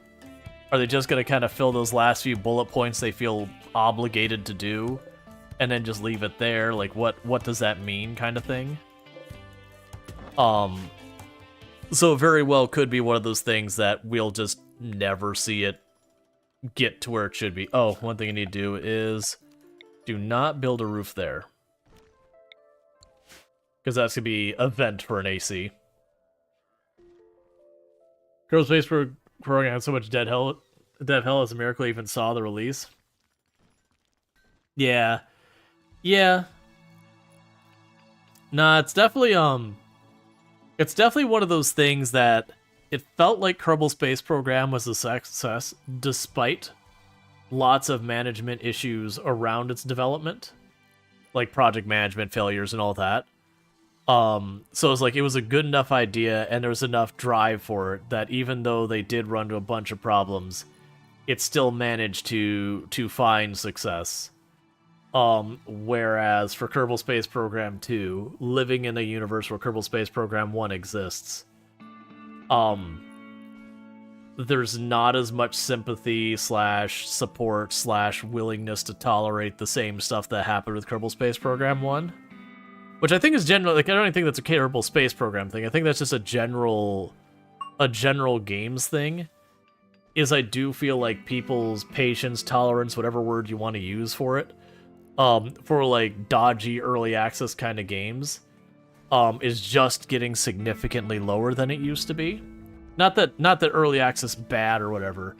going to kind of fill those last few bullet points they feel obligated to do and then just leave it there? Like, what does that mean, kind of thing? So it very well could be one of those things that we'll just never see it get to where it should be. Oh, one thing I need to do is do not build a roof there, because that's going to be a vent for an AC. Kerbal Space Program had so much dead hell as a miracle even saw the release. Yeah. Nah, it's definitely one of those things that it felt like Kerbal Space Program was a success despite lots of management issues around its development, like project management failures and all that. So it's like it was a good enough idea and there was enough drive for it that even though they did run into a bunch of problems, it still managed to find success. Whereas for Kerbal Space Program 2, living in a universe where Kerbal Space Program 1 exists, there's not as much sympathy / support / willingness to tolerate the same stuff that happened with Kerbal Space Program 1. Which I think is general. Like, I don't even think that's a Kerbal Space Program thing. I think that's just a general games thing. Is I do feel like people's patience, tolerance, whatever word you want to use for it, for like dodgy early access kind of games, is just getting significantly lower than it used to be. Not that early access bad or whatever,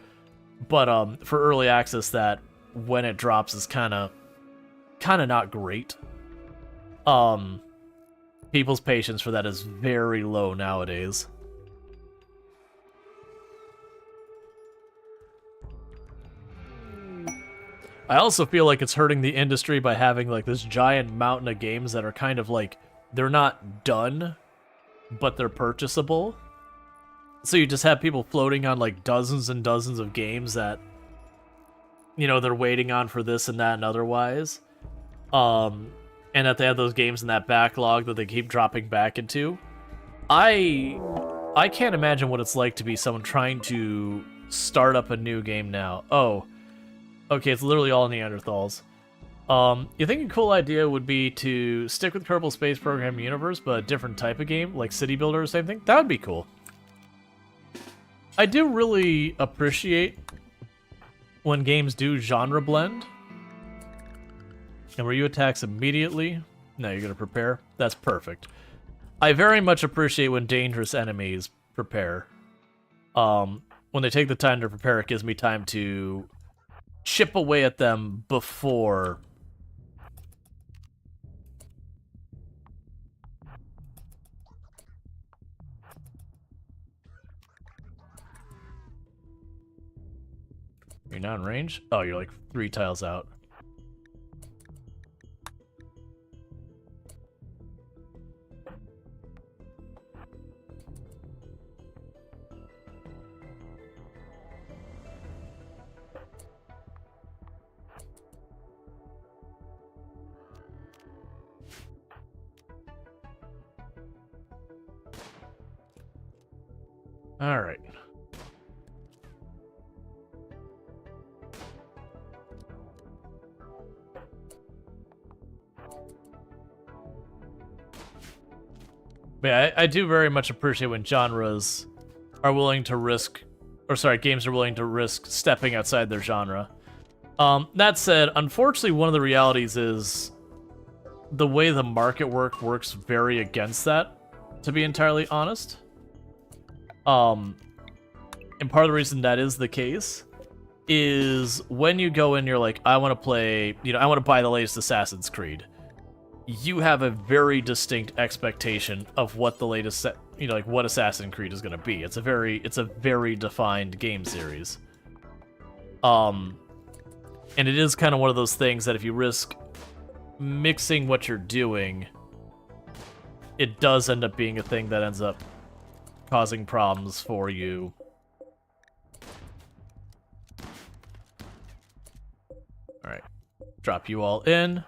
but for early access that when it drops is kind of not great. People's patience for that is very low nowadays. I also feel like it's hurting the industry by having like this giant mountain of games that are kind of like, they're not done, but they're purchasable. So you just have people floating on like dozens and dozens of games that, you know, they're waiting on for this and that and otherwise. And that they have those games in that backlog that they keep dropping back into. I can't imagine what it's like to be someone trying to start up a new game now. Oh, okay, it's literally all Neanderthals. You think a cool idea would be to stick with Kerbal Space Program universe, but a different type of game, like City Builder or same thing? That would be cool. I do really appreciate when games do genre blend. And where you attacks immediately? No, you're going to prepare? That's perfect. I very much appreciate when dangerous enemies prepare. When they take the time to prepare, it gives me time to chip away at them before... You're not in range? Oh, you're like 3 tiles out. All right. But yeah, I do very much appreciate when genres are willing to risk, or sorry, games are willing to risk stepping outside their genre. That said, unfortunately, one of the realities is the way the market works very against that, to be entirely honest. And part of the reason that is the case is when you go in, you're like, I want to play, I want to buy the latest Assassin's Creed. You have a very distinct expectation of what the latest, like what Assassin's Creed is going to be. It's a very defined game series. And it is kind of one of those things that if you risk mixing what you're doing, it does end up being a thing that ends up causing problems for you. All right, drop you all in.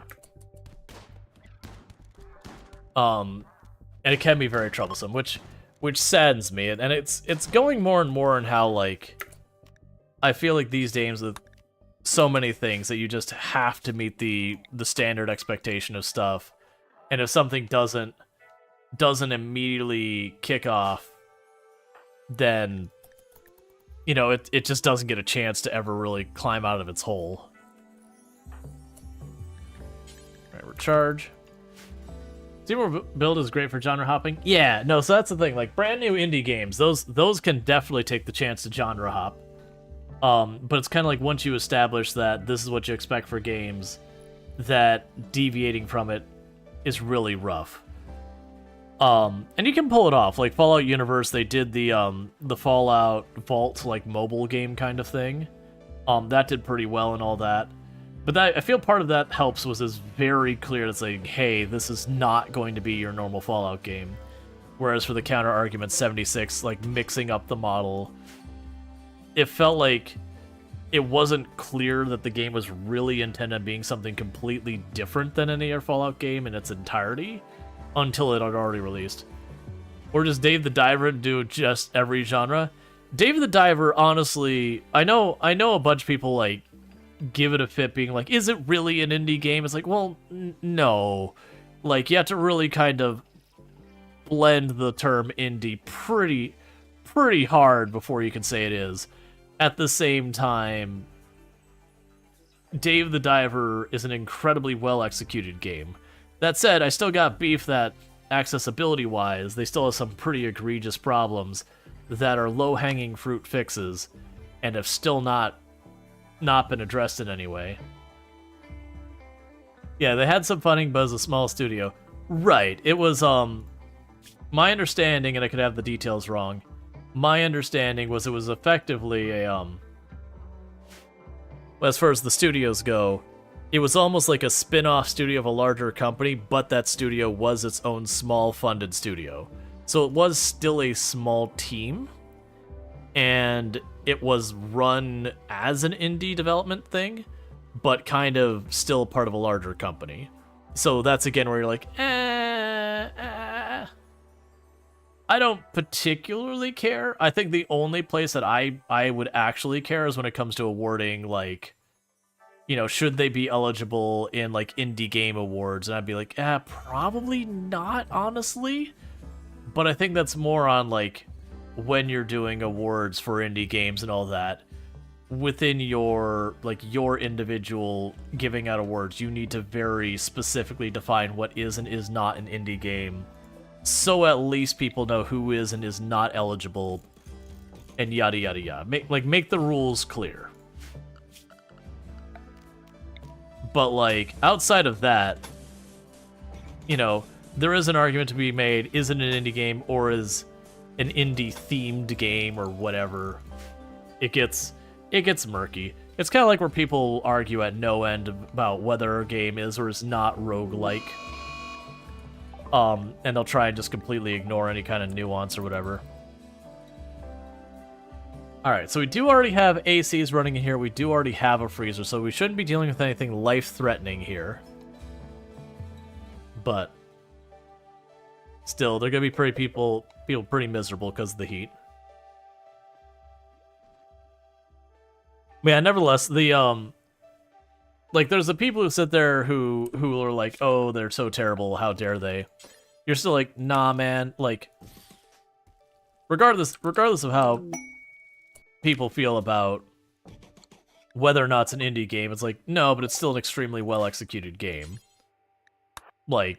And it can be very troublesome, which saddens me, and it's going more and more in how, like, I feel like these games with so many things that you just have to meet the standard expectation of stuff, and if something doesn't immediately kick off, then it just doesn't get a chance to ever really climb out of its hole. All right, recharge. Seymour build is great for genre hopping. Yeah, no, so that's the thing. Like, brand new indie games, those can definitely take the chance to genre hop. But it's kind of like once you establish that this is what you expect for games, that deviating from it is really rough. And you can pull it off. Like Fallout Universe, they did the Fallout Vault like mobile game kind of thing. That did pretty well and all that. But I feel part of that helps was it's very clear it's like, hey, this is not going to be your normal Fallout game. Whereas for the counter argument 76, like mixing up the model, it felt like it wasn't clear that the game was really intended on being something completely different than any other Fallout game in its entirety until it had already released. Or does Dave the Diver do just every genre? Dave the Diver, honestly, I know a bunch of people like give it a fit being like, is it really an indie game? It's like, well, no. Like, you have to really kind of blend the term indie pretty hard before you can say it is. At the same time, Dave the Diver is an incredibly well-executed game. That said, I still got beef that, accessibility-wise, they still have some pretty egregious problems that are low-hanging fruit fixes and have still not been addressed in any way. Yeah, they had some funding, but it was a small studio. Right, it was, my understanding, and I could have the details wrong, my understanding was it was effectively a, as far as the studios go, it was almost like a spin-off studio of a larger company, but that studio was its own small funded studio. So it was still a small team, and it was run as an indie development thing, but kind of still part of a larger company. So that's again where you're like, I don't particularly care. I think the only place that I would actually care is when it comes to awarding, like, should they be eligible in, like, indie game awards? And I'd be like, probably not, honestly. But I think that's more on, like, when you're doing awards for indie games and all that. Within your individual giving out awards, you need to very specifically define what is and is not an indie game. So at least people know who is and is not eligible, and yada yada yada. Make the rules clear. But like outside of that, there is an argument to be made: is it an indie game or is an indie themed game or whatever? It gets murky. It's kind of like where people argue at no end about whether a game is or is not roguelike. And they'll try and just completely ignore any kind of nuance or whatever. Alright, so we do already have ACs running in here. We do already have a freezer, so we shouldn't be dealing with anything life-threatening here. But still, they're going to be people pretty miserable because of the heat. Yeah, nevertheless, the like there's the people who sit there who are like, oh, they're so terrible, how dare they? You're still like, nah, man. Like, regardless of how people feel about whether or not it's an indie game, it's like, no, but it's still an extremely well executed game. Like,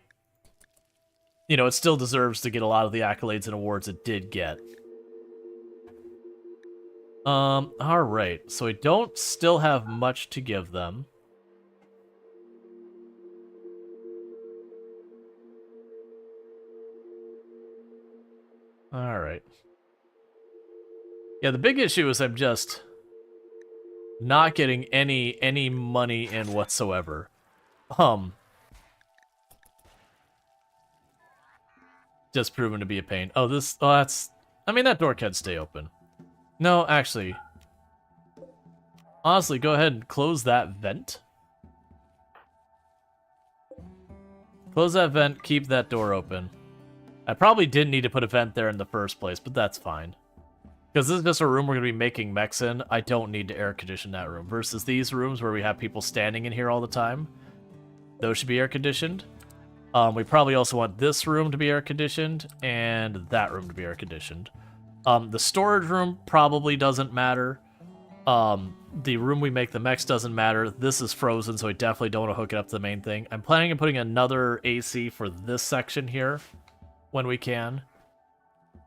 you know, it still deserves to get a lot of the accolades and awards it did get. Alright, so I don't still have much to give them. Alright. Yeah, the big issue is I'm just not getting any money in whatsoever. Just proven to be a pain. Oh, that's... I mean, that door can stay open. No, actually. Honestly, go ahead and close that vent. Close that vent, keep that door open. I probably didn't need to put a vent there in the first place, but that's fine. Because this is just a room we're going to be making mechs in, I don't need to air condition that room. Versus these rooms where we have people standing in here all the time. Those should be air conditioned. We probably also want this room to be air conditioned, and that room to be air conditioned. The storage room probably doesn't matter. The room we make the mechs doesn't matter. This is frozen, so I definitely don't want to hook it up to the main thing. I'm planning on putting another AC for this section here when we can.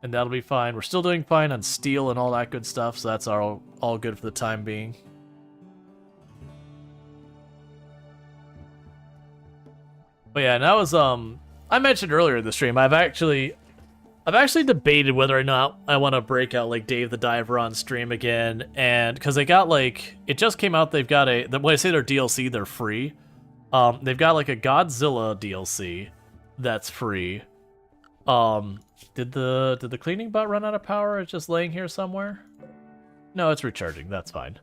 And that'll be fine. We're still doing fine on steel and all that good stuff, so that's all good for the time being. But yeah, and that was, I mentioned earlier in the stream, I've actually debated whether or not I want to break out, like, Dave the Diver on stream again, and, because they got, like, it just came out, they've got when I say they're DLC, they're free. They've got, like, a Godzilla DLC that's free. Did the cleaning bot run out of power? It's just laying here somewhere? No, it's recharging, that's fine.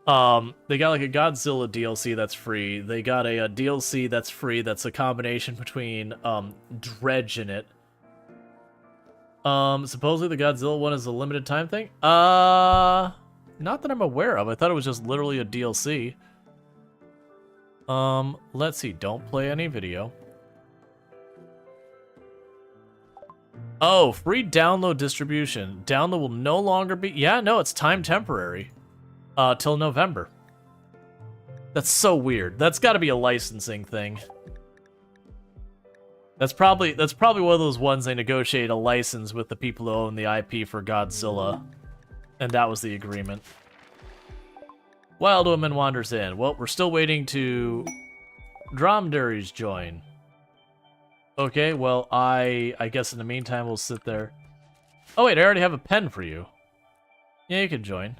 They got, like, a Godzilla DLC that's free. They got a DLC that's free that's a combination between, Dredge in it. Supposedly the Godzilla one is a limited time thing? Not that I'm aware of. I thought it was just literally a DLC. Let's see. Don't play any video. Oh, free download distribution. Download will no longer be... Yeah, no, it's time temporary. Till November. That's so weird. That's got to be a licensing thing. That's probably one of those ones they negotiate a license with the people who own the IP for Godzilla. And that was the agreement. Wild Woman wanders in. Well, we're still waiting to dromedaries join. Okay, well, I guess in the meantime we'll sit there. Oh wait, I already have a pen for you. Yeah, you can join.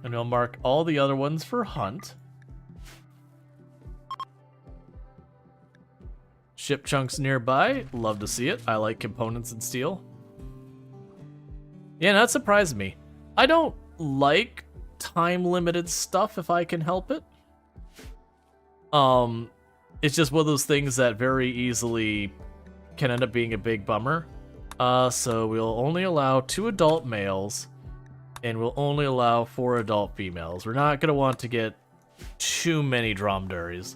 And we'll mark all the other ones for hunt. Ship chunks nearby. Love to see it. I like components and steel. Yeah, that surprised me. I don't like time-limited stuff if I can help it. It's just one of those things that very easily can end up being a big bummer. So we'll only allow 2 adult males, and we'll only allow 4 adult females. We're not going to want to get too many dromedaries.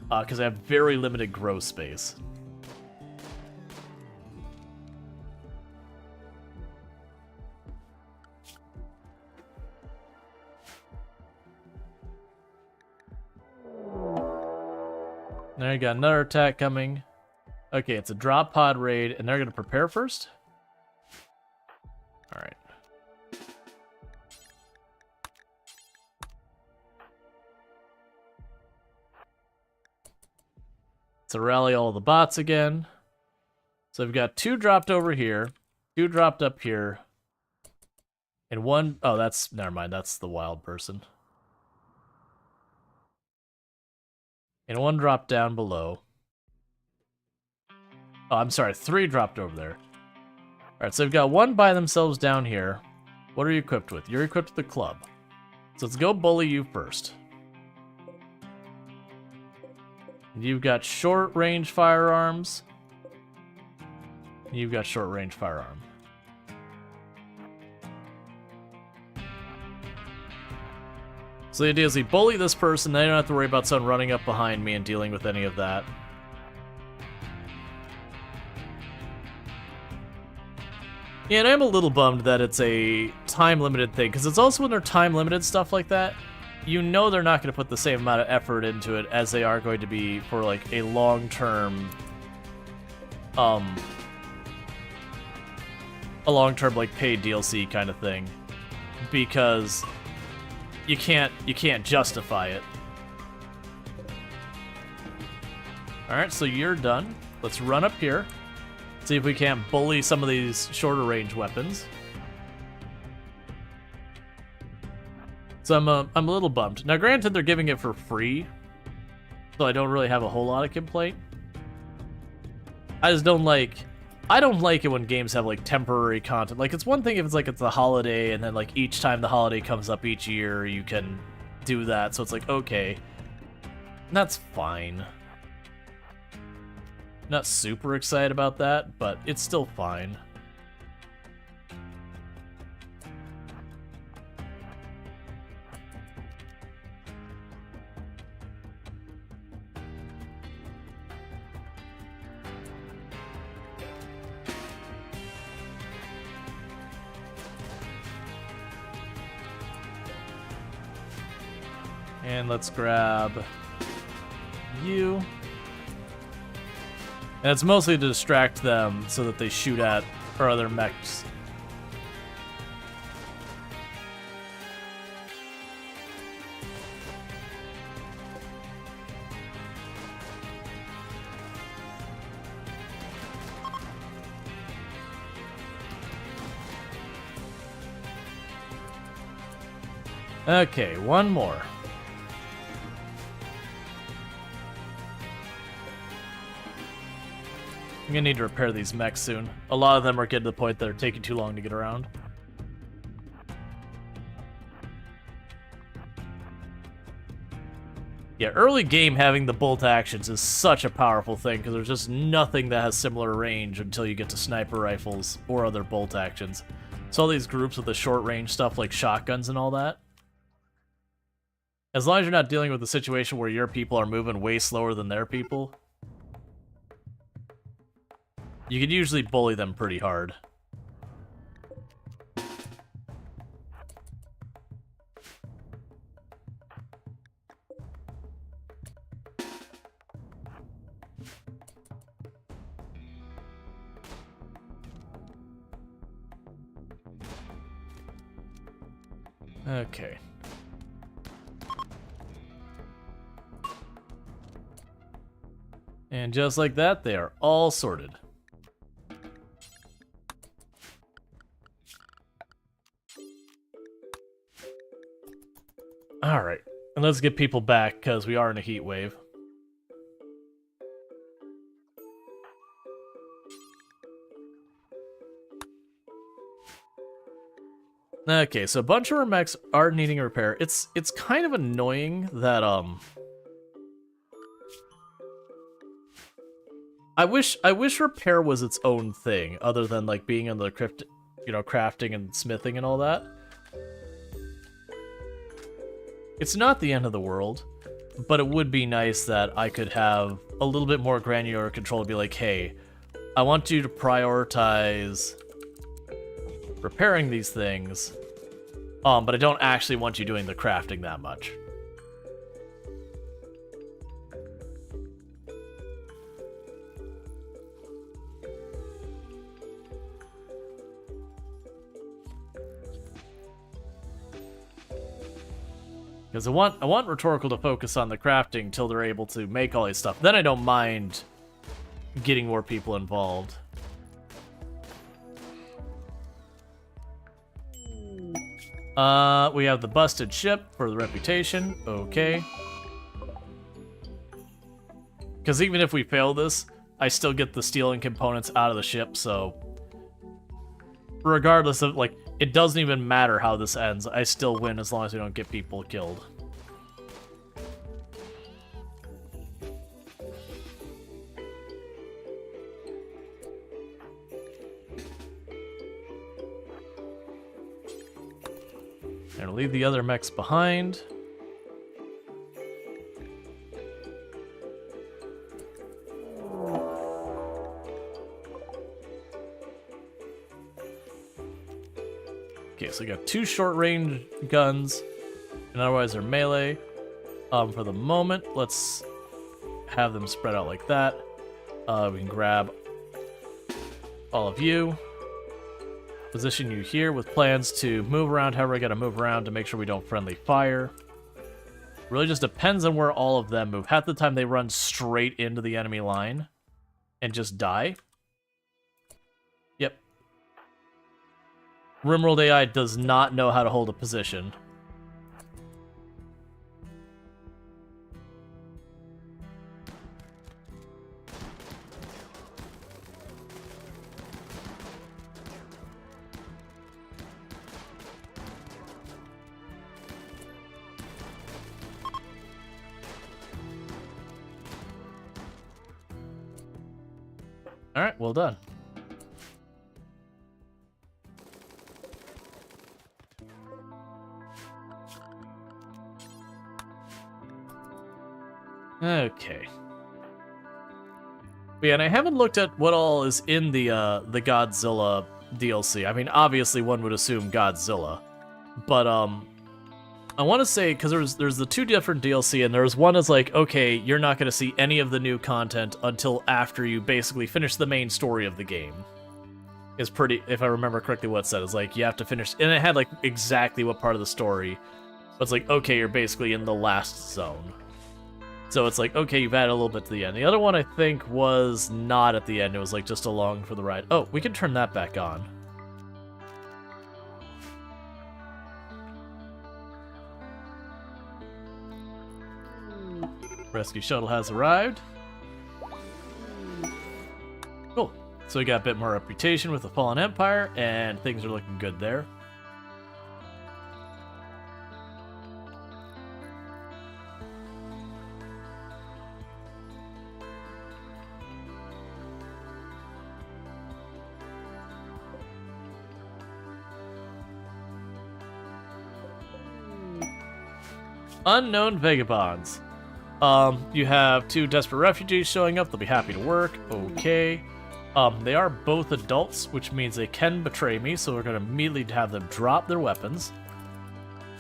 Because I have very limited growth space. Now you got another attack coming. Okay, it's a drop pod raid, and they're going to prepare first? Alright. To rally all the bots again. So we've got 2 dropped over here, 2 dropped up here, and 1... Oh, that's... Never mind, that's the wild person. And 1 dropped down below. Oh, I'm sorry, 3 dropped over there. Alright, so we've got 1 by themselves down here. What are you equipped with? You're equipped with the club. So let's go bully you first. You've got short-range firearms. You've got short-range firearm. So the idea is we bully this person, then I don't have to worry about someone running up behind me and dealing with any of that. Yeah, and I'm a little bummed that it's a time-limited thing, because it's also when they're time-limited stuff like that, you know they're not going to put the same amount of effort into it as they are going to be for, like, a long-term, like, paid DLC kind of thing. Because you can't justify it. Alright, so you're done. Let's run up here. See if we can't bully some of these shorter range weapons. So I'm a little bummed. Now granted they're giving it for free, so I don't really have a whole lot of complaint. I don't like it when games have like temporary content. Like it's one thing if it's like it's a holiday and then like each time the holiday comes up each year you can do that, so it's like okay. That's fine. Not super excited about that, but it's still fine. And let's grab you. And it's mostly to distract them so that they shoot at our other mechs. Okay, one more. I'm gonna need to repair these mechs soon. A lot of them are getting to the point that are taking too long to get around. Yeah, early game having the bolt actions is such a powerful thing because there's just nothing that has similar range until you get to sniper rifles or other bolt actions. So all these groups with the short range stuff like shotguns and all that. As long as you're not dealing with a situation where your people are moving way slower than their people, you can usually bully them pretty hard. Okay. And just like that, they are all sorted. Alright, and let's get people back, because we are in a heat wave. Okay, so a bunch of our mechs are needing a repair. It's kind of annoying that, I wish repair was its own thing, other than, like, being in the crafting and smithing and all that. It's not the end of the world, but it would be nice that I could have a little bit more granular control to be like, hey, I want you to prioritize repairing these things, but I don't actually want you doing the crafting that much. Because I want Rhetorical to focus on the crafting till they're able to make all these stuff. Then I don't mind getting more people involved. We have the busted ship for the reputation. Okay. Because even if we fail this, I still get the stealing components out of the ship, so regardless of, like, it doesn't even matter how this ends. I still win as long as we don't get people killed. And leave the other mechs behind. Okay, so we got 2 short-range guns, and otherwise they're melee. For the moment, let's have them spread out like that. We can grab all of you, position you here with plans to move around however I gotta move around to make sure we don't friendly fire. Really just depends on where all of them move. Half the time they run straight into the enemy line and just die. Yep. RimWorld AI does not know how to hold a position. Alright, well done. Okay. But yeah, and I haven't looked at what all is in the Godzilla DLC. I mean, obviously one would assume Godzilla. But I want to say, because there's the 2 different DLC, and there's one that's like, okay, you're not going to see any of the new content until after you basically finish the main story of the game. Is pretty, if I remember correctly what it said, is like, you have to finish, and it had like exactly what part of the story, but it's like, okay, you're basically in the last zone. So it's like, okay, you've added a little bit to the end. The other one, I think, was not at the end, it was like just along for the ride. Oh, we can turn that back on. Rescue shuttle has arrived. Cool. So we got a bit more reputation with the Fallen Empire, and things are looking good there. Unknown Vagabonds. You have 2 desperate refugees showing up. They'll be happy to work. Okay. They are both adults, which means they can betray me, so we're going to immediately have them drop their weapons.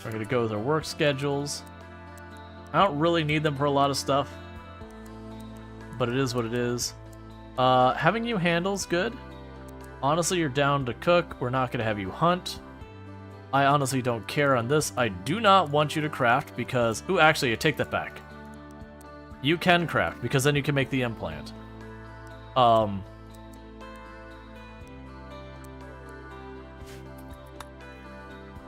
We're going to go with their work schedules. I don't really need them for a lot of stuff, but it is what it is. Having you handle's good. Honestly, you're down to cook. We're not going to have you hunt. I honestly don't care on this. I do not want you to craft because... Ooh, actually, I take that back. You can craft, because then you can make the implant. Yeah,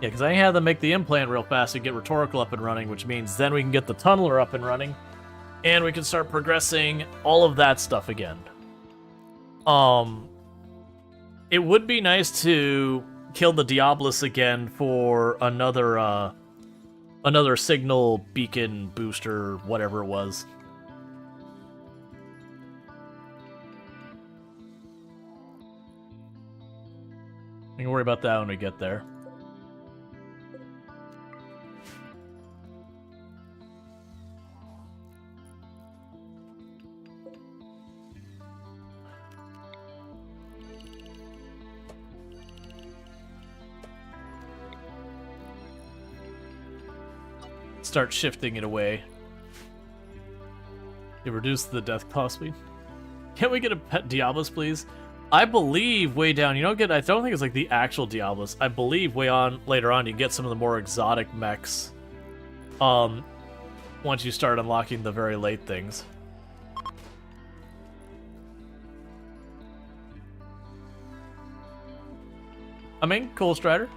because I had them make the implant real fast to get Rhetorical up and running, which means then we can get the Tunneler up and running, and we can start progressing all of that stuff again. It would be nice to kill the Diabolus again for another signal beacon booster, whatever it was. We can worry about that when we get there. Start shifting it away. You reduce the death cost speed. Can't we get a pet Diabolus, please? I believe way down, you don't get, I don't think it's like the actual Diabolus. I believe way on later on you get some of the more exotic mechs. Once you start unlocking the very late things. I mean, cool Strider.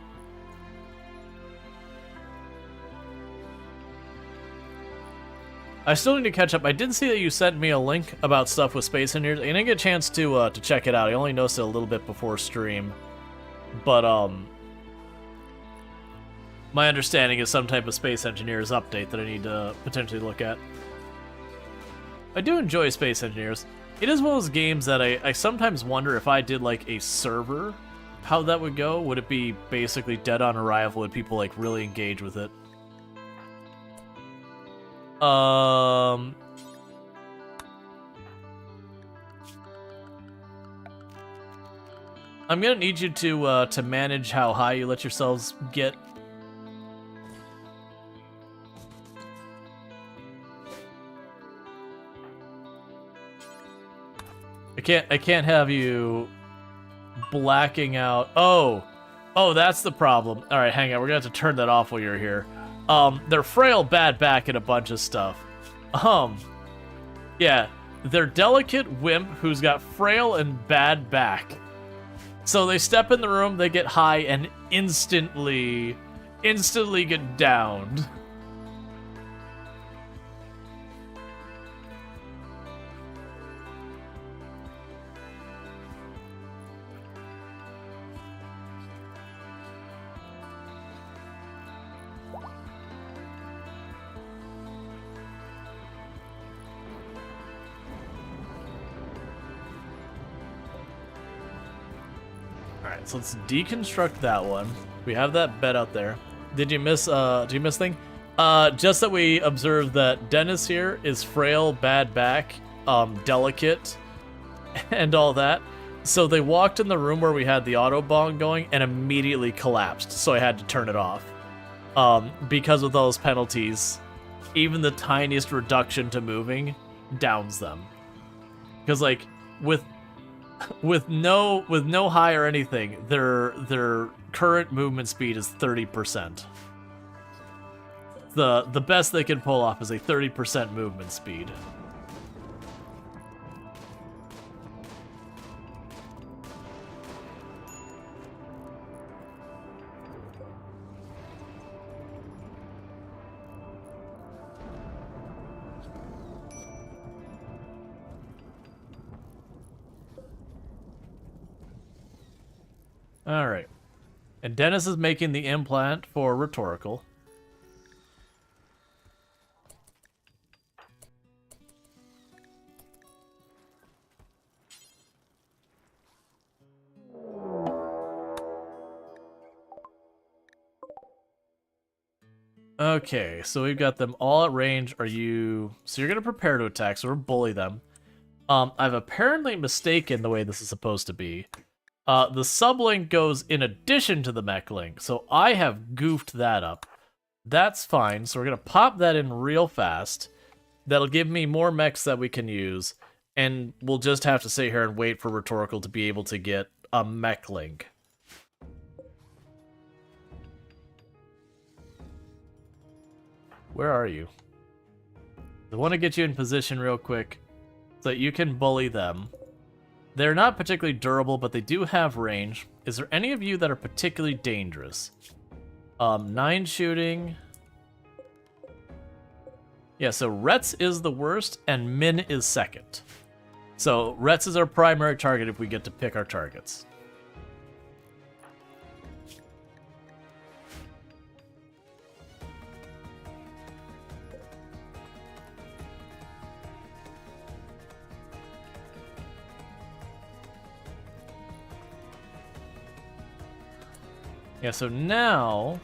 I still need to catch up. I did see that you sent me a link about stuff with Space Engineers. I didn't get a chance to check it out. I only noticed it a little bit before stream. But, my understanding is some type of Space Engineers update that I need to potentially look at. I do enjoy Space Engineers. It is one of those games that I sometimes wonder if I did, like, a server, how that would go. Would it be basically dead on arrival? Would people, like, really engage with it? I'm gonna need you to manage how high you let yourselves get. I can't have you blacking out. Oh, that's the problem. All right, hang on. We're gonna have to turn that off while you're here. They're frail, bad back, and a bunch of stuff. Yeah, they're delicate wimp who's got frail and bad back. So they step in the room, they get high, and instantly get downed. Alright, so let's deconstruct that one. We have that bed out there. Did you miss thing? Just that we observed that Dennis here is frail, bad back, delicate, and all that. So they walked in the room where we had the Autobahn going and immediately collapsed, so I had to turn it off. Because of those penalties, even the tiniest reduction to moving downs them. Because like with no high or anything, their current movement speed is 30%. The best they can pull off is a 30% movement speed. All right. And Dennis is making the implant for rhetorical. Okay, so we've got them all at range. So you're going to prepare to attack, so we'll bully them. I've apparently mistaken the way this is supposed to be. The sublink goes in addition to the mech link, so I have goofed that up. That's fine, so we're going to pop that in real fast. That'll give me more mechs that we can use, and we'll just have to sit here and wait for rhetorical to be able to get a mech link. Where are you? I want to get you in position real quick so that you can bully them. They're not particularly durable, but they do have range. Is there any of you that are particularly dangerous? 9 shooting. Yeah, so Retz is the worst, and Min is second. So Retz is our primary target if we get to pick our targets. Yeah, so now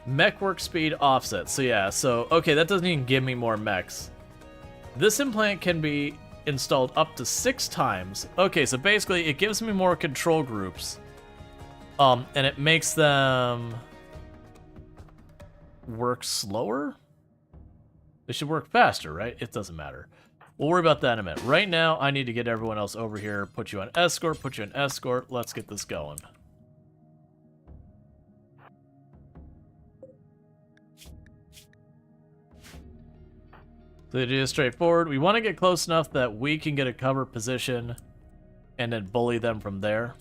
mech work speed offset. So yeah, so okay, that doesn't even give me more mechs. This implant can be installed up to 6 times. Okay, so basically it gives me more control groups. And it makes them work slower? They should work faster, right? It doesn't matter. We'll worry about that in a minute. Right now, I need to get everyone else over here, put you on escort, put you on escort. Let's get this going. So it is straightforward. We want to get close enough that we can get a cover position and then bully them from there.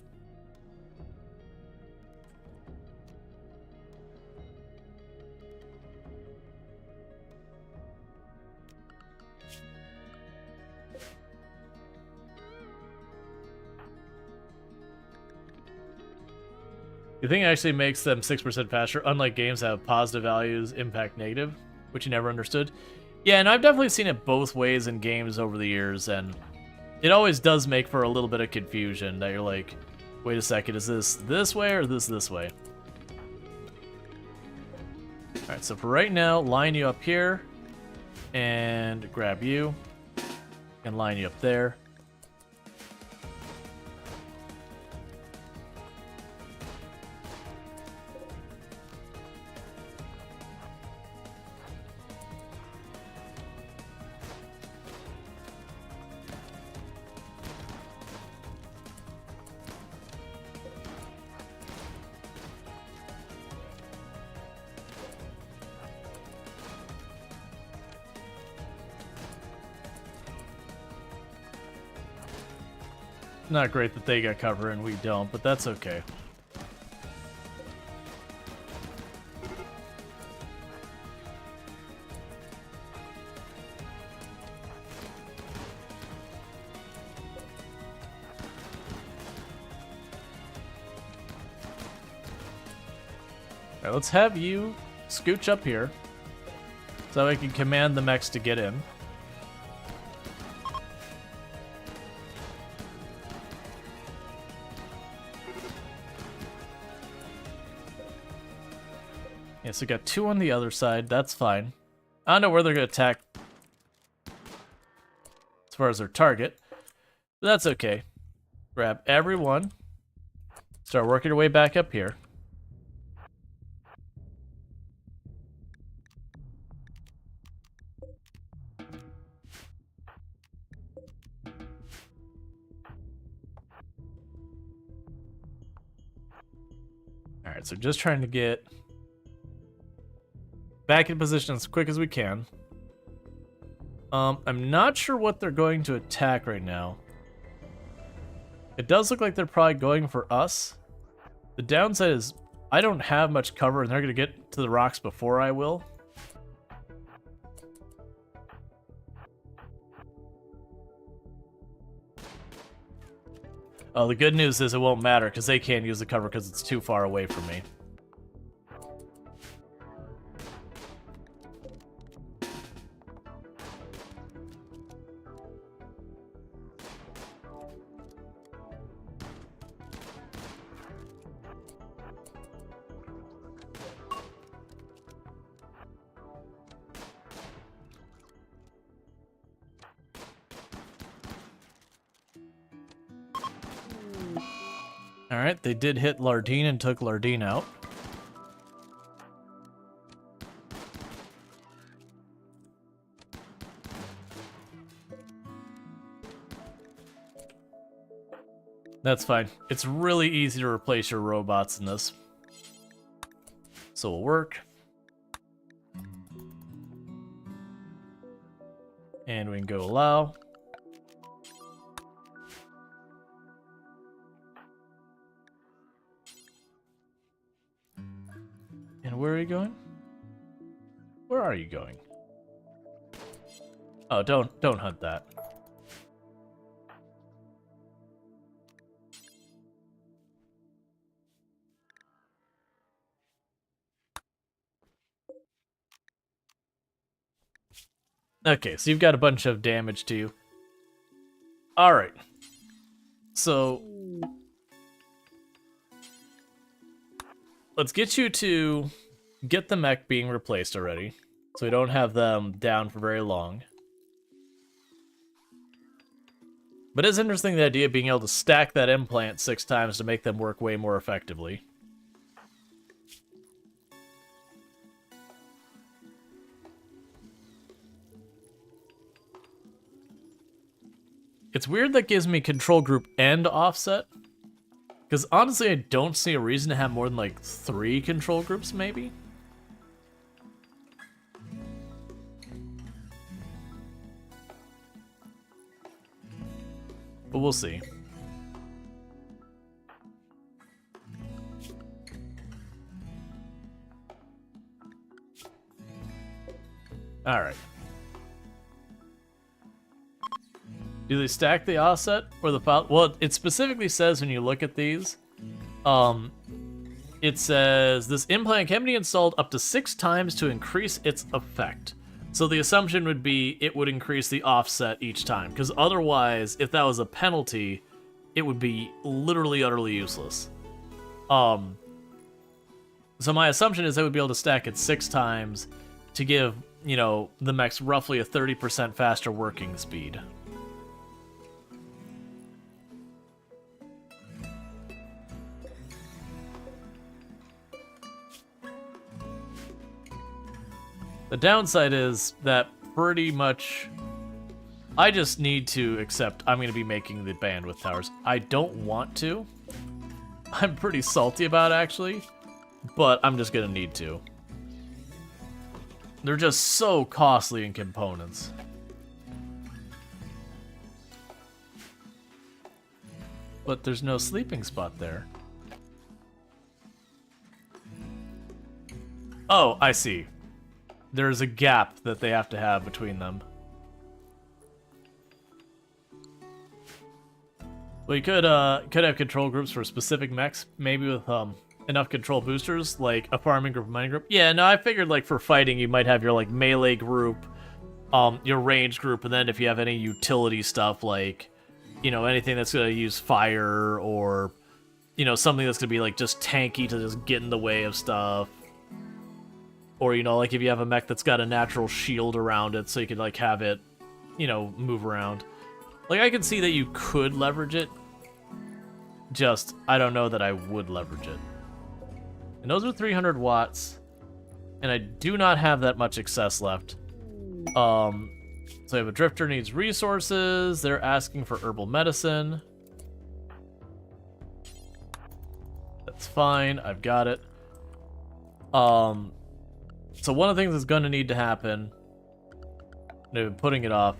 The thing actually makes them 6% faster, unlike games that have positive values impact negative, which you never understood. Yeah, and I've definitely seen it both ways in games over the years, and it always does make for a little bit of confusion that you're like, wait a second, is this way or this way? Alright, so for right now, line you up here, and grab you. And line you up there. Not great that they got cover and we don't, but that's okay. Alright, let's have you scooch up here so I can command the mechs to get in. Yeah, so we got 2 on the other side. That's fine. I don't know where they're going to attack as far as their target, but that's okay. Grab everyone. Start working your way back up here. Alright, so just trying to get back in position as quick as we can. I'm not sure what they're going to attack right now. It does look like they're probably going for us. The downside is I don't have much cover and they're going to get to the rocks before I will. Oh, the good news is it won't matter because they can't use the cover because it's too far away from me. Alright, they did hit Lardine and took Lardine out. That's fine. It's really easy to replace your robots in this. So it'll work. And we can go allow. And where are you going? Where are you going? Oh, don't hunt that. Okay, so you've got a bunch of damage to you. Alright. So let's get you to get the mech being replaced already, so we don't have them down for very long. But it's interesting the idea of being able to stack that implant 6 times to make them work way more effectively. It's weird that gives me control group and offset. Because honestly, I don't see a reason to have more than like 3 control groups, maybe? But we'll see. Alright. Do they stack the offset or the file? Well, it specifically says when you look at these, it says this implant can be installed up to 6 times to increase its effect. So the assumption would be it would increase the offset each time, because otherwise, if that was a penalty, it would be literally utterly useless. So my assumption is they would be able to stack it 6 times to give, you know, the mechs roughly a 30% faster working speed. The downside is that pretty much I just need to accept I'm going to be making the bandwidth towers. I don't want to. I'm pretty salty about it, actually, but I'm just going to need to. They're just so costly in components. But there's no sleeping spot there. Oh, I see. There's a gap that they have to have between them. We could have control groups for specific mechs, maybe with enough control boosters, like a farming group, a mining group. Yeah, no, I figured like for fighting, you might have your like melee group, your range group, and then if you have any utility stuff, like, you know, anything that's gonna use fire or, you know, something that's gonna be like just tanky to just get in the way of stuff. Or, you know, like if you have a mech that's got a natural shield around it, so you could like have it, you know, move around. Like, I can see that you could leverage it. Just, I don't know that I would leverage it. And those are 300 watts. And I do not have that much excess left. So if a drifter needs resources, they're asking for herbal medicine. That's fine, I've got it. So one of the things that's going to need to happen, and I've been putting it off,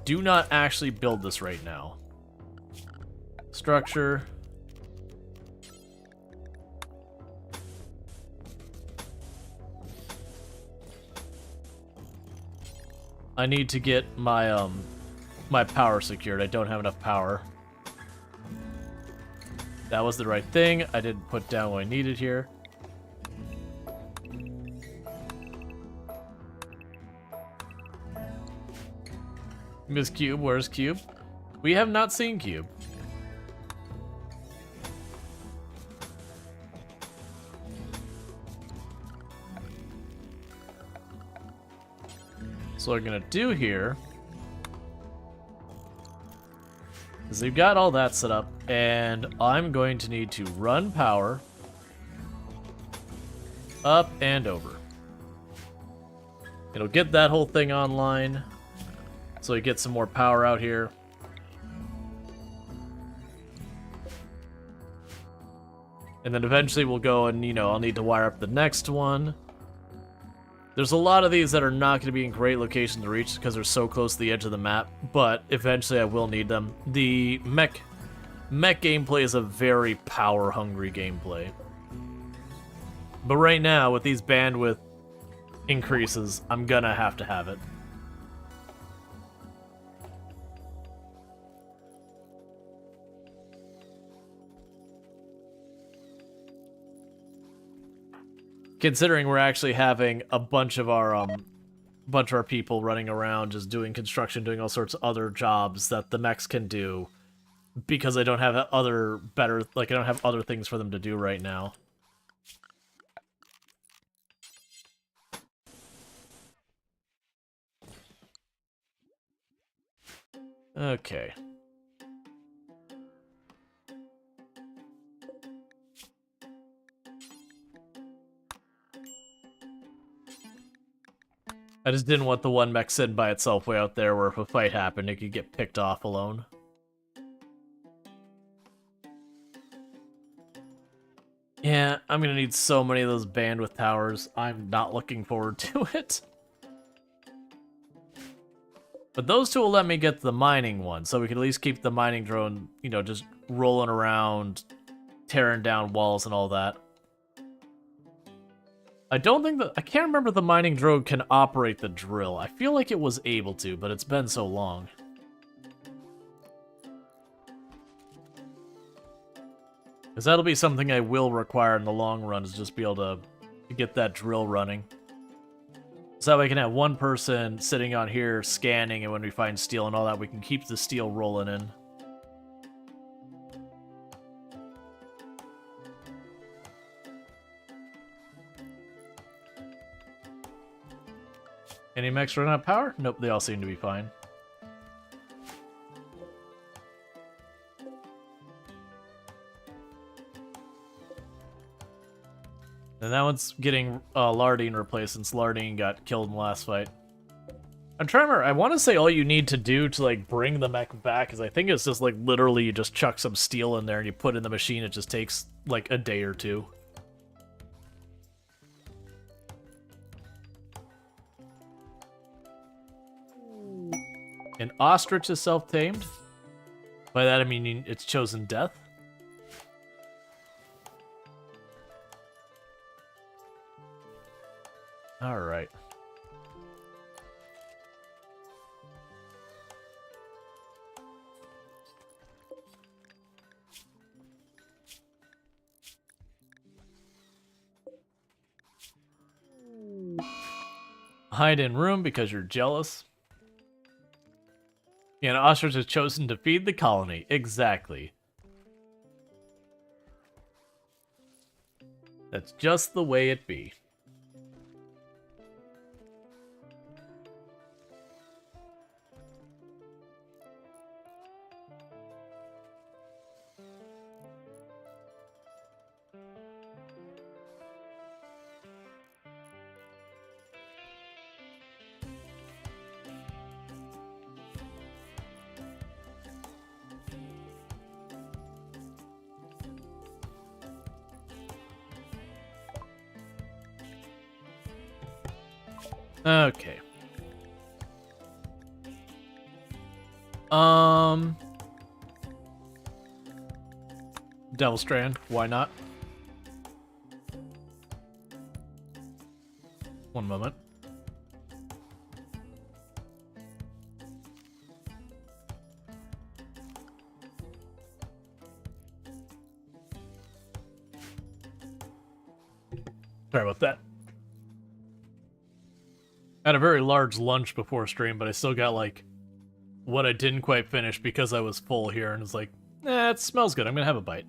do not actually build this right now. Structure. I need to get my my power secured. I don't have enough power. That was the right thing. I didn't put down what I needed here. Miss Cube, where's Cube? We have not seen Cube. So what we're gonna do here is we've got all that set up, and I'm going to need to run power up and over. It'll get that whole thing online. So we get some more power out here. And then eventually we'll go and, you know, I'll need to wire up the next one. There's a lot of these that are not going to be in great location to reach because they're so close to the edge of the map, but eventually I will need them. The mech gameplay is a very power-hungry gameplay. But right now, with these bandwidth increases, I'm gonna have to have it. Considering we're actually having a bunch of our people running around just doing construction, doing all sorts of other jobs that the mechs can do because I don't have I don't have other things for them to do right now. Okay. I just didn't want the one mech sitting by itself way out there where if a fight happened, it could get picked off alone. Yeah, I'm gonna need so many of those bandwidth towers. I'm not looking forward to it. But those two will let me get the mining one, so we can at least keep the mining drone, you know, just rolling around, tearing down walls and all that. I can't remember if the mining drone can operate the drill. I feel like it was able to, but it's been so long. Because that'll be something I will require in the long run, is just be able to get that drill running. So that way I can have one person sitting on here scanning, and when we find steel and all that, we can keep the steel rolling in. Any mechs run out of power? Nope, they all seem to be fine. And that one's getting Lardine replaced since Lardine got killed in the last fight. I'm trying to remember, I want to say all you need to do to like bring the mech back is I think it's just like literally you just chuck some steel in there and you put it in the machine. It just takes like a day or two. An ostrich is self-tamed. By that I mean it's chosen death. All right. Hide in room because you're jealous. Yeah, an ostrich has chosen to feed the colony. Exactly. That's just the way it be. Okay. Devil Strand, why not? One moment. Sorry about that. I had a very large lunch before stream, but I still got, like, what I didn't quite finish because I was full here, and it's like, it smells good, I'm gonna have a bite.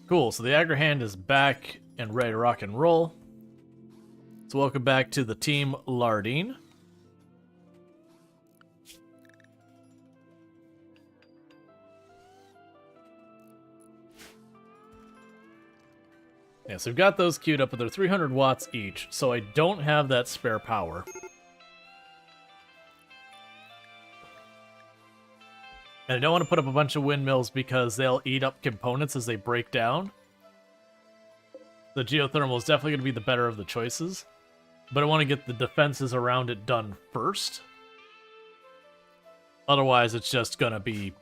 Cool, so the aggro hand is back and ready to rock and roll. So welcome back to the team Lardine. Yeah, so we've got those queued up, but they're 300 watts each, so I don't have that spare power. And I don't want to put up a bunch of windmills because they'll eat up components as they break down. The geothermal is definitely going to be the better of the choices, but I want to get the defenses around it done first. Otherwise, it's just going to be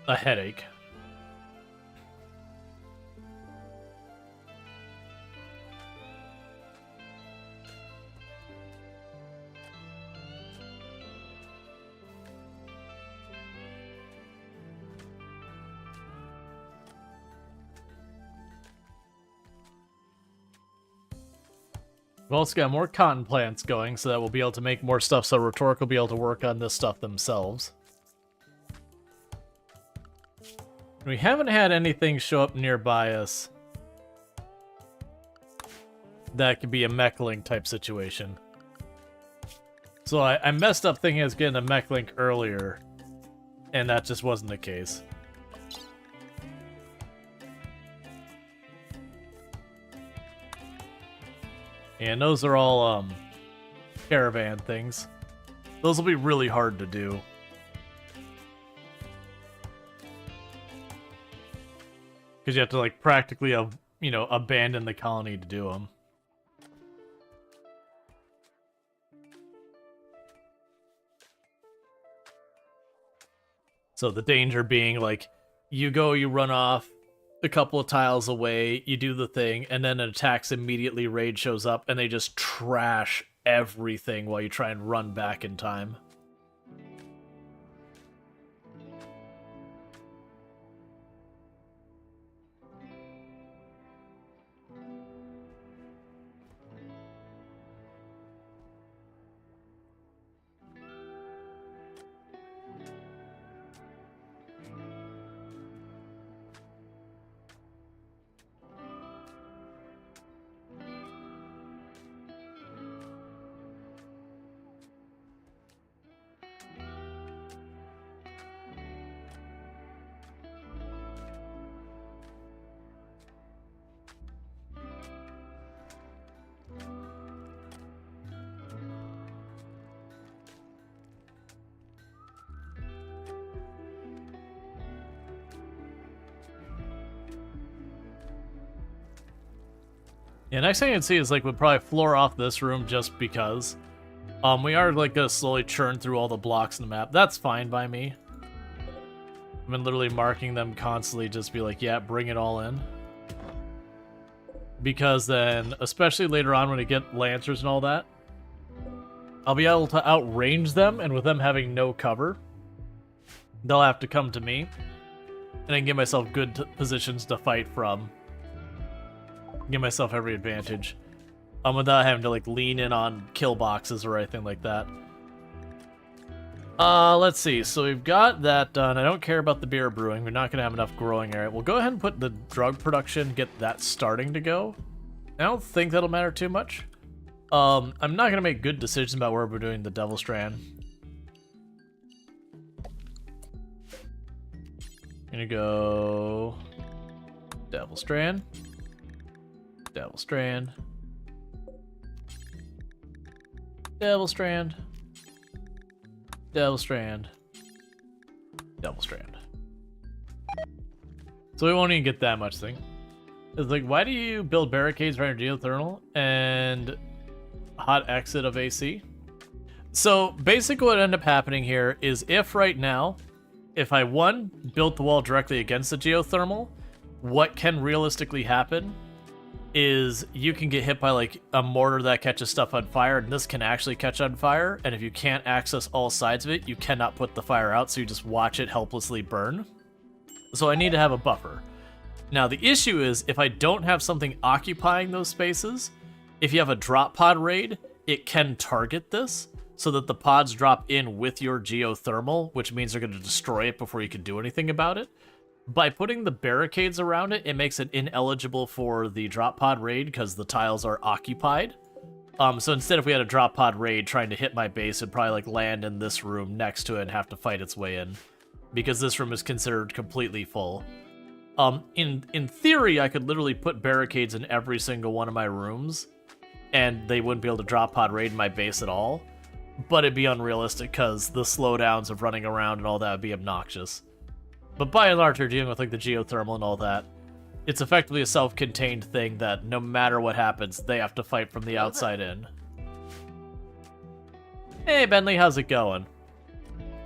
a headache. We've also got more cotton plants going, so that we'll be able to make more stuff, so Rhetoric will be able to work on this stuff themselves. We haven't had anything show up nearby us that could be a mech-link type situation. So I messed up thinking I was getting a mech-link earlier, and that just wasn't the case. And those are all, caravan things. Those will be really hard to do. Because you have to, like, practically, abandon the colony to do them. So the danger being, like, you run off a couple of tiles away, you do the thing, and then it attacks immediately, raid shows up, and they just trash everything while you try and run back in time. Yeah, next thing I'd see is like we'll probably floor off this room just because. We are like gonna slowly churn through all the blocks in the map. That's fine by me. I've been literally marking them constantly, just be like, yeah, bring it all in. Because then, especially later on when I get lancers and all that, I'll be able to outrange them, and with them having no cover, they'll have to come to me, and I can give myself good positions to fight from. Give myself every advantage. Without having to like lean in on kill boxes or anything like that. Let's see. So we've got that done. I don't care about the beer brewing. We're not going to have enough growing area. We'll go ahead and put the drug production, get that starting to go. I don't think that'll matter too much. I'm not going to make good decisions about where we're doing the Devil Strand. Gonna go Devil Strand. Devil Strand. Devil Strand. Devil Strand. Devil Strand. So we won't even get that much thing. It's like, why do you build barricades around your geothermal and hot exit of AC? So basically what ended up happening here is if right now, if I, one, built the wall directly against the geothermal, what can realistically happen is you can get hit by like a mortar that catches stuff on fire, and this can actually catch on fire, and if you can't access all sides of it, you cannot put the fire out, so you just watch it helplessly burn. So I need to have a buffer. Now the issue is, if I don't have something occupying those spaces, if you have a drop pod raid, it can target this, so that the pods drop in with your geothermal, which means they're going to destroy it before you can do anything about it. By putting the barricades around it, it makes it ineligible for the drop pod raid because the tiles are occupied. So instead, if we had a drop pod raid trying to hit my base, it'd probably like land in this room next to it and have to fight its way in, because this room is considered completely full. In theory, I could literally put barricades in every single one of my rooms, and they wouldn't be able to drop pod raid my base at all. But it'd be unrealistic because the slowdowns of running around and all that would be obnoxious. But by and large, you're dealing with like the geothermal and all that. It's effectively a self-contained thing that no matter what happens, they have to fight from the outside in. Hey, Bentley, how's it going?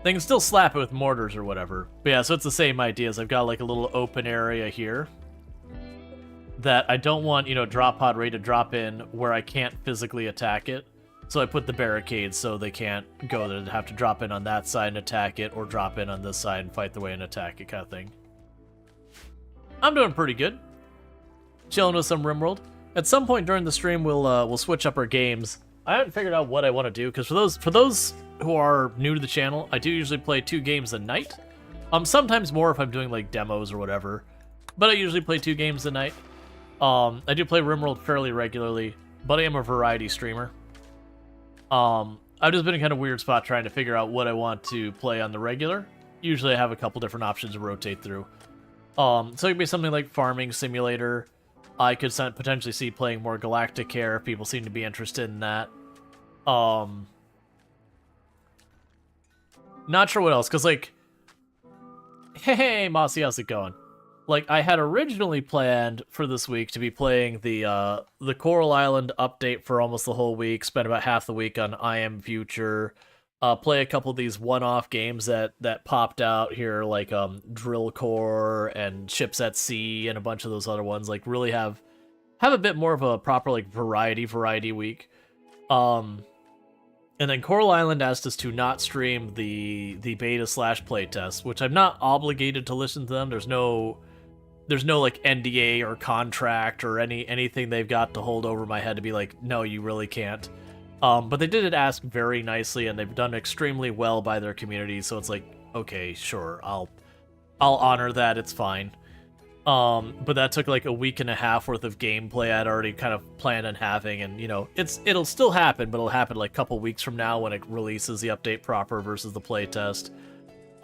They can still slap it with mortars or whatever. But yeah, so it's the same idea as I've got like a little open area here that I don't want, you know, drop pod raid to drop in where I can't physically attack it. So I put the barricades so they can't go there. They have to drop in on that side and attack it, or drop in on this side and fight their way and attack it, kind of thing. I'm doing pretty good. Chilling with some RimWorld. At some point during the stream, we'll switch up our games. I haven't figured out what I want to do, because for those who are new to the channel, I do usually play 2 games a night. Sometimes more if I'm doing like demos or whatever, but I usually play 2 games a night. I do play RimWorld fairly regularly, but I am a variety streamer. I've just been in kind of weird spot trying to figure out what I want to play on the regular. Usually I have a couple different options to rotate through. So it could be something like Farming Simulator. I could potentially see playing more Galactic Care if people seem to be interested in that. Not sure what else, because like... Hey, Mossy, how's it going? Like, I had originally planned for this week to be playing the Coral Island update for almost the whole week, spend about half the week on I Am Future, play a couple of these one-off games that popped out here, like Drill Core and Ships at Sea and a bunch of those other ones, like really have a bit more of a proper like variety week. And then Coral Island asked us to not stream the beta / playtest, which I'm not obligated to listen to them. There's no like NDA or contract or anything they've got to hold over my head to be like, no, you really can't. But they did ask very nicely, and they've done extremely well by their community. So it's like, okay, sure, I'll honor that. It's fine. But that took like a week and a half worth of gameplay I'd already kind of planned on having, and you know, it'll still happen, but it'll happen like a couple weeks from now when it releases the update proper versus the playtest.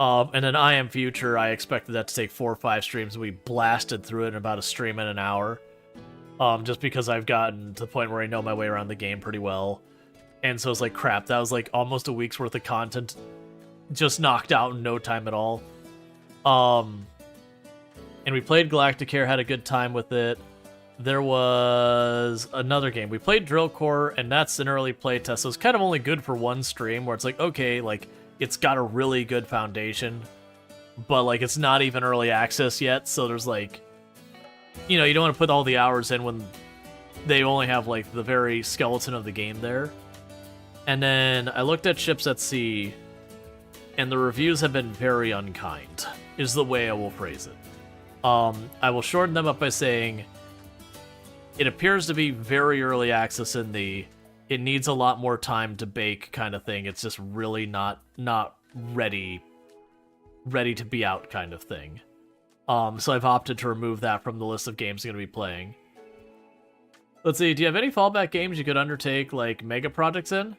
And then I Am Future, I expected that to take 4 or 5 streams, and we blasted through it in about a stream in an hour. Just because I've gotten to the point where I know my way around the game pretty well. And so it's like, crap, that was like almost a week's worth of content just knocked out in no time at all. And we played Galactic Care, had a good time with it. there was another game. We played Drill Core, and that's an early playtest, so it's kind of only good for one stream, where it's like, okay, like, it's got a really good foundation, but, like, it's not even early access yet, so there's, like, you know, you don't want to put all the hours in when they only have, like, the very skeleton of the game there. And then I looked at Ships at Sea, and the reviews have been very unkind, is the way I will phrase it. I will shorten them up by saying it appears to be very early access in the it needs a lot more time to bake kind of thing. It's just really not ready to be out kind of thing. So I've opted to remove that from the list of games I'm going to be playing. Let's see, do you have any fallback games you could undertake like mega projects in?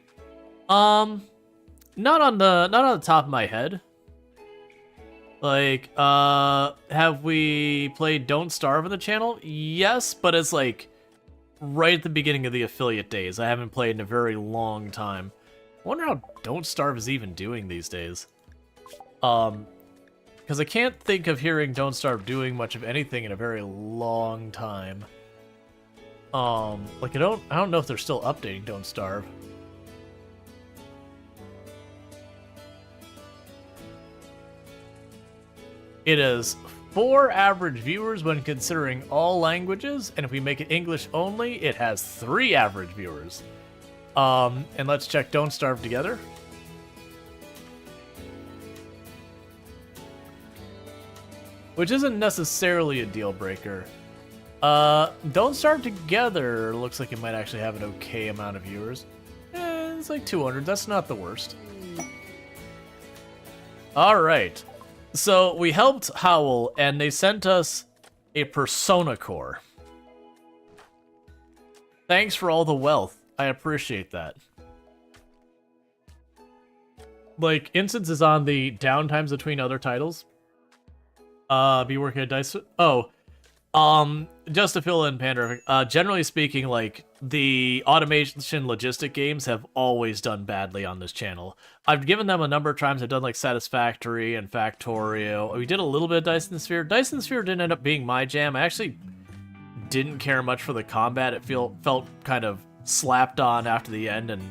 Not on the top of my head. Like, have we played Don't Starve on the channel? Yes, but it's like right at the beginning of the affiliate days. I haven't played in a very long time. I wonder how Don't Starve is even doing these days. Because I can't think of hearing Don't Starve doing much of anything in a very long time. Like I don't know if they're still updating Don't Starve. It has 4 average viewers when considering all languages, and if we make it English only, it has 3 average viewers. And let's check Don't Starve together. Which isn't necessarily a deal breaker. Don't Starve together looks like it might actually have an okay amount of viewers. It's like 200, that's not the worst. Alright. So we helped Howl, and they sent us a Persona core. Thanks for all the wealth. I appreciate that. Like, instances on the downtimes between other titles. Be working at Dice... Oh. Just to fill in Pandora, generally speaking, like, the automation logistic games have always done badly on this channel. I've given them a number of times. I've done, like, Satisfactory and Factorio. We did a little bit of Dyson Sphere. Dyson Sphere didn't end up being my jam. I actually didn't care much for the combat. It felt kind of slapped on after the end, and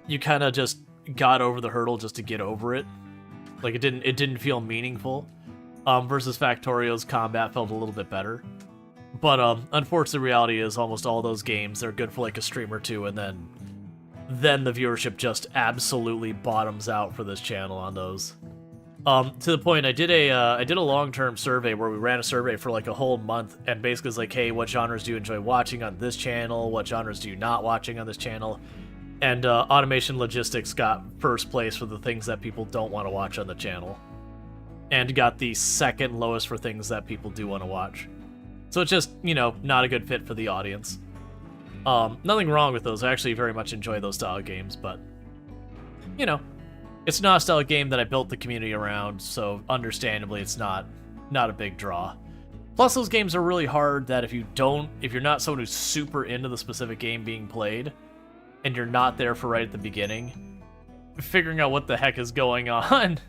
you kind of just got over the hurdle just to get over it. Like, it didn't feel meaningful. Versus Factorio's combat felt a little bit better. But unfortunately, the reality is almost all those games, they're good for like a stream or two, and then the viewership just absolutely bottoms out for this channel on those. To the point, I did a long-term survey where we ran a survey for like a whole month, and basically it's like, hey, what genres do you enjoy watching on this channel? What genres do you not watching on this channel? And Automation Logistics got first place for the things that people don't want to watch on the channel. And got the second lowest for things that people do want to watch. So it's just, you know, not a good fit for the audience. Nothing wrong with those. I actually very much enjoy those style of games, but, you know, it's not a style of game that I built the community around, so understandably it's not a big draw. Plus, those games are really hard that if you're not someone who's super into the specific game being played, and you're not there for right at the beginning, figuring out what the heck is going on...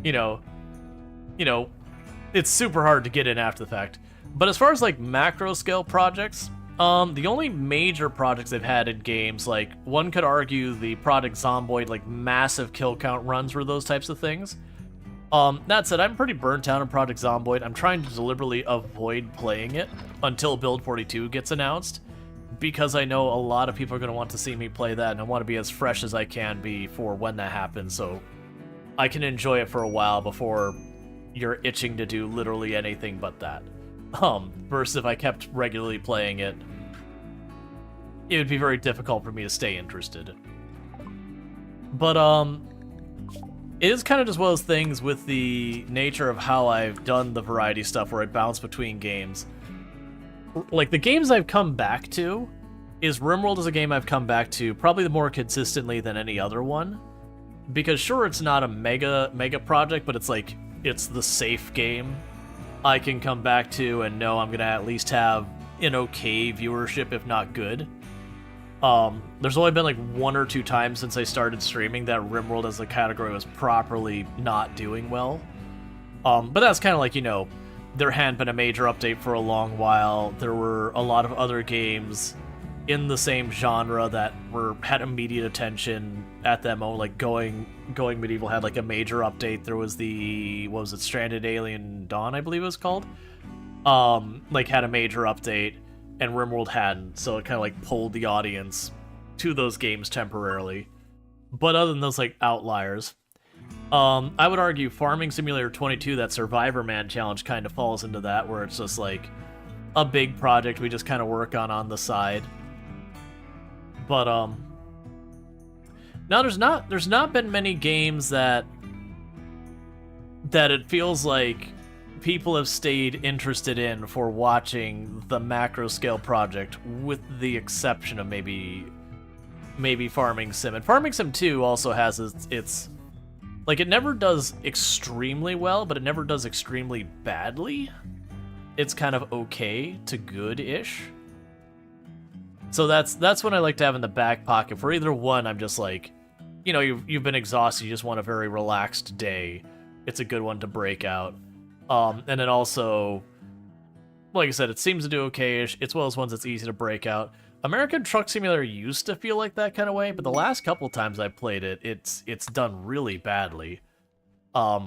You know, it's super hard to get in after the fact. But as far as like macro scale projects, the only major projects they've had in games, like one could argue the Project Zomboid, like massive kill count runs were those types of things. That said, I'm pretty burnt out on Project Zomboid. I'm trying to deliberately avoid playing it until Build 42 gets announced, because I know a lot of people are going to want to see me play that, and I want to be as fresh as I can be for when that happens, so I can enjoy it for a while before you're itching to do literally anything but that. Versus if I kept regularly playing it, it would be very difficult for me to stay interested. But, it is kind of just one of those things with the nature of how I've done the variety stuff where I bounce between games. Like, the games I've come back to RimWorld is a game I've come back to probably more consistently than any other one. Because sure, it's not a mega project, but it's like, it's the safe game I can come back to and know I'm gonna at least have an okay viewership, if not good. There's only been like 1 or 2 times since I started streaming that RimWorld as a category was properly not doing well. But that's kind of like, you know, there hadn't been a major update for a long while. There were a lot of other games in the same genre that had immediate attention at that moment. Like Going Medieval had like a major update. There was Stranded Alien Dawn, I believe it was called. Like had a major update, and RimWorld hadn't, so it kind of like pulled the audience to those games temporarily. But other than those like outliers, I would argue Farming Simulator 22, that Survivor Man challenge, kind of falls into that, where it's just like a big project we just kind of work on the side. But now there's not been many games that it feels like people have stayed interested in for watching the macro scale project, with the exception of maybe Farming Sim. And Farming Sim 2 also has its like, it never does extremely well, but it never does extremely badly. It's kind of okay to good-ish. So that's what I like to have in the back pocket. For either one, I'm just like, you know, you've been exhausted, you just want a very relaxed day. It's a good one to break out. And then also, like I said, it seems to do okay-ish. It's one of those ones that's easy to break out. American Truck Simulator used to feel like that kind of way, but the last couple times I played it, it's done really badly. I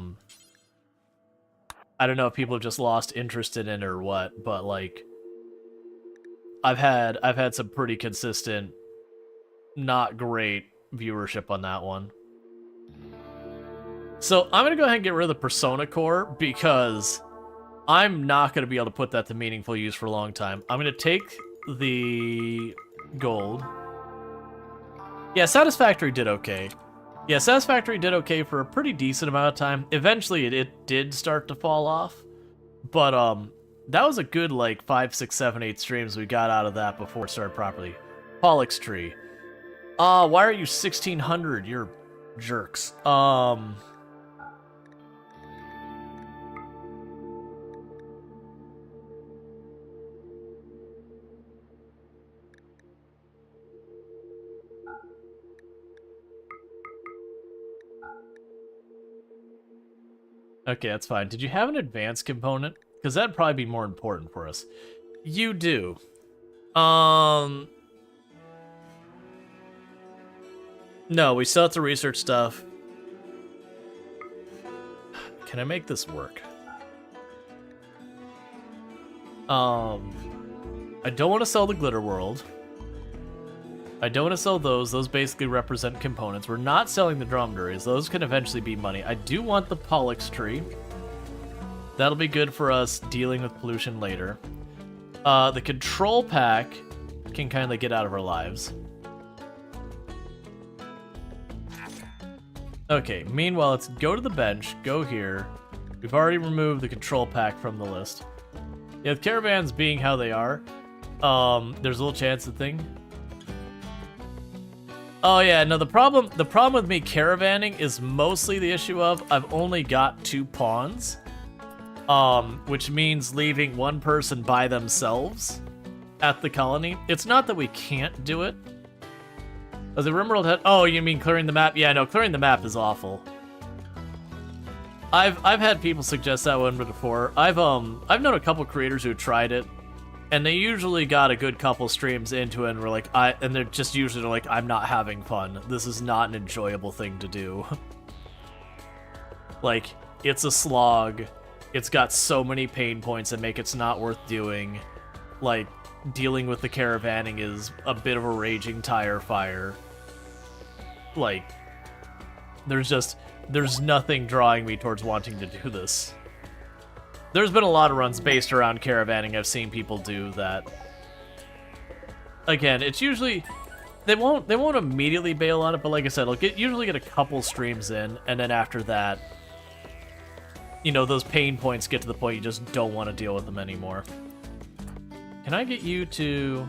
don't know if people have just lost interest in it or what, but like, I've had some pretty consistent, not great viewership on that one. So I'm gonna go ahead and get rid of the Persona Core, because I'm not gonna be able to put that to meaningful use for a long time. I'm gonna take the gold. Yeah, Satisfactory did okay. Yeah, Satisfactory did okay for a pretty decent amount of time. Eventually, it did start to fall off, but that was a good like 5, 6, 7, 8 streams we got out of that before it started properly. Pollux Tree. Why are you 1600? You're jerks. Okay, that's fine. Did you have an advanced component? Because that'd probably be more important for us. You do. No, we still have to research stuff. Can I make this work? I don't want to sell the Glitter World. I don't want to sell those. Those basically represent components. We're not selling the dromedaries. Those can eventually be money. I do want the Pollux Tree. That'll be good for us dealing with pollution later. The control pack can kind of get out of our lives. Okay, meanwhile, let's go to the bench. Go here. We've already removed the control pack from the list. Yeah, with caravans being how they are, there's a little chance of thing. Oh yeah, no, the problem with me caravanning is mostly the issue of I've only got 2 pawns, which means leaving one person by themselves at the colony. It's not that we can't do it. Does the RimWorld had? Oh, you mean clearing the map? Yeah, no, clearing the map is awful. I've had people suggest that one before. I've known a couple creators who tried it, and they usually got a good couple streams into it, and were like, and they're just usually like, I'm not having fun. This is not an enjoyable thing to do. Like, it's a slog. It's got so many pain points that make it's not worth doing. Like, dealing with the caravanning is a bit of a raging tire fire. Like, there's nothing drawing me towards wanting to do this. There's been a lot of runs based around caravanning I've seen people do that. Again, it's usually they won't immediately bail on it, but like I said, I'll usually get a couple streams in, and then after that, you know, those pain points get to the point you just don't want to deal with them anymore. Can I get you to...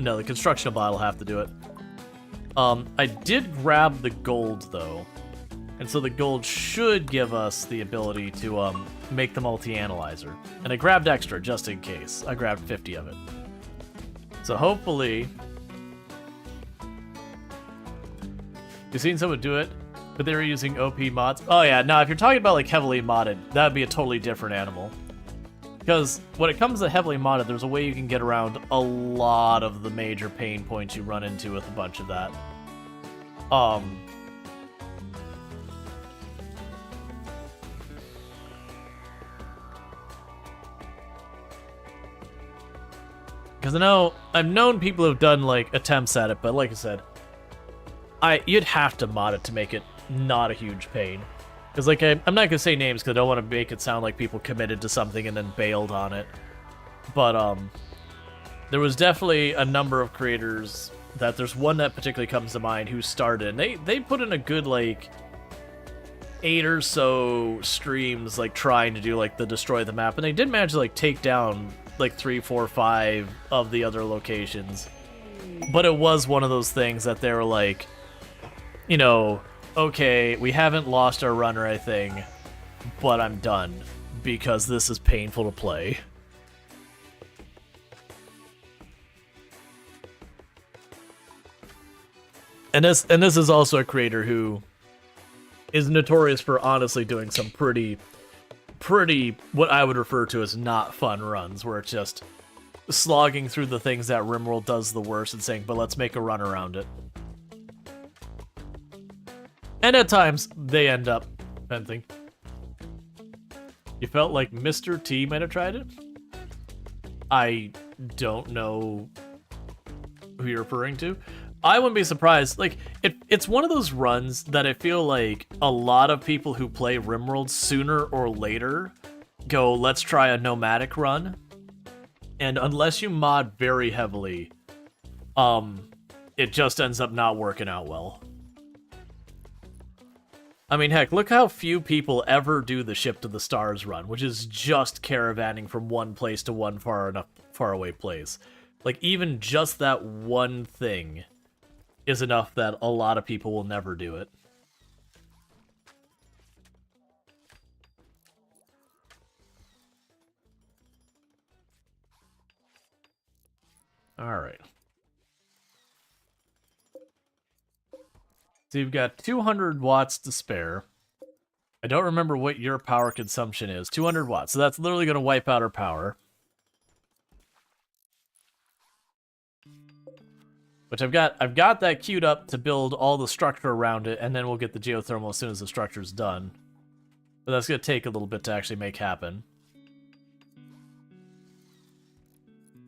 No, the construction bot will have to do it. I did grab the gold, though. And so the gold should give us the ability to make the multi-analyzer. And I grabbed extra, just in case. I grabbed 50 of it. So hopefully... You've seen someone do it? But they were using OP mods. Oh yeah, now if you're talking about like heavily modded, that would be a totally different animal. Because when it comes to heavily modded, there's a way you can get around a lot of the major pain points you run into with a bunch of that. Because I know I've known people who've done like attempts at it, but like I said, you'd have to mod it to make it not a huge pain. Because like I'm not gonna say names because I don't want to make it sound like people committed to something and then bailed on it. But there was definitely a number of creators that there's one that particularly comes to mind who started. And they put in a good like 8 or so streams like trying to do like the destroy the map, and they did manage to like take down like 3, 4, 5 of the other locations. But it was one of those things that they were like, you know, okay, we haven't lost our run or anything, but I'm done because this is painful to play. And this is also a creator who is notorious for honestly doing some pretty what I would refer to as not fun runs, where it's just slogging through the things that RimWorld does the worst and saying, but let's make a run around it. And at times, they end up venting. You felt like Mr. T might have tried it? I don't know who you're referring to. I wouldn't be surprised. Like, it's one of those runs that I feel like a lot of people who play RimWorld sooner or later go, let's try a nomadic run. And unless you mod very heavily, it just ends up not working out well. I mean, heck, look how few people ever do the Ship to the Stars run, which is just caravanning from one place to one far away place. Like, even just that one thing is enough that a lot of people will never do it. Alright. So you've got 200 watts to spare. I don't remember what your power consumption is. 200 watts. So that's literally going to wipe out our power. Which I've got that queued up to build all the structure around it, and then we'll get the geothermal as soon as the structure's done. But that's going to take a little bit to actually make happen.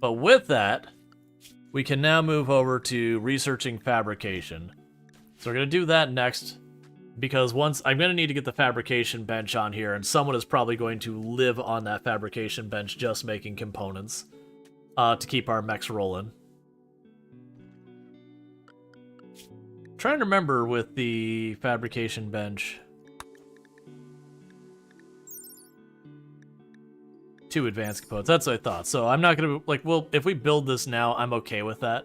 But with that, we can now move over to researching fabrication. So we're going to do that next, because once I'm going to need to get the fabrication bench on here, and someone is probably going to live on that fabrication bench just making components to keep our mechs rolling. Trying to remember with the fabrication bench. 2 advanced components. That's what I thought. So I'm not gonna like. If we build this now, I'm okay with that.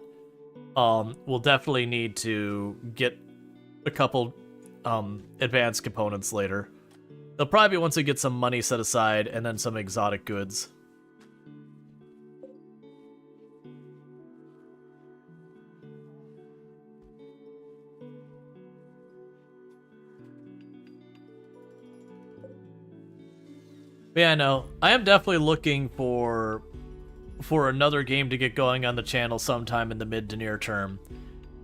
We'll definitely need to get a couple advanced components later. They'll probably be once we get some money set aside and then some exotic goods. But yeah, no, I am definitely looking for another game to get going on the channel sometime in the mid to near term,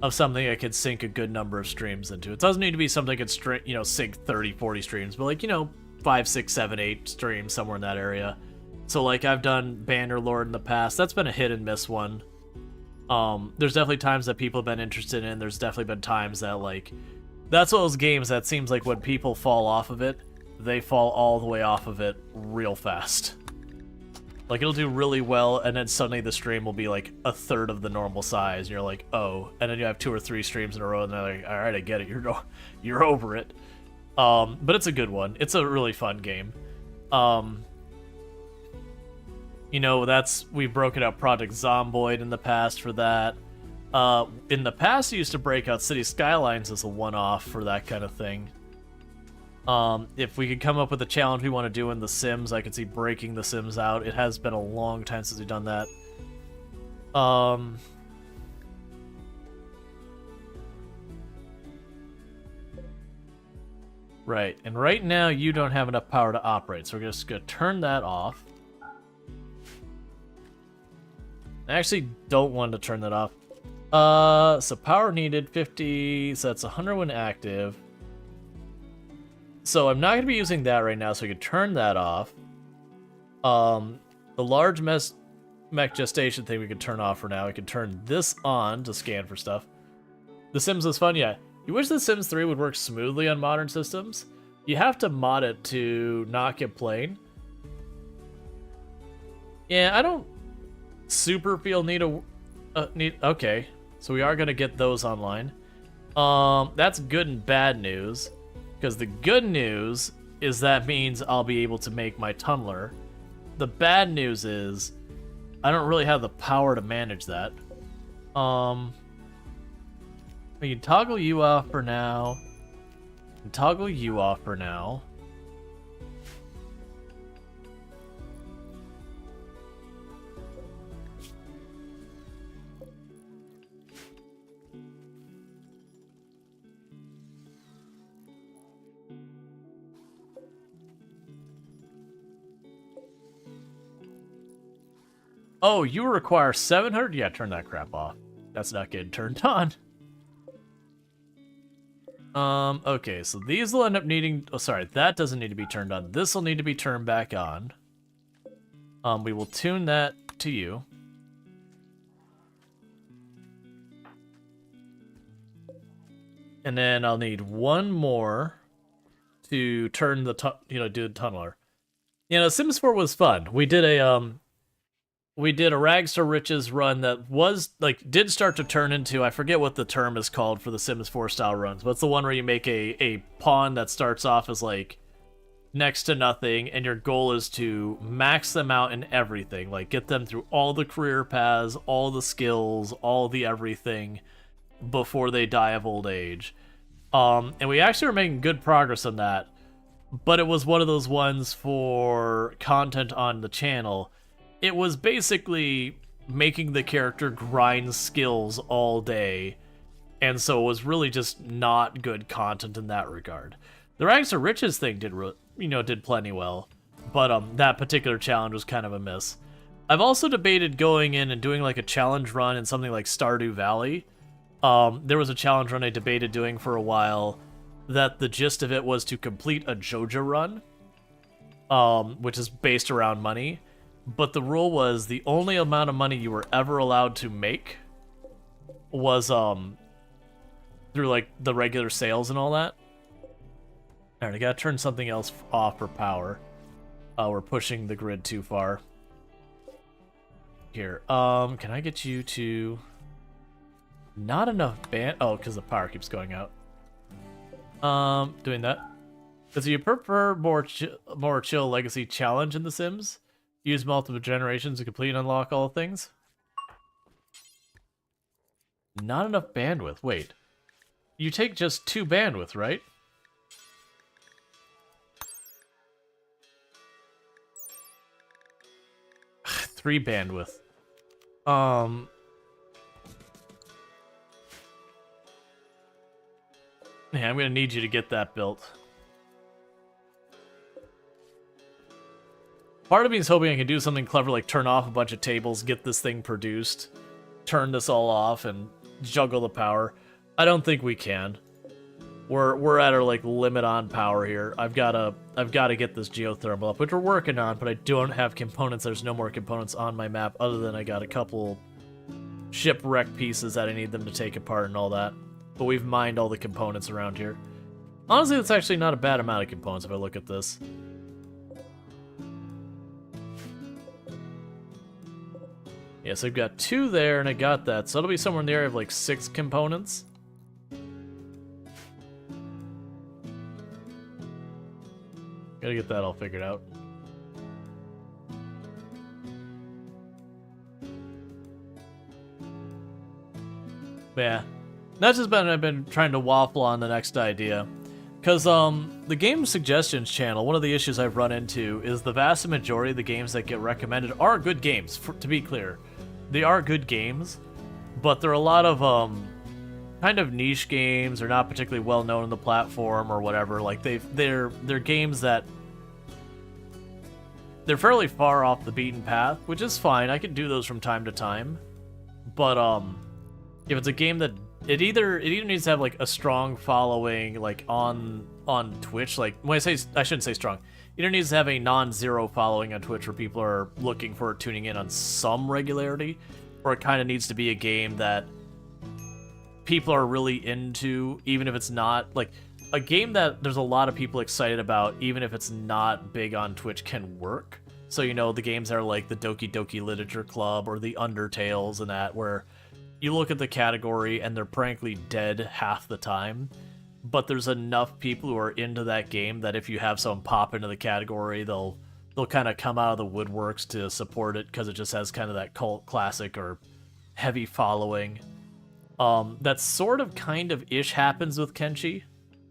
of something I could sink a good number of streams into. It doesn't need to be something I could sink 30, 40 streams, but like, 5, 6, 7, 8 streams, somewhere in that area. So like, I've done Bannerlord in the past. That's been a hit and miss one. There's definitely times that people have been interested in. There's definitely been times that like, that's one of those games that seems like when people fall off of it, they fall all the way off of it real fast. Like, it'll do really well, and then suddenly the stream will be like a third of the normal size, and you're like, oh. And then you have 2 or 3 streams in a row, and they're like, all right, I get it, you're over it. But it's a good one. It's a really fun game. We've broken out Project Zomboid in the past for that. In the past, we used to break out City Skylines as a one-off for that kind of thing. If we could come up with a challenge we want to do in The Sims, I could see breaking The Sims out. It has been a long time since we've done that. Right, and right now you don't have enough power to operate, so we're just gonna turn that off. I actually don't want to turn that off. So power needed 50, so that's 100 when active. So I'm not gonna be using that right now, so we can turn that off. The large mech gestation thing we can turn off for now. We can turn this on to scan for stuff. The Sims was fun, yeah. You wish The Sims 3 would work smoothly on modern systems? You have to mod it to not get plain. Yeah, I don't super feel need. Okay, so we are gonna get those online. That's good and bad news, because the good news is that means I'll be able to make my tunneler. The bad news is I don't really have the power to manage that. We can toggle you off for now. And toggle you off for now. Oh, you require 700? Yeah, turn that crap off. That's not getting turned on. Okay, so these will end up needing... Oh, sorry, that doesn't need to be turned on. This will need to be turned back on. We will tune that to you. And then I'll need one more to turn the, do the tunneler. Sims 4 was fun. We did a Rags to Riches run that was, did start to turn into, I forget what the term is called for the Sims 4 style runs, but it's the one where you make a pawn that starts off as, next to nothing, and your goal is to max them out in everything. Get them through all the career paths, all the skills, all the everything before they die of old age. And we actually were making good progress on that, but it was one of those ones for content on the channel. It was basically making the character grind skills all day, and so it was really just not good content in that regard. The Rags to Riches thing did plenty well, but that particular challenge was kind of a miss. I've also debated going in and doing a challenge run in something like Stardew Valley. There was a challenge run I debated doing for a while that the gist of it was to complete a Joja run, which is based around money. But the rule was the only amount of money you were ever allowed to make was through the regular sales and all that. Alright, I gotta turn something else off for power. We're pushing the grid too far. Here, can I get you to... Not enough band... Oh, because the power keeps going out. Doing that. Does you prefer more chill legacy challenge in The Sims? Use multiple generations to complete and unlock all things? Not enough bandwidth. Wait. You take just 2 bandwidth, right? Three bandwidth. Yeah, I'm gonna need you to get that built. Part of me is hoping I can do something clever like turn off a bunch of tables, get this thing produced, turn this all off, and juggle the power. I don't think we can. We're at our limit on power here. I've gotta get this geothermal up, which we're working on, but I don't have components. There's no more components on my map other than I got a couple shipwreck pieces that I need them to take apart and all that. But we've mined all the components around here. Honestly, that's actually not a bad amount of components if I look at this. Yes, I've got 2 there, and I got that, so it'll be somewhere in the area of 6 components. Gotta get that all figured out. But yeah, that's just been I've been trying to waffle on the next idea. Because the game suggestions channel, one of the issues I've run into is the vast majority of the games that get recommended are good games, to be clear. They are good games, but there are a lot of kind of niche games, or not particularly well known in the platform or whatever. Like they're games that they're fairly far off the beaten path, which is fine. I can do those from time to time. But if it's a game that it either needs to have like a strong following like on Twitch, like when I shouldn't say strong. It either needs to have a non-zero following on Twitch where people are looking for tuning in on some regularity, or it kind of needs to be a game that people are really into, even if it's not like a game that there's a lot of people excited about, even if it's not big on Twitch, can work. So, you know, the games that are like the Doki Doki Literature Club or the Undertales and that, where you look at the category and they're frankly dead half the time, but there's enough people who are into that game that if you have someone pop into the category, they'll kind of come out of the woodworks to support it because it just has kind of that cult classic or heavy following. That sort of kind of ish happens with Kenshi,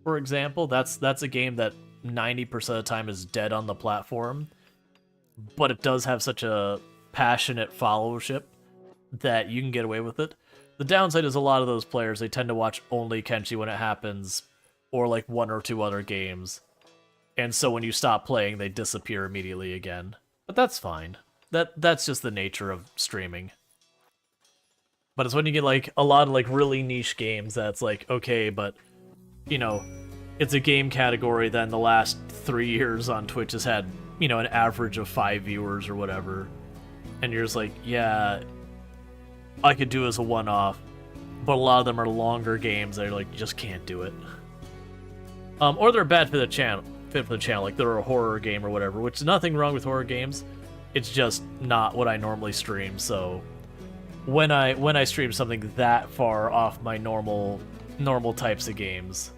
for example. That's a game that 90% of the time is dead on the platform, but it does have such a passionate followership that you can get away with it. The downside is a lot of those players, they tend to watch only Kenshi when it happens, or like one or two other games. And so when you stop playing, they disappear immediately again. But that's fine. That's just the nature of streaming. But it's when you get like a lot of like really niche games that's like, okay, but you know, it's a game category that in the last 3 years on Twitch has had, you know, an average of 5 viewers or whatever. And you're just like, yeah, I could do as a one-off, but a lot of them are longer games that are like, you just can't do it. Or they're bad for the channel, like they're a horror game or whatever, which is nothing wrong with horror games. It's just not what I normally stream, so when I stream something that far off my normal types of games.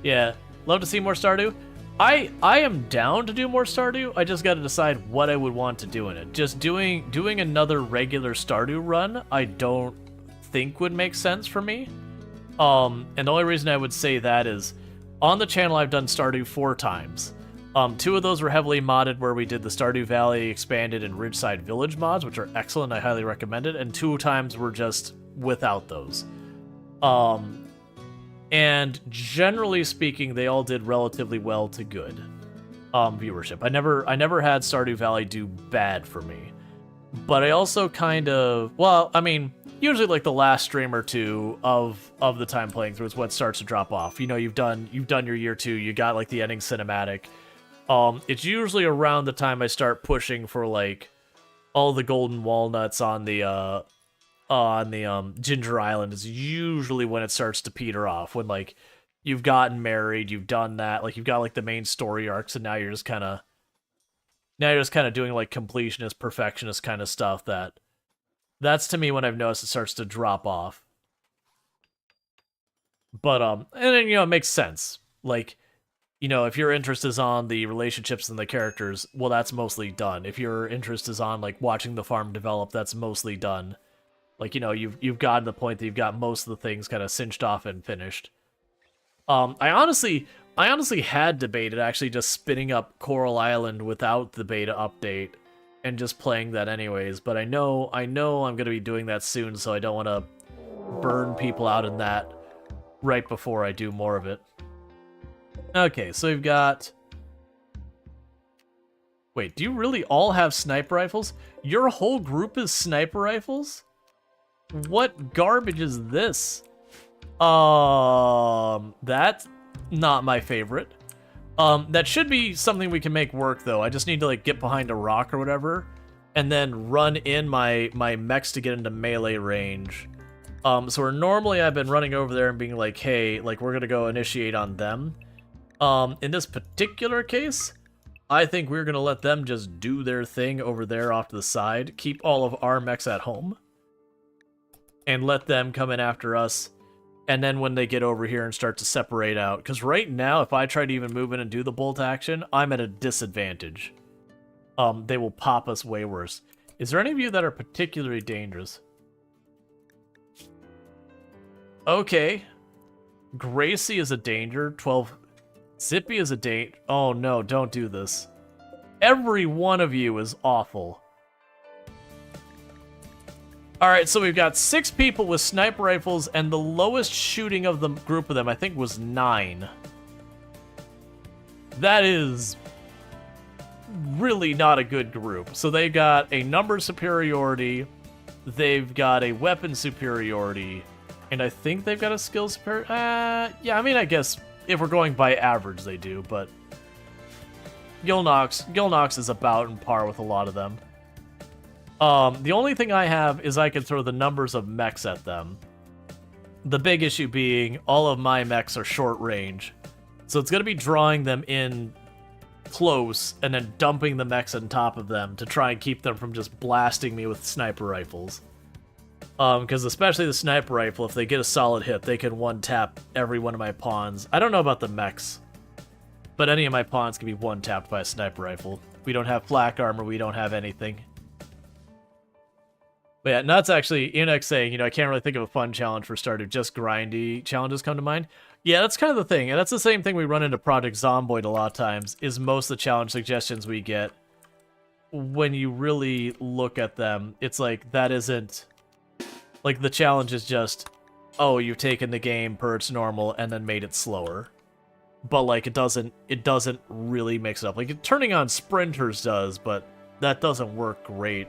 Yeah, love to see more Stardew. I am down to do more Stardew. I just got to decide what I would want to do in it. Just doing another regular Stardew run, I don't think would make sense for me. And the only reason I would say that is on the channel I've done Stardew 4 times. 2 of those were heavily modded, where we did the Stardew Valley Expanded and Ridgeside Village mods, which are excellent. I highly recommend it. And 2 times were just without those. And generally speaking, they all did relatively well to good viewership. I never had Stardew Valley do bad for me. But I also kind of, well, I mean, usually like the last stream or two of the time playing through is what starts to drop off. You know, you've done your year 2, you got like the ending cinematic. It's usually around the time I start pushing for like all the golden walnuts on the Ginger Island is usually when it starts to peter off, when like you've gotten married, you've done that, like you've got like the main story arcs, and now you're just kind of doing like completionist, perfectionist kind of stuff. That's to me when I've noticed it starts to drop off. But and then, you know, it makes sense. Like, you know, if your interest is on the relationships and the characters, well, that's mostly done. If your interest is on like watching the farm develop, that's mostly done. Like, you know, you've gotten to the point that you've got most of the things kind of cinched off and finished. I honestly had debated actually just spinning up Coral Island without the beta update and just playing that anyways, but I know I'm going to be doing that soon, so I don't want to burn people out in that right before I do more of it. Okay, so we've got... Wait, do you really all have sniper rifles? Your whole group is sniper rifles? What garbage is this? That's not my favorite. That should be something we can make work, though. I just need to, like, get behind a rock or whatever, and then run in my mechs to get into melee range. So where normally I've been running over there and being like, hey, like, we're gonna go initiate on them. In this particular case, I think we're gonna let them just do their thing over there off to the side, keep all of our mechs at home, and let them come in after us. And then when they get over here and start to separate out, because right now, if I try to even move in and do the bolt action, I'm at a disadvantage. They will pop us way worse. Is there any of you that are particularly dangerous? Okay. Gracie is a danger. 12. Zippy is a date. Oh no, don't do this. Every one of you is awful. Alright, so we've got 6 people with sniper rifles, and the lowest shooting of the group of them, I think, was 9. That is really not a good group. So they got a number superiority, they've got a weapon superiority, and I think they've got a skill superiority. Yeah, I mean, I guess if we're going by average, they do, but Gilnox is about in par with a lot of them. The only thing I have is I can throw the numbers of mechs at them. The big issue being all of my mechs are short range. So it's going to be drawing them in close and then dumping the mechs on top of them to try and keep them from just blasting me with sniper rifles. Because especially the sniper rifle, if they get a solid hit, they can one-tap every one of my pawns. I don't know about the mechs, but any of my pawns can be one-tapped by a sniper rifle. We don't have flak armor, we don't have anything. But yeah, Nuts actually, Enoch saying, you know, I can't really think of a fun challenge for starter, just grindy challenges come to mind. Yeah, that's kind of the thing, and that's the same thing we run into Project Zomboid a lot of times, is most of the challenge suggestions we get, when you really look at them, it's like, that isn't, like, the challenge is just, oh, you've taken the game per its normal and then made it slower. But, like, it doesn't really mix it up. Like, turning on sprinters does, but that doesn't work great.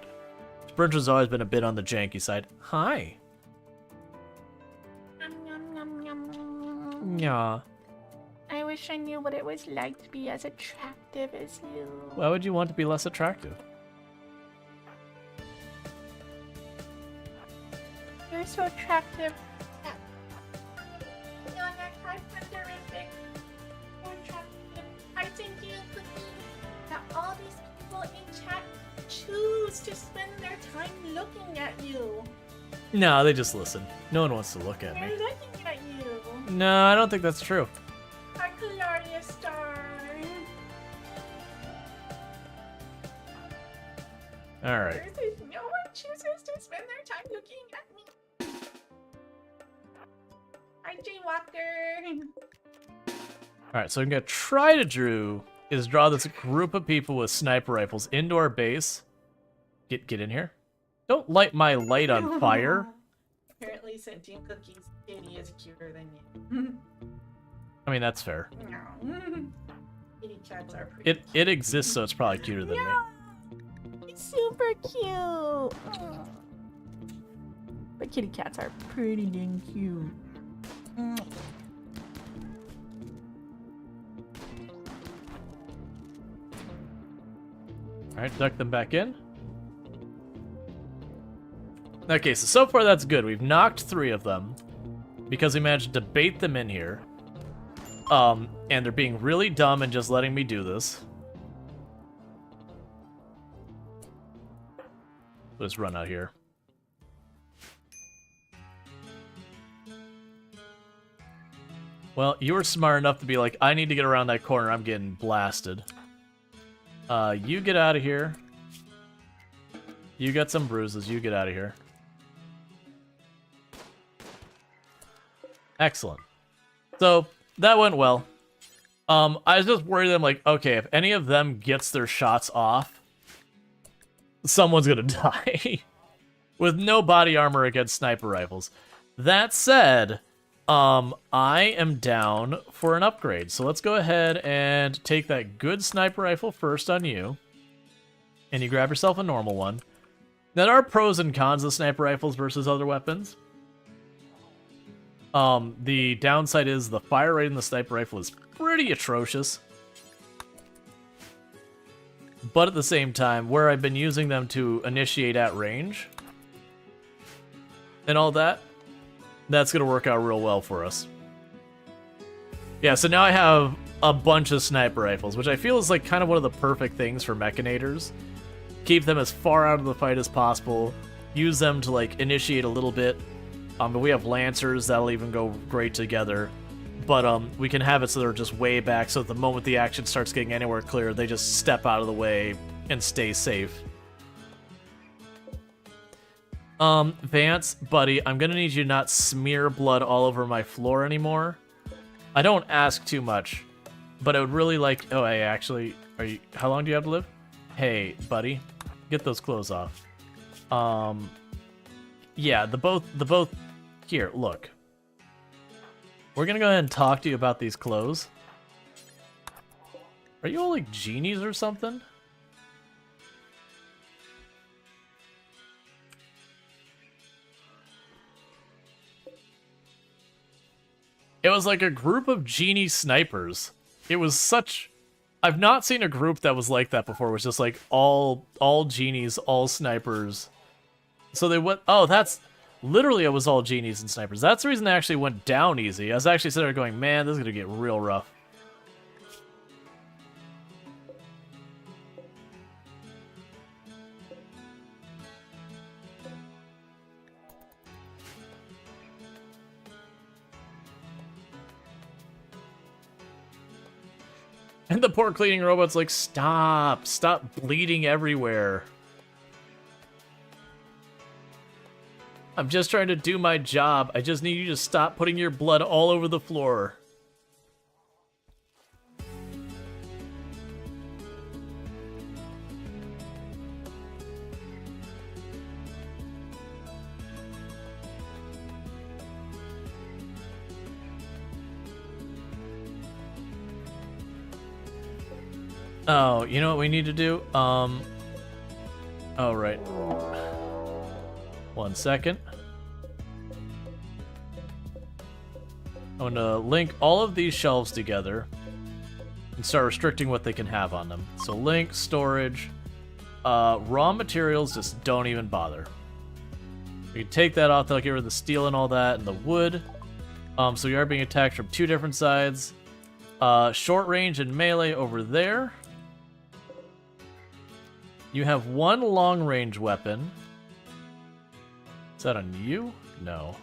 Sprinter's always been a bit on the janky side. Hi. Yeah. I wish I knew what it was like to be as attractive as you. Why would you want to be less attractive? You're so attractive. You're terrific. You're attractive. I think you could be that all these people in chat choose to spend their time looking at you. No, they just listen. No one wants to look at They're me. looking at you. No, I don't think that's true. Our glorious star. Alright. No one chooses to spend their time looking at me. Hi, Jaywalker. Alright, so I'm gonna try to draw this group of people with sniper rifles into our base. Get in here. Don't light my light on fire. Apparently, sentient cookies. Kitty is cuter than you. I mean, that's fair. Kitty cats are pretty. It exists, so it's probably cuter than me. It's super cute. But kitty cats are pretty dang cute. Alright, duck them back in. Okay, so far that's good. We've knocked 3 of them because we managed to bait them in here. And they're being really dumb and just letting me do this. Let's run out here. Well, you were smart enough to be like, I need to get around that corner. I'm getting blasted. You get out of here. You got some bruises. You get out of here. Excellent. So, that went well. I was just worried that I'm like, okay, if any of them gets their shots off, someone's gonna die. With no body armor against sniper rifles. That said, I am down for an upgrade. So let's go ahead and take that good sniper rifle first on you. And you grab yourself a normal one. There are pros and cons of sniper rifles versus other weapons. The downside is the fire rate in the sniper rifle is pretty atrocious. But at the same time, where I've been using them to initiate at range and all that, that's going to work out real well for us. Yeah, so now I have a bunch of sniper rifles, which I feel is like kind of one of the perfect things for Mechanators. Keep them as far out of the fight as possible. Use them to like initiate a little bit. But we have Lancers that'll even go great together. But we can have it so they're just way back, so at the moment the action starts getting anywhere clear, they just step out of the way and stay safe. Vance, buddy, I'm gonna need you to not smear blood all over my floor anymore. I don't ask too much, but I would really like... Oh, hey, actually, how long do you have to live? Hey, buddy, get those clothes off. Yeah, the both. Here, look. We're gonna go ahead and talk to you about these clothes. Are you all like genies or something? It was like a group of genie snipers. It was such... I've not seen a group that was like that before. It was just like all genies, all snipers. So they went... Oh, that's... Literally, it was all genies and snipers. That's the reason they actually went down easy. I was actually sitting there going, man, this is going to get real rough. And the poor cleaning robot's like, stop bleeding everywhere. I'm just trying to do my job. I just need you to stop putting your blood all over the floor. Oh, you know what we need to do? Oh, right. 1 second. I'm gonna link all of these shelves together and start restricting what they can have on them. So link, storage, raw materials, just don't even bother. We can take that off, that'll get rid of the steel and all that, and the wood. So we are being attacked from 2 different sides. Short range and melee over there. You have 1 long range weapon. Is that on you? No.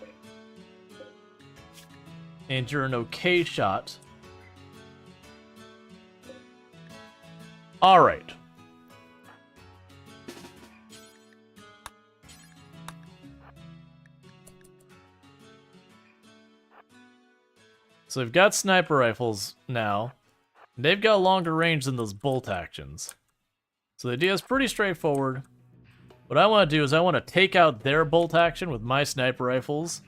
And you're an okay shot. Alright. So we've got sniper rifles now. They've got longer range than those bolt actions. So the idea is pretty straightforward. What I want to do is I want to take out their bolt action with my sniper rifles.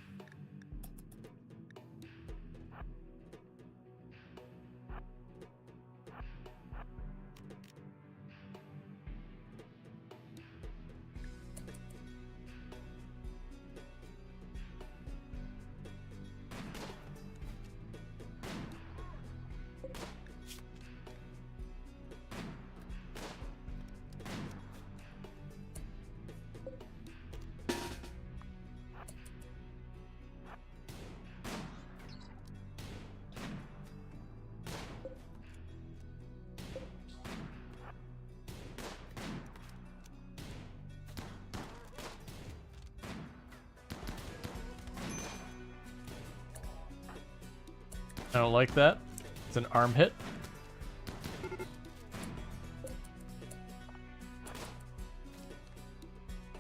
I don't like that. It's an arm hit.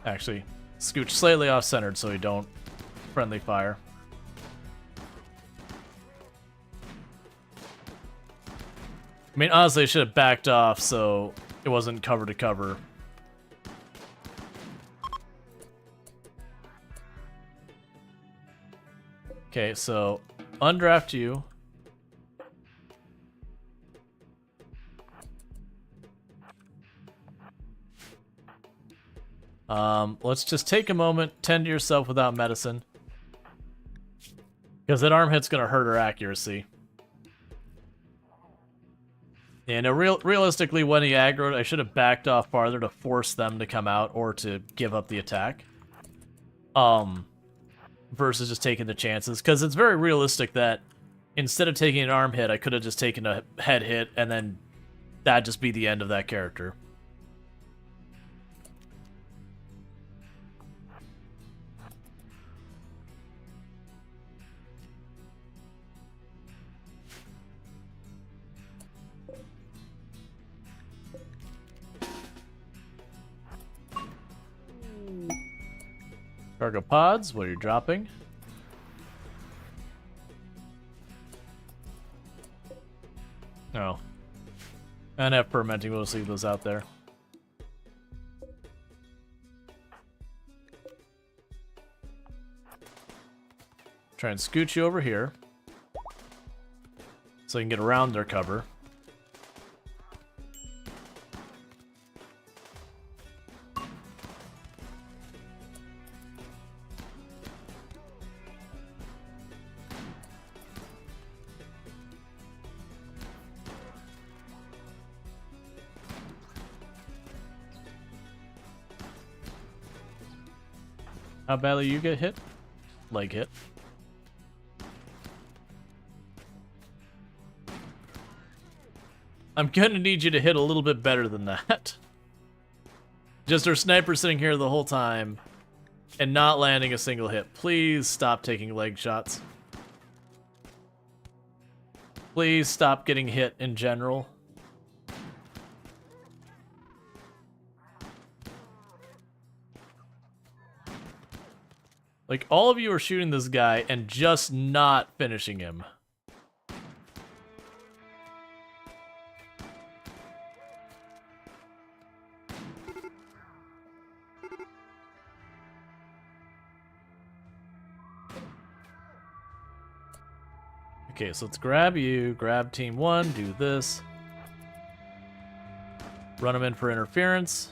Actually, scooch slightly off-centered so we don't friendly fire. I mean, honestly, I should have backed off so it wasn't cover to cover. Okay, so undraft you. Let's just take a moment, tend to yourself without medicine. Because that arm hit's gonna hurt our accuracy. And realistically, when he aggroed, I should have backed off farther to force them to come out or to give up the attack. Versus just taking the chances. Because it's very realistic that instead of taking an arm hit, I could have just taken a head hit and then that'd just be the end of that character. Cargo pods, what are you dropping? Oh. And have fermenting, we'll just leave those out there. Try and scoot you over here. So you can get around their cover. How badly you get hit? Leg hit. I'm gonna need you to hit a little bit better than that. Just our sniper sitting here the whole time and not landing a single hit. Please stop taking leg shots. Please stop getting hit in general. Like, all of you are shooting this guy and just not finishing him. Okay, so let's grab you, grab team 1, do this. Run them in for interference.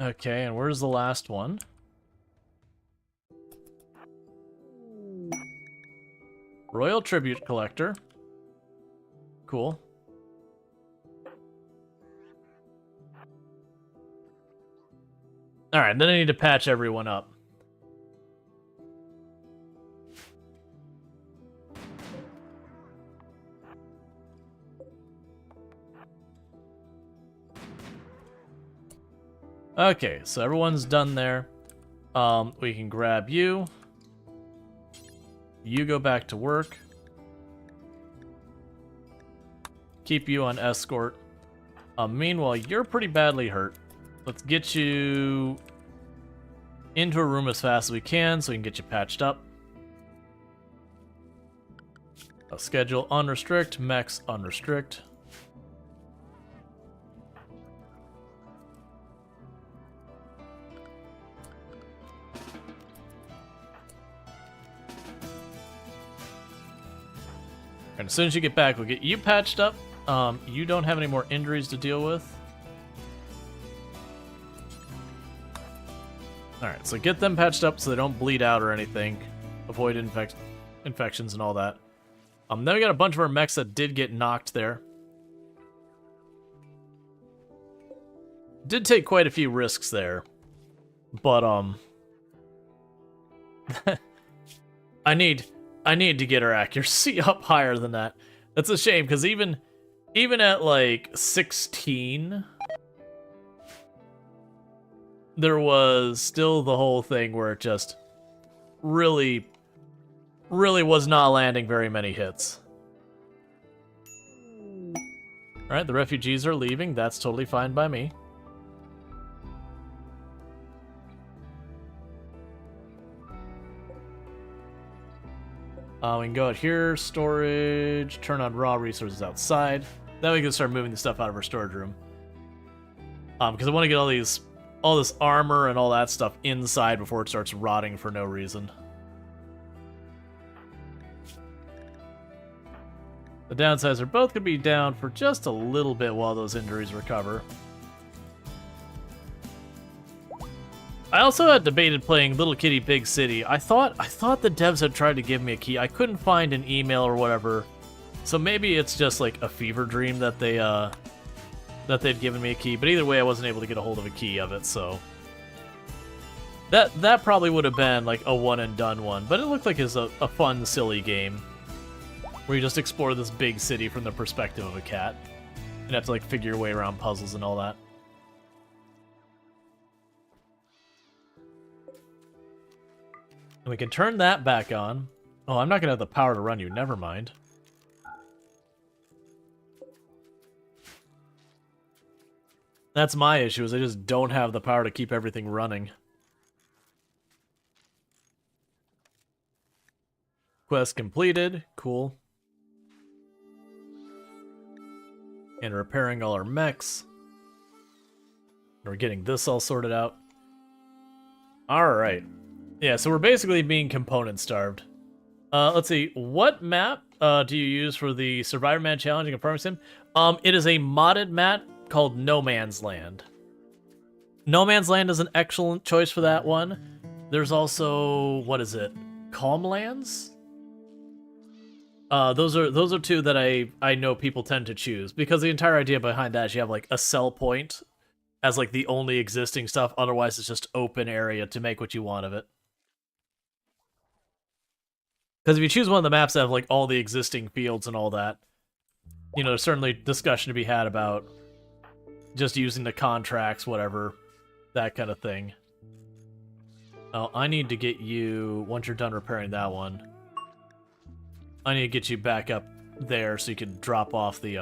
Okay, and where's the last one? Royal Tribute Collector. Cool. Alright, then I need to patch everyone up. Okay, so everyone's done there. We can grab you. You go back to work. Keep you on escort. Meanwhile, you're pretty badly hurt. Let's get you into a room as fast as we can so we can get you patched up. Schedule unrestrict, mechs unrestrict. And as soon as you get back, we'll get you patched up. You don't have any more injuries to deal with. Alright, so get them patched up so they don't bleed out or anything. Avoid infections and all that. Then we got a bunch of our mechs that did get knocked there. Did take quite a few risks there. But, I need to get our accuracy up higher than that. That's a shame, because even at, like, 16... there was still the whole thing where it just really was not landing very many hits. Alright, the refugees are leaving. That's totally fine by me. We can go out here, storage, turn on raw resources outside. Then we can start moving the stuff out of our storage room. Because I want to get all this armor and all that stuff inside before it starts rotting for no reason. The downsides are both going to be down for just a little bit while those injuries recover. I also had debated playing Little Kitty Big City. I thought the devs had tried to give me a key. I couldn't find an email or whatever. So maybe it's just like a fever dream that they'd given me a key, but either way I wasn't able to get a hold of a key of it, so that probably would have been like a one and done one, but it looked like it's a fun, silly game where you just explore this big city from the perspective of a cat and have to like figure your way around puzzles and all that. And we can turn that back on. Oh, I'm not gonna have the power to run you, never mind. That's my issue, is I just don't have the power to keep everything running. Quest completed. Cool. And repairing all our mechs. We're getting this all sorted out. Alright. Yeah, so we're basically being component starved. Let's see. What map do you use for the Survivor Man Challenge and Farming Sim? It is a modded map called No Man's Land. No Man's Land is an excellent choice for that one. There's also, what is it? Calm Lands? Those are two that I know people tend to choose, because the entire idea behind that is you have like a sell point as like the only existing stuff. Otherwise, it's just open area to make what you want of it. Because if you choose one of the maps that have like all the existing fields and all that, you know, there's certainly discussion to be had about just using the contracts, whatever, that kind of thing. Oh, I need to get you, once you're done repairing that one, I need to get you back up there so you can drop off the,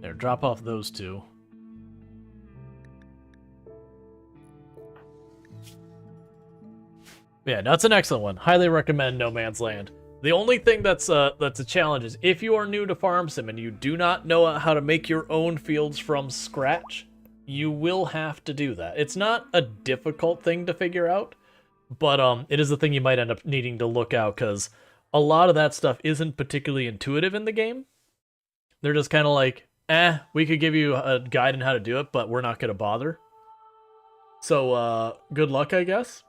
there, drop off those two. Yeah, that's an excellent one. Highly recommend No Man's Land. The only thing that's a challenge is if you are new to Farm Sim and you do not know how to make your own fields from scratch, you will have to do that. It's not a difficult thing to figure out, but it is a thing you might end up needing to look out, because a lot of that stuff isn't particularly intuitive in the game. They're just kind of like, we could give you a guide on how to do it, but we're not going to bother. So, good luck, I guess.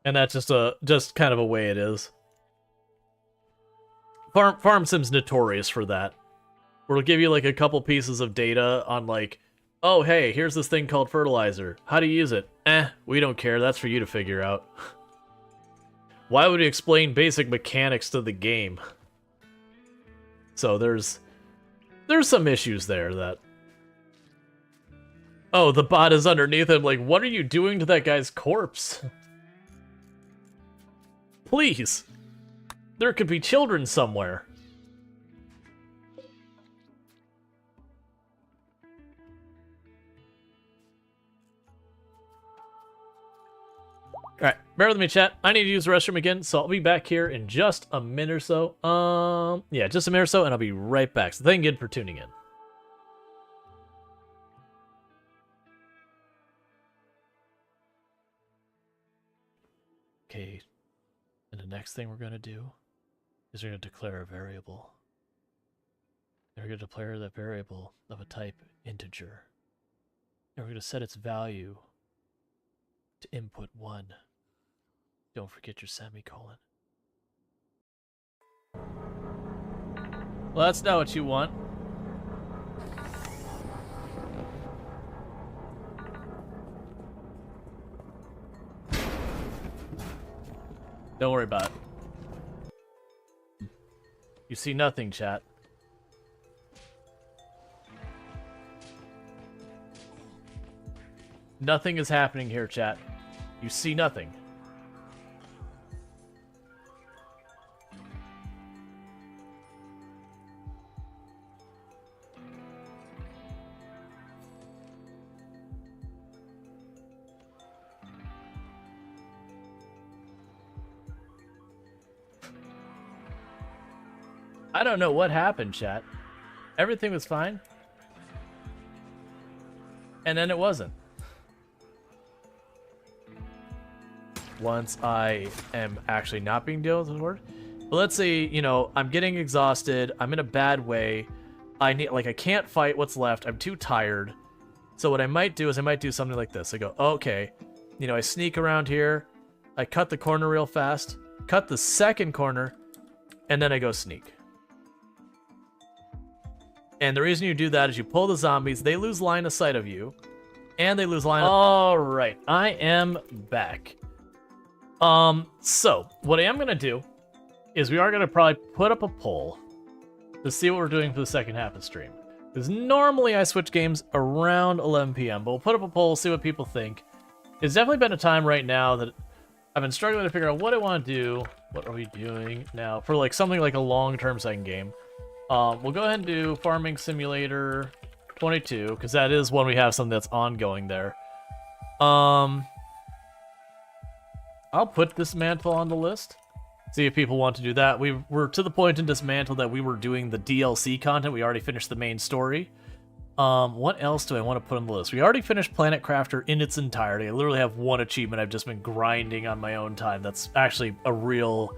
And that's just kind of a way it is. Farm Sim's notorious for that. Where it'll give you like a couple pieces of data on like, oh hey, here's this thing called fertilizer. How do you use it? We don't care, that's for you to figure out. Why would we explain basic mechanics to the game? So there's some issues there that... Oh, the bot is underneath him, like, what are you doing to that guy's corpse? Please! There could be children somewhere. Alright, bear with me, chat. I need to use the restroom again, so I'll be back here in just a minute or so. Yeah, just a minute or so, and I'll be right back. So thank you for tuning in. Okay, and the next thing we're going to do is we're going to declare a variable. And we're going to declare that variable of a type integer. And we're going to set its value to input 1. Don't forget your semicolon. Well, that's not what you want. Don't worry about it. You see nothing, chat. Nothing is happening here, chat. You see nothing. I don't know what happened, chat. Everything was fine. And then it wasn't. Once I am actually not being dealt with the word. But let's say, you know, I'm getting exhausted. I'm in a bad way. I can't fight what's left. I'm too tired. So what I might do is I might do something like this. I go, okay, you know, I sneak around here. I cut the corner real fast. Cut the second corner. And then I go sneak. And the reason you do that is you pull the zombies, they lose line of sight of you, and they lose line of... Alright, I am back. So, what I am going to do is we are going to probably put up a poll to see what we're doing for the second half of the stream. Because normally I switch games around 11 p.m., but we'll put up a poll, see what people think. It's definitely been a time right now that I've been struggling to figure out what I want to do. What are we doing now? For like something like a long-term second game. We'll go ahead and do Farming Simulator 22, because that is one we have something that's ongoing there. I'll put Dismantle on the list. See if people want to do that. We're to the point in Dismantle that we were doing the DLC content. We already finished the main story. What else do I want to put on the list? We already finished Planet Crafter in its entirety. I literally have one achievement I've just been grinding on my own time. That's actually a real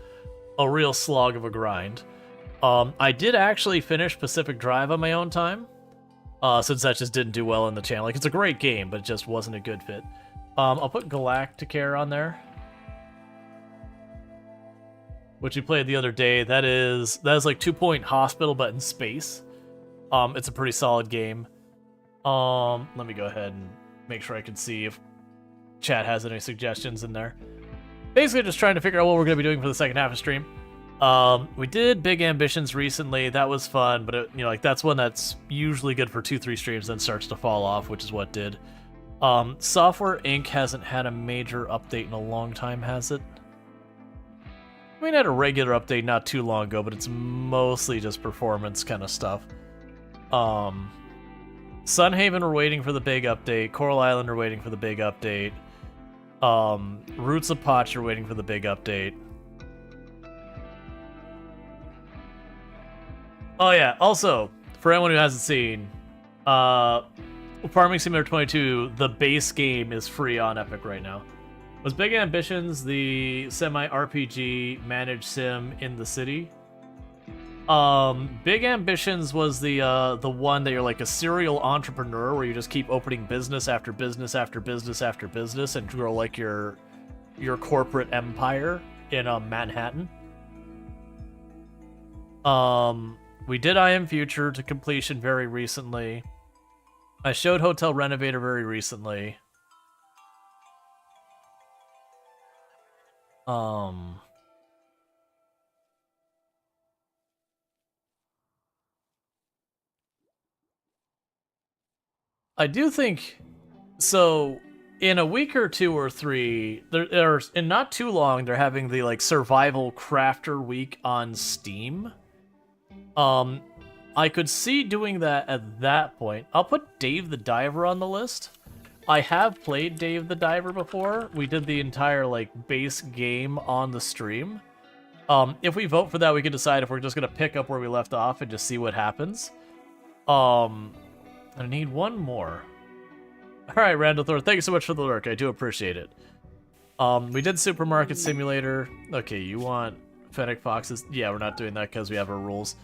slog of a grind. I did actually finish Pacific Drive on my own time, since that just didn't do well in the channel. Like, it's a great game, but it just wasn't a good fit. I'll put Galacticare on there, which we played the other day. That is like 2 Point Hospital, but in space. It's a pretty solid game. Let me go ahead and make sure I can see if chat has any suggestions in there. Basically, just trying to figure out what we're going to be doing for the second half of stream. We did Big Ambitions recently. That was fun, but like that's one that's usually good for 2-3 streams, then starts to fall off, which is what did. Software Inc. hasn't had a major update in a long time, has it? I mean, it had a regular update not too long ago, but it's mostly just performance kind of stuff. Sunhaven, we're waiting for the big update. Coral Island are waiting for the big update. Roots of Potch are waiting for the big update. Oh yeah, also, for anyone who hasn't seen, Farming Simulator 22, the base game is free on Epic right now. Was Big Ambitions the semi-RPG managed sim in the city? Big Ambitions was the one that you're like a serial entrepreneur where you just keep opening business after business after business after business and grow like your corporate empire in Manhattan. We did I Am Future to completion very recently. I showed Hotel Renovator very recently. I do think so. In a week or 2 or 3, there's in not too long they're having the like Survival Crafter Week on Steam. I could see doing that at that point. I'll put Dave the Diver on the list. I have played Dave the Diver before. We did the entire like base game on the stream. If we vote for that, we can decide if we're just gonna pick up where we left off and just see what happens. I need one more. All right, Randall Thor, thank you so much for the lurk. I do appreciate it. We did Supermarket Simulator. Okay, you want Fennec Foxes? Yeah, we're not doing that because we have our rules.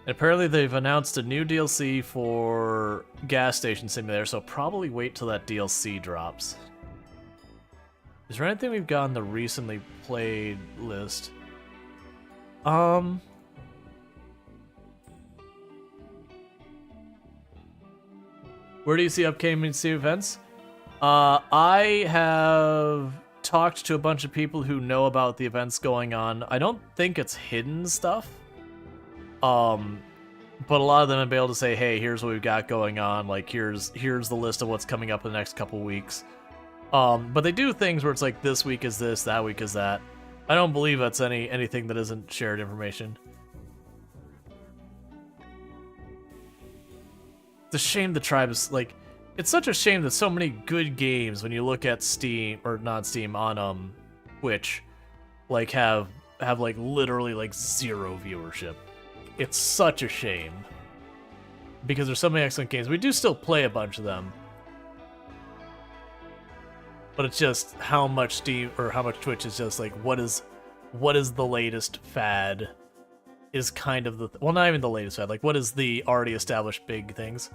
Apparently they've announced a new DLC for Gas Station Simulator, so probably wait till that DLC drops. Is there anything we've got on the recently played list? Where do you see upcoming events? I have talked to a bunch of people who know about the events going on. I don't think it's hidden stuff. But a lot of them have been able to say, hey, here's what we've got going on. Like, here's the list of what's coming up in the next couple weeks. But they do things where it's like, this week is this, that week is that. I don't believe that's anything that isn't shared information. It's a shame the tribe is, like, it's such a shame that so many good games, when you look at Steam, or not Steam, on, Twitch, like, have like, literally, like, 0 viewership. It's such a shame. Because there's so many excellent games. We do still play a bunch of them. But it's just how much Steam, or how much Twitch is just like, what is the latest fad is kind of the, well, not even the latest fad, like, what is the already established big things?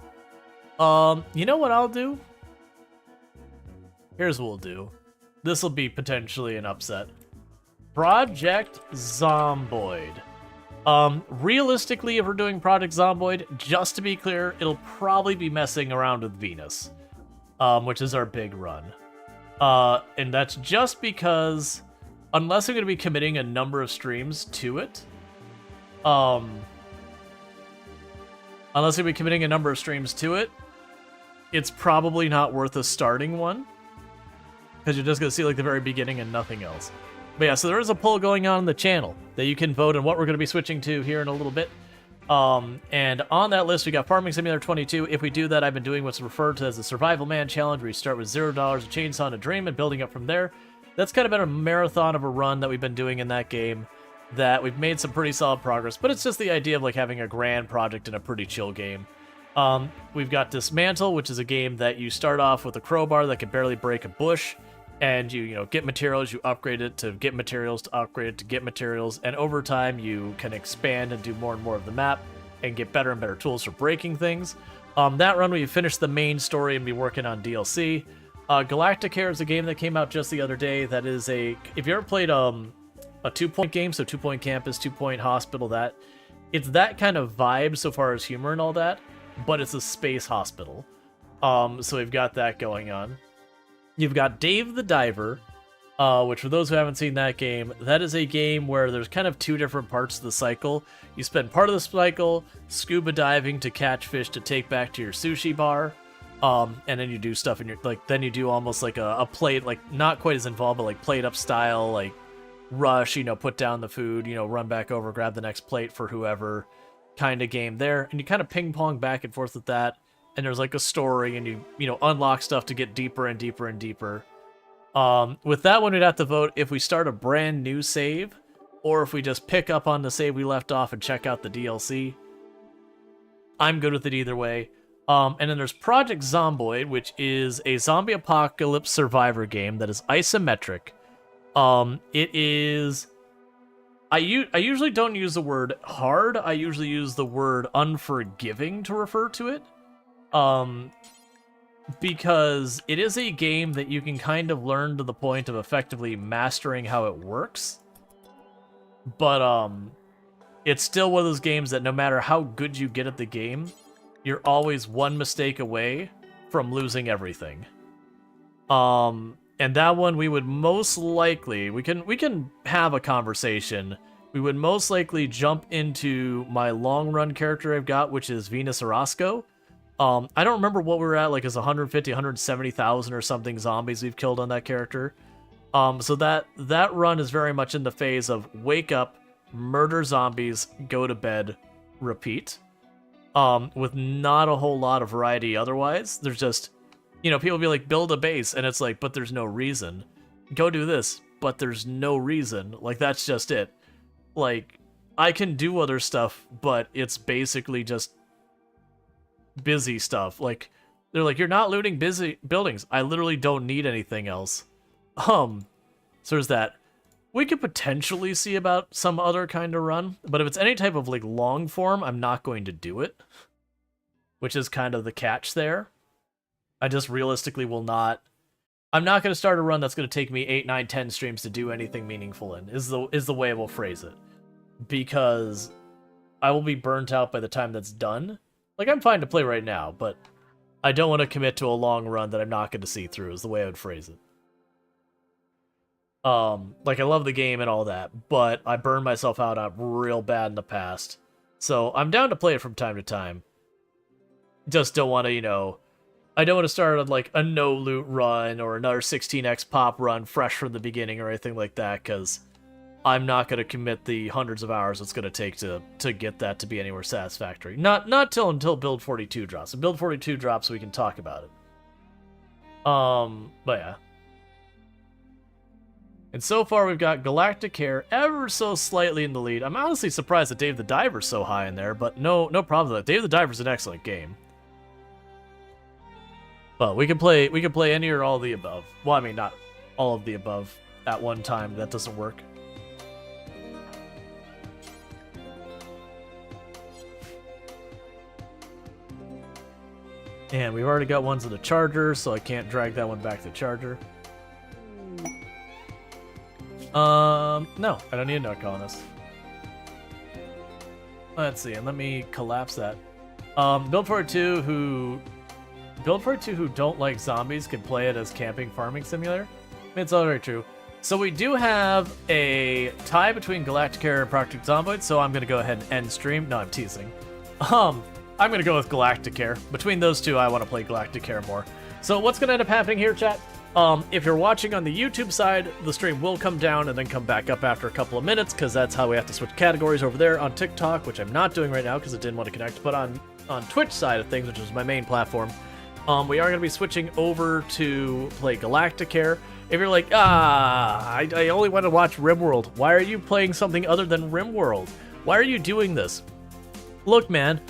You know what I'll do? Here's what we'll do. This will be potentially an upset. Project Zomboid. Realistically, if we're doing Project Zomboid, just to be clear, it'll probably be messing around with Venus, which is our big run. And that's just because, unless I'm going to be committing a number of streams to it, it's probably not worth a starting one, because you're just going to see like the very beginning and nothing else. But yeah, so there is a poll going on in the channel that you can vote on what we're going to be switching to here in a little bit. And on that list, we got Farming Simulator 22. If we do that, I've been doing what's referred to as the Survival Man Challenge, where you start with $0, a chainsaw, and a dream, and building up from there. That's kind of been a marathon of a run that we've been doing in that game, that we've made some pretty solid progress, but it's just the idea of like having a grand project in a pretty chill game. We've got Dismantle, which is a game that you start off with a crowbar that can barely break a bush, and you get materials, you upgrade it to get materials, to upgrade it to get materials, and over time you can expand and do more and more of the map and get better and better tools for breaking things. That run, we finished the main story and be working on DLC. Galactic Hair is a game that came out just the other day. That is if you ever played a 2-point game, so 2-point campus, 2-point hospital, it's that kind of vibe so far as humor and all that, but it's a space hospital. So we've got that going on. You've got Dave the Diver, which for those who haven't seen that game, that is a game where there's kind of two different parts of the cycle. You spend part of the cycle scuba diving to catch fish to take back to your sushi bar, and then you do stuff in your, then you do almost like a plate, not quite as involved, but like plate up style, rush, put down the food, run back over, grab the next plate for whoever kind of game there. And you kind of ping pong back and forth with that. And there's like a story, and you unlock stuff to get deeper and deeper and deeper. With that one, we'd have to vote if we start a brand new save, or if we just pick up on the save we left off and check out the DLC. I'm good with it either way. And then there's Project Zomboid, which is a zombie apocalypse survivor game that is isometric. It is... I usually don't use the word hard. I usually use the word unforgiving to refer to it. Because it is a game that you can kind of learn to the point of effectively mastering how it works. But, it's still one of those games that no matter how good you get at the game, you're always one mistake away from losing everything. And that one we would most likely, we can have a conversation. We would most likely jump into my long run character I've got, which is Venus Orozco. I don't remember what we were at, as 150, 170,000 or something zombies we've killed on that character. So that run is very much in the phase of wake up, murder zombies, go to bed, repeat. With not a whole lot of variety otherwise. There's just, people be like, build a base, and it's like, but there's no reason. Go do this, but there's no reason. That's just it. I can do other stuff, but it's basically just busy stuff. They're like, you're not looting busy buildings. I literally don't need anything else. So there's that. We could potentially see about some other kind of run, but if it's any type of long form, I'm not going to do it, which is kind of the catch there. I just realistically will not. I'm not going to start a run that's going to take me 8, 9, 10 streams to do anything meaningful in, is the way I will phrase it, because I will be burnt out by the time that's done. I'm fine to play right now, but I don't want to commit to a long run that I'm not going to see through, is the way I would phrase it. I love the game and all that, but I burned myself out real bad in the past. So I'm down to play it from time to time. Just don't want to, I don't want to start on a no loot run or another 16x pop run fresh from the beginning or anything like that, because I'm not going to commit the hundreds of hours it's going to take to get that to be anywhere satisfactory. Not until Build 42 drops. If Build 42 drops, we can talk about it. But yeah. And so far, we've got Galactic Hair ever so slightly in the lead. I'm honestly surprised that Dave the Diver's so high in there, but no problem with that. Dave the Diver's an excellent game. But we can play any or all of the above. Well, I mean, not all of the above at one time. That doesn't work. And we've already got ones in the charger, so I can't drag that one back to the charger. No, I don't need a note colonist. Let's see, and let me collapse that. Build 42 who don't like zombies can play it as camping farming simulator. I mean, it's all very true. So we do have a tie between Galactic Hair and Project Zomboid, so I'm gonna go ahead and end stream. No, I'm teasing. I'm gonna go with Galactic Hair. Between those two, I want to play Galactic Hair more. So what's gonna end up happening here, chat? If you're watching on the YouTube side, the stream will come down and then come back up after a couple of minutes, because that's how we have to switch categories over there on TikTok, which I'm not doing right now because I didn't want to connect. But on Twitch side of things, which is my main platform, we are going to be switching over to play Galacticare. If you're like, I only want to watch RimWorld, why are you playing something other than RimWorld? Why are you doing this? Look, man,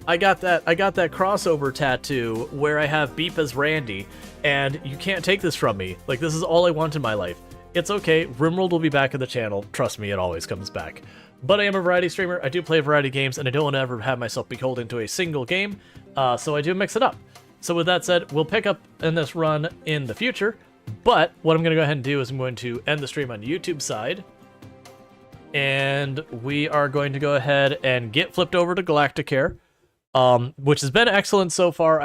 I got that crossover tattoo where I have Beep as Randy, and you can't take this from me. Like, this is all I want in my life. It's okay, RimWorld will be back in the channel. Trust me, it always comes back. But I am a variety streamer, I do play a variety of games, and I don't want to ever have myself beholden to a single game, so I do mix it up. So with that said, we'll pick up in this run in the future, but what I'm going to go ahead and do is I'm going to end the stream on the YouTube side, and we are going to go ahead and get flipped over to Galacticare, which has been excellent so far.